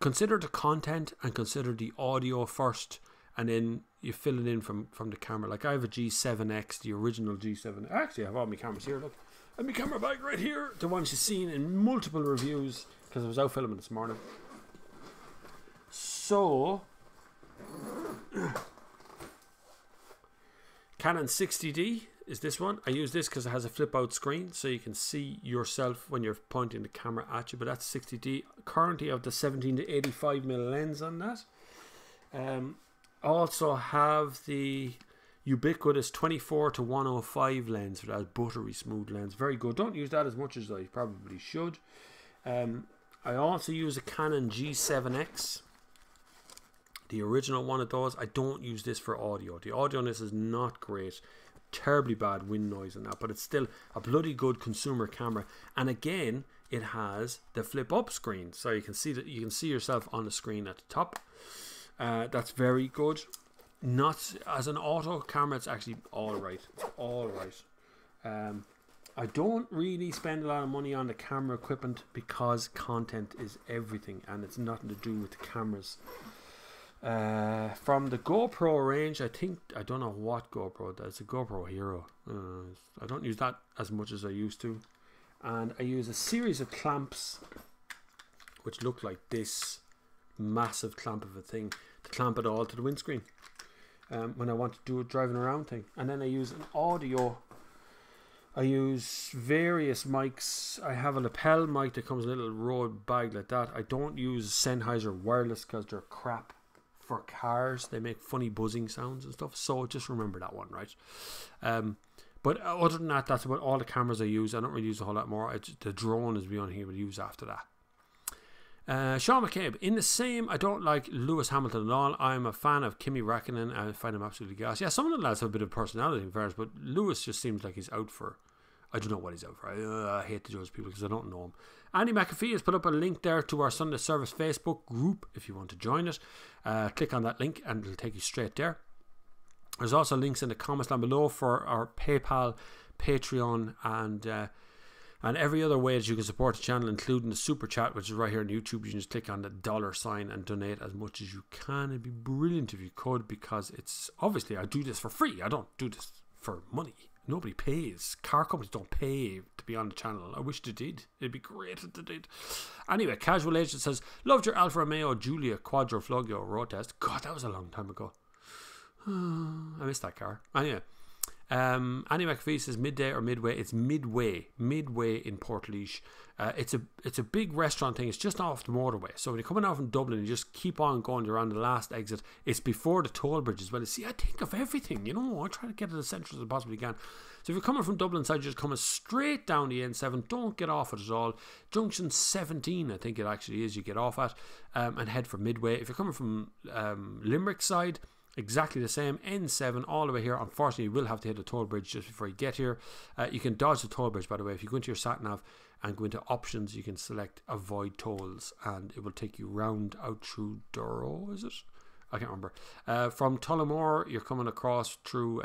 consider the content and consider the audio first, and then you fill it in from the camera. Like I have a G7X, the original G7. Actually, I have all my cameras here. Look, I have my camera bag right here, the ones you've seen in multiple reviews because I was out filming this morning. So, Canon 60D is this one. I use this because it has a flip out screen so you can see yourself when you're pointing the camera at you, but that's 60D. Currently I have the 17 to 85mm lens on that. Also have the ubiquitous 24 to 105 lens for that buttery smooth lens. Very good. Don't use that as much as I probably should. I also use a Canon G7X, the original one of those. I don't use this for audio. The audio on this is not great. Terribly bad wind noise and that, but it's still a bloody good consumer camera. And again, it has the flip up screen, so you can see that you can see yourself on the screen at the top. That's very good. Not as an auto camera, it's actually all right. It's all right. I don't really spend a lot of money on the camera equipment because content is everything, and it's nothing to do with the cameras. From the GoPro range, I don't know what GoPro does. It's a GoPro Hero. I don't use that as much as I used to, and I use a series of clamps which look like this massive clamp of a thing to clamp it all to the windscreen when I want to do a driving around thing. And then I use an audio. I use various mics. I have a lapel mic that comes in a little Rode bag like that. I don't use Sennheiser wireless because they're crap for cars. They make funny buzzing sounds and stuff, so just remember that one, right? But other than that, that's about all the cameras I use. I don't really use a whole lot more. The drone is the only thing I would use after that. Sean McCabe, in the same, I don't like Lewis Hamilton at all. I'm a fan of Kimi Räikkönen. I find him absolutely gas. Yeah, some of the lads have a bit of personality in fairness, but Lewis just seems like he's out for, I don't know what he's out for. I hate to judge people because I don't know him. Andy McAfee has put up a link there to our Sunday Service Facebook group if you want to join it. Click on that link and it'll take you straight there. There's also links in the comments down below for our PayPal, Patreon, and every other way that you can support the channel, including the super chat, which is right here on YouTube. You can just click on the $ and donate as much as you can. It'd be brilliant if you could, because it's obviously I do this for free. I don't do this for money. Nobody pays. Car companies don't pay to be on the channel. I wish they did. It'd be great if they did. Anyway, Casual Agent says, loved your Alfa Romeo Giulia Quadro Flugio road test. God, that was a long time ago. I missed that car. Anyway, Annie McAfee says midday or midway. It's midway in Portlaoise. It's a big restaurant thing. It's just off the motorway. So when you're coming out from Dublin, you just keep on going. You're on the last exit. It's before the toll bridge as well. See, I think of everything. You know, I try to get it as central as I possibly can. So if you're coming from Dublin side, you're just coming straight down the N7. Don't get off it at all. Junction 17, I think it actually is. You get off at and head for Midway. If you're coming from Limerick side, exactly the same. N7 all the way here. Unfortunately, you will have to hit the toll bridge just before you get here. You can dodge the toll bridge, by the way. If you go into your sat nav and go into options, you can select avoid tolls, and it will take you round out through Duro, is it? I can't remember. From Tullamore, you're coming across through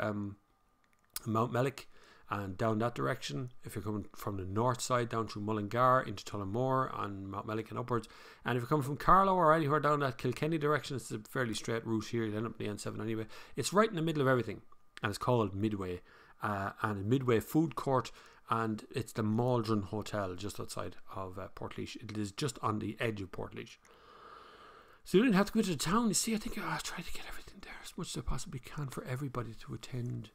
Mount Mellick and down that direction. If you're coming from the north side, down through Mullingar into Tullamore and Mount Mellick and upwards. And if you're coming from Carlow or anywhere down that Kilkenny direction, it's a fairly straight route here. You end up in the N7 anyway. It's right in the middle of everything, and it's called Midway. And Midway Food Court, and it's the Maldron Hotel just outside of Portlaoise. It is just on the edge of Portlaoise. So you don't have to go to the town. You see, I think I'll try to get everything there as much as I possibly can for everybody to attend.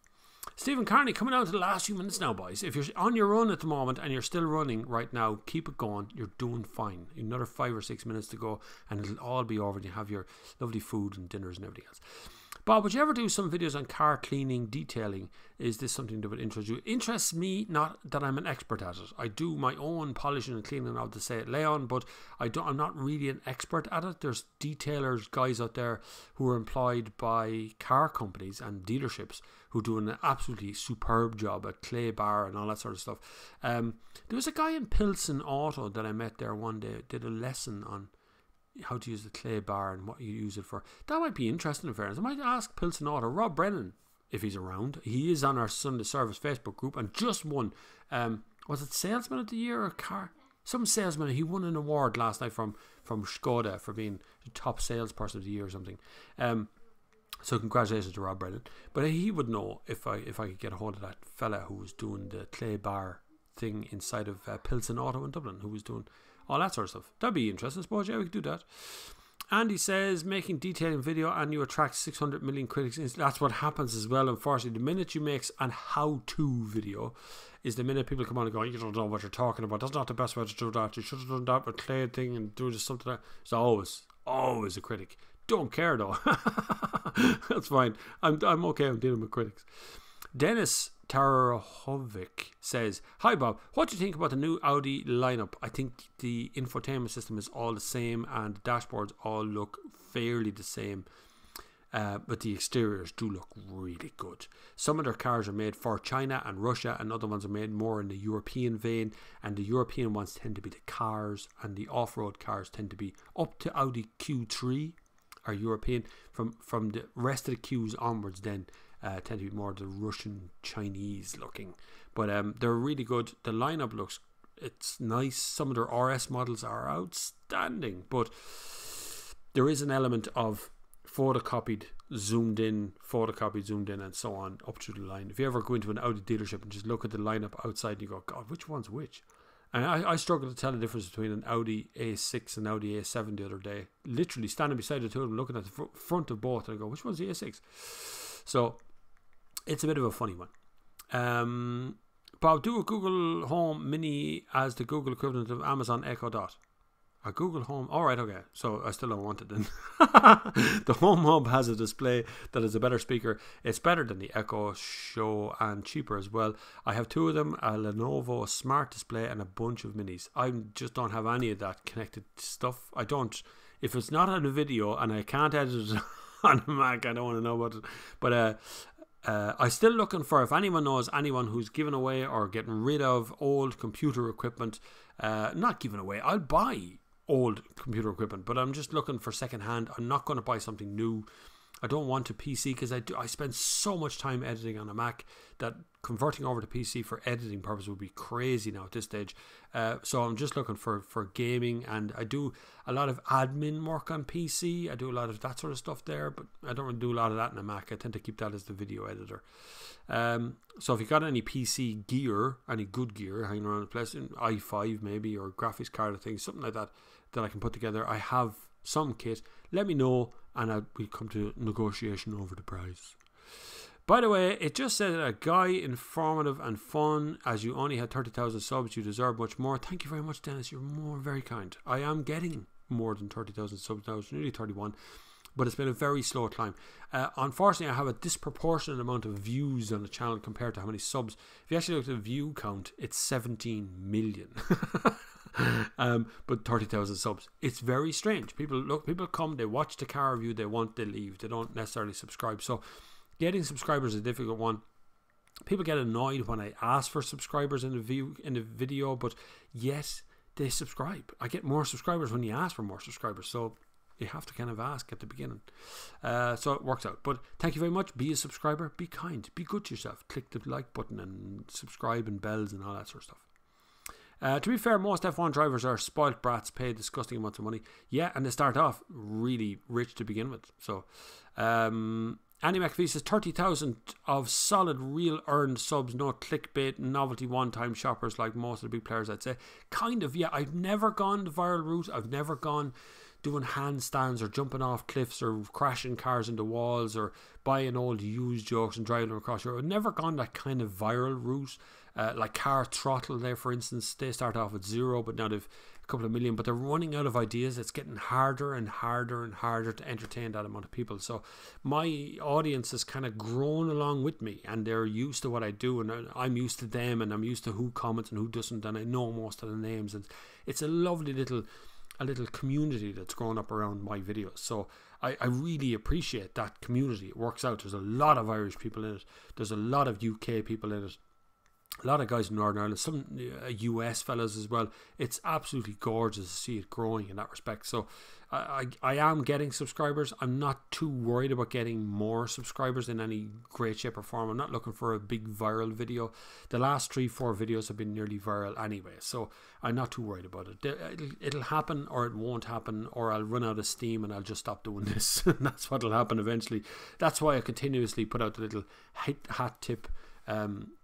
Stephen Carney, coming down to the last few minutes now, boys. If you're on your run at the moment and you're still running right now, keep it going. You're doing fine. Another 5 or 6 minutes to go and it'll all be over and you have your lovely food and dinners and everything else. Bob, would you ever do some videos on car cleaning, detailing? Is this something that would interest you? It interests me, not that I'm an expert at it. I do my own polishing and cleaning of the Seat Leon, but I'm not really an expert at it. There's detailers, guys out there who are employed by car companies and dealerships who do an absolutely superb job at clay bar and all that sort of stuff. There was a guy in Pilsen Auto that I met there one day, did a lesson on how to use the clay bar and what you use it for. That might be interesting in fairness. I might ask Pilsen Auto, Rob Brennan, if he's around. He is on our Sunday Service Facebook group and just won, was it Salesman of the Year or Car? Some salesman, he won an award last night from Skoda for being the top salesperson of the year or something. So congratulations to Rob Brennan. But he would know if I could get a hold of that fella who was doing the clay bar thing inside of Pilsen Auto in Dublin, who was doing all that sort of stuff. That'd be interesting, I suppose. Yeah, we could do that. Andy says, making detailing video and you attract 600 million critics. That's what happens as well, unfortunately. The minute you make an how-to video is the minute people come on and go, you don't know what you're talking about. That's not the best way to do that. You should have done that with clay thing and do this something like that. There's always a critic. Don't care though. That's fine. I'm okay. I'm dealing with critics. Dennis Tarahovic says, hi Bob, what do you think about the new Audi lineup? I think the infotainment system is all the same and the dashboards all look fairly the same, but the exteriors do look really good. Some of their cars are made for China and Russia, and other ones are made more in the European vein, and the European ones tend to be the cars, and the off-road cars tend to be up to Audi Q3 are European. From the rest of the Qs onwards then tend to be more the Russian Chinese looking, but they're really good. The lineup it's nice. Some of their RS models are outstanding, but there is an element of photocopied, zoomed in, and so on up through the line. If you ever go into an Audi dealership and just look at the lineup outside and you go, God, which one's which? And I struggle to tell the difference between an Audi A6 and Audi A7 the other day. Literally standing beside the two of them, looking at the front of both, and I go, which one's the A6? So it's a bit of a funny one. Bob, do a Google Home Mini as the Google equivalent of Amazon Echo Dot. A Google Home, alright, okay. So I still don't want it then. The Home Hub has a display that is a better speaker. It's better than the Echo Show and cheaper as well. I have two of them, a Lenovo Smart Display and a bunch of minis. I just don't have any of that connected stuff. I don't, if it's not on a video and I can't edit it on a Mac, I don't want to know about it. But I'm still looking for, if anyone knows anyone who's giving away or getting rid of old computer equipment, not giving away, I'll buy old computer equipment, but I'm just looking for second hand. I'm not going to buy something new. I don't want a PC because I spend so much time editing on a Mac that converting over to PC for editing purposes would be crazy now at this stage. So I'm just looking for gaming, and I do a lot of admin work on PC. I do a lot of that sort of stuff there, but I don't really do a lot of that in a Mac. I tend to keep that as the video editor. So if you got any PC gear, any good gear hanging around the place, in i5 maybe, or graphics card or things, something like that I can put together. I have some kit. Let me know, and we come to negotiation over the price. By the way, it just said a guy, informative and fun. As you only had 30,000 subs, you deserve much more. Thank you very much, Dennis. You're very kind. I am getting more than 30,000 subs now. It's nearly 31. But it's been a very slow climb. Unfortunately, I have a disproportionate amount of views on the channel compared to how many subs. If you actually look at the view count, it's 17 million. But 30,000 subs. It's very strange. People come, they watch the car review, they leave. They don't necessarily subscribe. So getting subscribers is a difficult one. People get annoyed when I ask for subscribers in the video, but yet they subscribe. I get more subscribers when you ask for more subscribers. So you have to kind of ask at the beginning. So it works out. But thank you very much. Be a subscriber. Be kind. Be good to yourself. Click the like button and subscribe and bells and all that sort of stuff. To be fair, most F1 drivers are spoilt brats, paid disgusting amounts of money. Yeah, and they start off really rich to begin with. So, Annie McPhee says 30,000 of solid, real earned subs, no clickbait, novelty one-time shoppers like most of the big players, I'd say. Kind of, yeah. I've never gone the viral route. I've never gone doing handstands or jumping off cliffs or crashing cars into walls or buying old used jokes and driving them across Europe. I've never gone that kind of viral route. Like Car Throttle there, for instance, they start off at 0, but now they've a couple of million, but they're running out of ideas. It's getting harder and harder and harder to entertain that amount of people. So my audience has kind of grown along with me, and they're used to what I do, and I'm used to them, and I'm used to who comments and who doesn't, and I know most of the names, and it's a lovely little community that's grown up around my videos. So I really appreciate that community. It works out. There's a lot of Irish people in it. There's a lot of UK people in it. A lot of guys in Northern Ireland, some US fellas as well. It's absolutely gorgeous to see it growing in that respect. So I am getting subscribers. I'm not too worried about getting more subscribers in any great shape or form. I'm not looking for a big viral video. The last 3-4 videos have been nearly viral anyway, so I'm not too worried about it. It'll happen or it won't happen, or I'll run out of steam and I'll just stop doing this. That's what'll happen eventually. That's why I continuously put out the little hat tip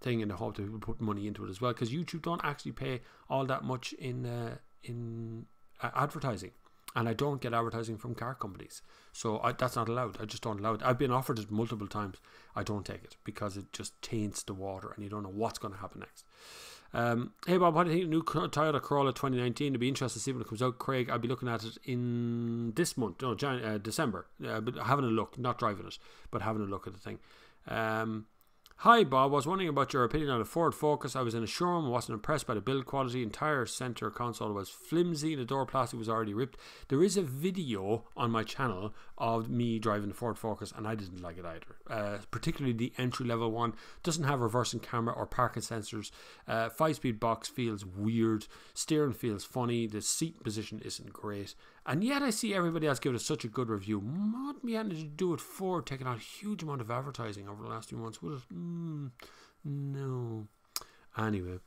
thing in the hope that people put money into it as well, because YouTube don't actually pay all that much in advertising, and I don't get advertising from car companies, so that's not allowed. I just don't allow it. I've been offered it multiple times. I don't take it because it just taints the water and you don't know what's going to happen next. Hey Bob, what do you think of the new Toyota Corolla 2019? It'd be interesting to see when it comes out. Craig, I'll be looking at it in this month, no, December, but having a look, not driving it, but having a look at the thing. Hi Bob, I was wondering about your opinion on a Ford Focus. I was in a showroom, wasn't impressed by the build quality. Entire centre console was flimsy, the door plastic was already ripped. There is a video on my channel of me driving the Ford Focus and I didn't like it either. Particularly the entry level one. Doesn't have reversing camera or parking sensors. 5-speed box feels weird. Steering feels funny. The seat position isn't great. And yet I see everybody else give it such a good review. What me had to do with Ford taking out a huge amount of advertising over the last few months? Would it? No. Anyway,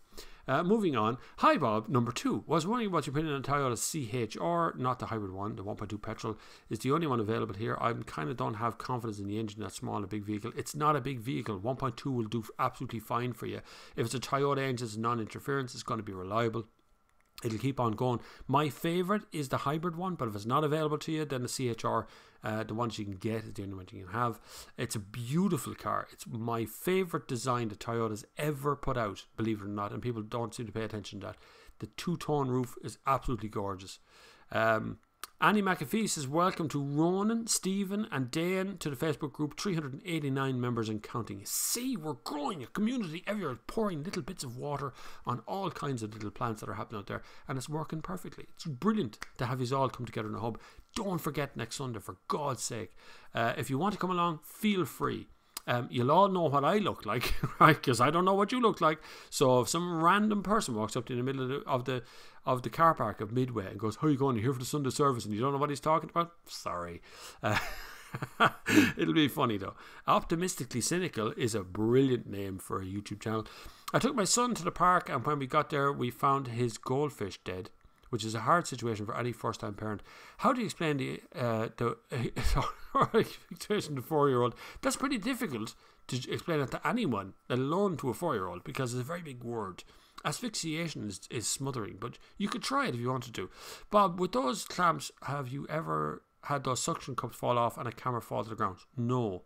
moving on. Hi Bob, number 2. Was wondering about your opinion on Toyota CHR, not the hybrid one. The 1.2 petrol is the only one available here. I kind of don't have confidence in the engine that's small, a big vehicle. It's not a big vehicle. 1.2 will do absolutely fine for you. If it's a Toyota engine, it's non-interference, it's going to be reliable. It'll keep on going. My favourite is the hybrid one, but if it's not available to you, then the CHR, the ones you can get, is the only one you can have. It's a beautiful car. It's my favourite design that Toyota's ever put out, believe it or not, and people don't seem to pay attention to that. The two-tone roof is absolutely gorgeous. Annie McAfee says, welcome to Ronan, Stephen and Dan to the Facebook group. 389 members and counting. See, we're growing a community everywhere, pouring little bits of water on all kinds of little plants that are happening out there, and it's working perfectly. It's brilliant to have you all come together in a hub. Don't forget next Sunday, for God's sake. If you want to come along, feel free. You'll all know what I look like, right? Because I don't know what you look like. So if some random person walks up to you in the middle of the car park of Midway and goes, how are you going? You're here for the Sunday service and you don't know what he's talking about? Sorry. It'll be funny though. Optimistically Cynical is a brilliant name for a YouTube channel. I took my son to the park and when we got there, we found his goldfish dead, which is a hard situation for any first-time parent. How do you explain the situation to a 4-year-old? That's pretty difficult to explain it to anyone, let alone to a 4-year-old, because it's a very big word. Asphyxiation is smothering, but you could try it if you wanted to. Bob, with those clamps, have you ever had those suction cups fall off and a camera fall to the ground? No.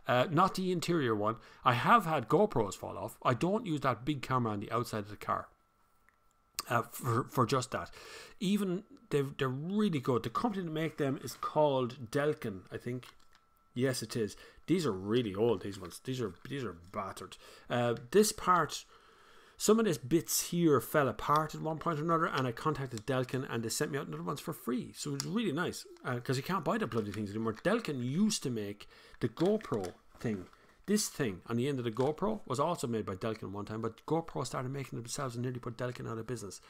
Not the interior one. I have had GoPros fall off. I don't use that big camera on the outside of the car. For just that. Even they're really good. The company that make them is called Delkin, I think. Yes, it is. These are really old, these ones. These are battered. This part, some of these bits here fell apart at one point or another, and I contacted Delkin and they sent me out another ones for free. So it was really nice, because you can't buy the bloody things anymore. Delkin used to make the GoPro thing. This thing on the end of the GoPro was also made by Delkin one time, but GoPro started making it themselves and nearly put Delkin out of business.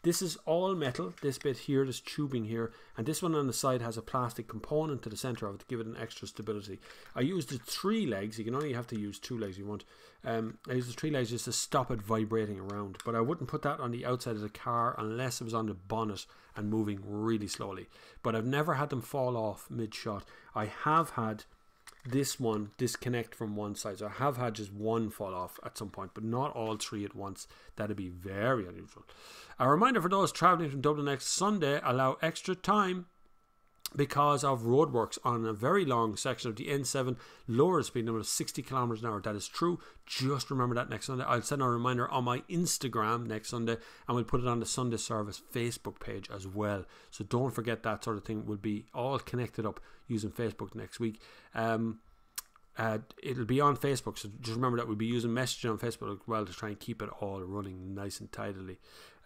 This is all metal, this bit here, this tubing here, and this one on the side has a plastic component to the centre of it to give it an extra stability. I used the 3 legs. You can only have to use 2 legs if you want. I used the 3 legs just to stop it vibrating around, but I wouldn't put that on the outside of the car unless it was on the bonnet and moving really slowly. But I've never had them fall off mid-shot. I have had this one disconnect from one side, so I have had just one fall off at some point, but not all 3 at once. That'd be very unusual. A reminder for those travelling from Dublin next Sunday, allow extra time because of roadworks on a very long section of the N7, lower speed limit of 60 kilometers an hour. That is true. Just remember that next Sunday. I'll send a reminder on my Instagram next Sunday, and we'll put it on the Sunday Service Facebook page as well. So don't forget, that sort of thing will be all connected up using Facebook next week. It'll be on Facebook, so just remember that we'll be using messaging on Facebook as well to try and keep it all running nice and tidily.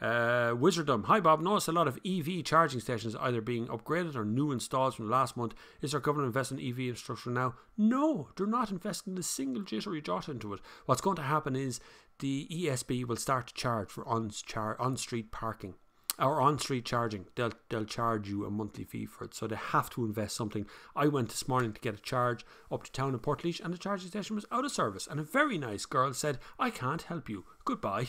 Wizardom. Hi Bob, noticed a lot of EV charging stations either being upgraded or new installs from last month. Is our government investing in EV infrastructure now? No, they're not investing a single jittery jot into it. What's going to happen is the ESB will start to charge for on-street parking or on-street charging. They'll charge you a monthly fee for it, so they have to invest something. I went this morning to get a charge up to town in Portlaoise, and the charging station was out of service, and a very nice girl said, "I can't help you, goodbye."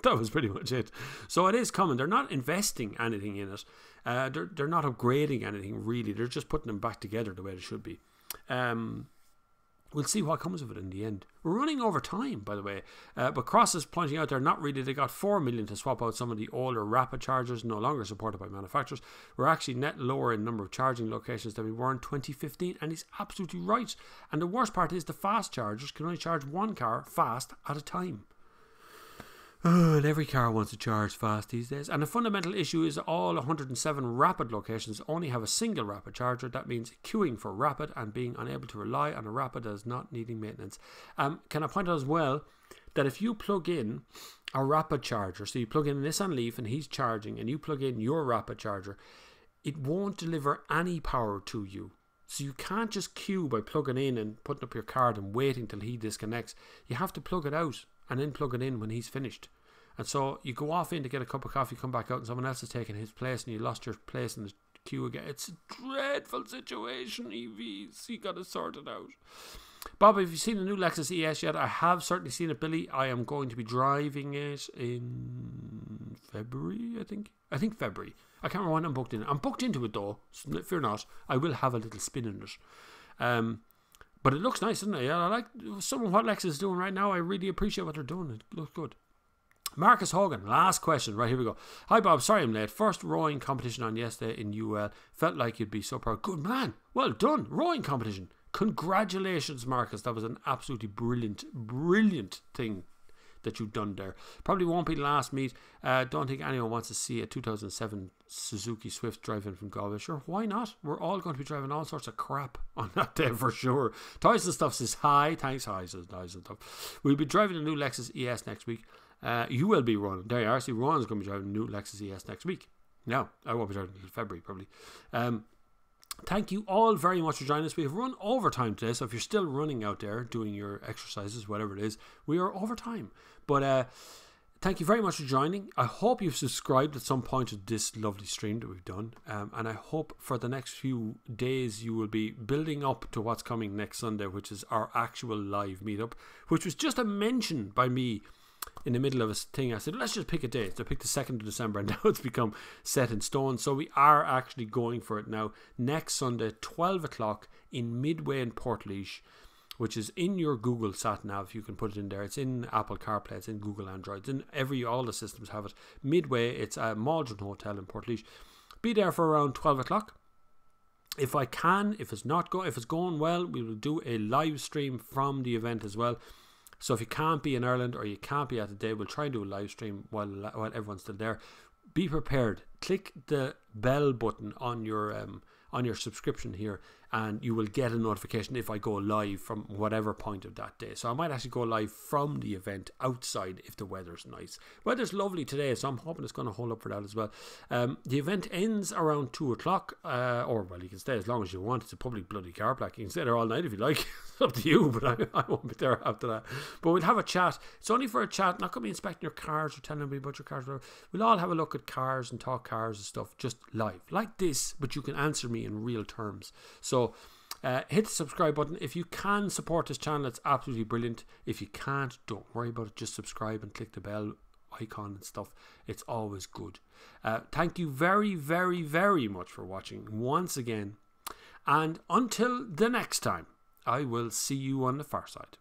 That was pretty much it. So it is coming. They're not investing anything in it. They're not upgrading anything really. They're just putting them back together the way they should be. We'll see what comes of it in the end. We're running over time, by the way. But Cross is pointing out they're not really. They got 4 million to swap out some of the older rapid chargers, no longer supported by manufacturers. We're actually net lower in number of charging locations than we were in 2015, and he's absolutely right. And the worst part is the fast chargers can only charge one car fast at a time. And every car wants to charge fast these days. And the fundamental issue is all 107 rapid locations only have a single rapid charger. That means queuing for rapid and being unable to rely on a rapid that is not needing maintenance. Can I point out as well that if you plug in a rapid charger, so you plug in a Nissan Leaf and he's charging, and you plug in your rapid charger, it won't deliver any power to you. So you can't just queue by plugging in and putting up your card and waiting till he disconnects. You have to plug it out and then plug it in when he's finished. And so you go off in to get a cup of coffee, come back out, and someone else has taken his place, and you lost your place in the queue again. It's a dreadful situation, EVs. You got to sort it out. Bob, have you seen the new Lexus ES yet? I have certainly seen it, Billy. I am going to be driving it in February, I think. I think February. I can't remember when I'm booked in. I'm booked into it though, so fear not. I will have a little spin in it. But it looks nice, doesn't it? Yeah, I like some of what Lexus is doing right now. I really appreciate what they're doing. It looks good. Marcus Hogan, last question. Right, here we go. Hi Bob, sorry I'm late. First rowing competition on yesterday in UL. Felt like you'd be so proud. Good man. Well done. Rowing competition. Congratulations, Marcus. That was an absolutely brilliant thing that you've done there. Probably won't be the last meet. Don't think anyone wants to see a 2007 Suzuki Swift driving from Galway. Sure, why not? We're all going to be driving all sorts of crap on that day for sure. Tyson Stuff says hi. Thanks, hi, says Tyson Stuff. We'll be driving a new Lexus ES next week. You will be Ron. There you are. See, Ron's going to be driving a new Lexus ES next week. No, I won't be driving until February probably. Thank you all very much for joining us. We have run overtime today, so if you're still running out there doing your exercises, whatever it is, we are overtime. But thank you very much for joining. I hope you've subscribed at some point to this lovely stream that we've done. And I hope for the next few days you will be building up to what's coming next Sunday, which is our actual live meetup, which was just a mention by me in the middle of a thing. I said, let's just pick a date. So I picked the 2nd of December, and now it's become set in stone. So we are actually going for it now. Next Sunday, 12 o'clock in Midway in Portlaoise, which is in your Google Sat Nav. You can put it in there. It's in Apple CarPlay. It's in Google Android. It's in all the systems have it. Midway, it's a Maldron Hotel in Portlaoise. Be there for around 12 o'clock. If I can, if it's going well, we will do a live stream from the event as well. So if you can't be in Ireland or you can't be at the day, we'll try and do a live stream while everyone's still there. Be prepared. Click the bell button on your subscription here, and you will get a notification if I go live from whatever point of that day. So I might actually go live from the event outside if the weather's nice. Weather's lovely today, so I'm hoping it's going to hold up for that as well. The event ends around 2 o'clock, or well, you can stay as long as you want. It's a public bloody car park. You can stay there all night if you like. It's up to you, but I won't be there after that. But we'll have a chat. It's only for a chat, not going to be inspecting your cars or telling me about your cars. We'll all have a look at cars and talk cars and stuff just live, like this, but you can answer me in real terms. So hit the subscribe button. If you can support this channel, it's absolutely brilliant. If you can't, don't worry about it. Just subscribe and click the bell icon and stuff. It's always good. Thank you very, very, very much for watching once again. And until the next time, I will see you on the far side.